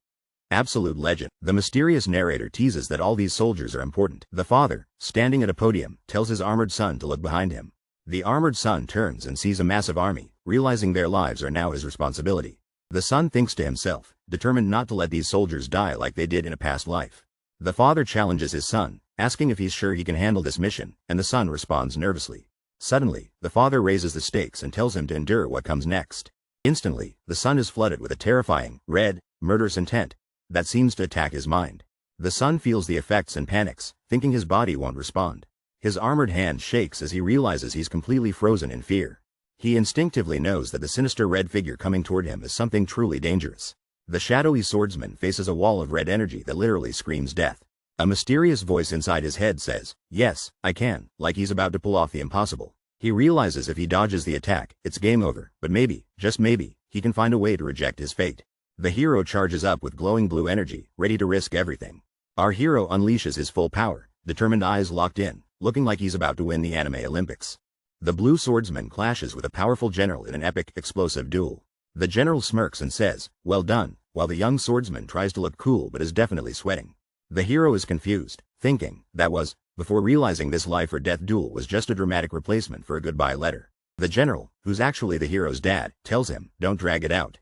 Absolute legend. The mysterious narrator teases that all these soldiers are important. The father, standing at a podium, tells his armored son to look behind him. The armored son turns and sees a massive army, realizing their lives are now his responsibility. The son thinks to himself, determined not to let these soldiers die like they did in a past life. The father challenges his son, asking if he's sure he can handle this mission, and the son responds nervously. Suddenly, the father raises the stakes and tells him to endure what comes next. Instantly, the son is flooded with a terrifying, red, murderous intent that seems to attack his mind. The son feels the effects and panics, thinking his body won't respond. His armored hand shakes as he realizes he's completely frozen in fear. He instinctively knows that the sinister red figure coming toward him is something truly dangerous. The shadowy swordsman faces a wall of red energy that literally screams death. A mysterious voice inside his head says, "Yes, I can," like he's about to pull off the impossible. He realizes if he dodges the attack, it's game over, but maybe, just maybe, he can find a way to reject his fate. The hero charges up with glowing blue energy, ready to risk everything. Our hero unleashes his full power, determined eyes locked in, looking like he's about to win the anime Olympics. The blue swordsman clashes with a powerful general in an epic, explosive duel. The general smirks and says, "Well done," while the young swordsman tries to look cool but is definitely sweating. The hero is confused, thinking, that was, before realizing this life or death duel was just a dramatic replacement for a goodbye letter. The general, who's actually the hero's dad, tells him, "Don't drag it out.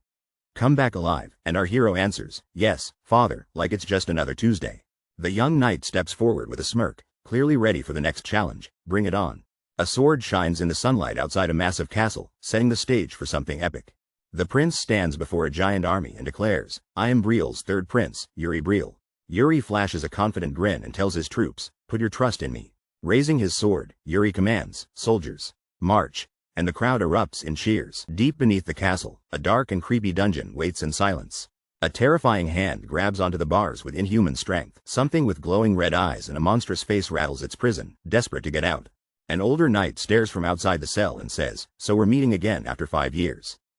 Come back alive," and our hero answers, "Yes, father," like it's just another Tuesday. The young knight steps forward with a smirk, clearly ready for the next challenge. Bring it on. A sword shines in the sunlight outside a massive castle, setting the stage for something epic. The prince stands before a giant army and declares, "I am Briole's third prince, Yuri Briole." Yuri flashes a confident grin and tells his troops, "Put your trust in me." Raising his sword, Yuri commands, "Soldiers, march," and the crowd erupts in cheers. Deep beneath the castle, a dark and creepy dungeon waits in silence. A terrifying hand grabs onto the bars with inhuman strength. Something with glowing red eyes and a monstrous face rattles its prison, desperate to get out. An older knight stares from outside the cell and says, "So we're meeting again after 5 years."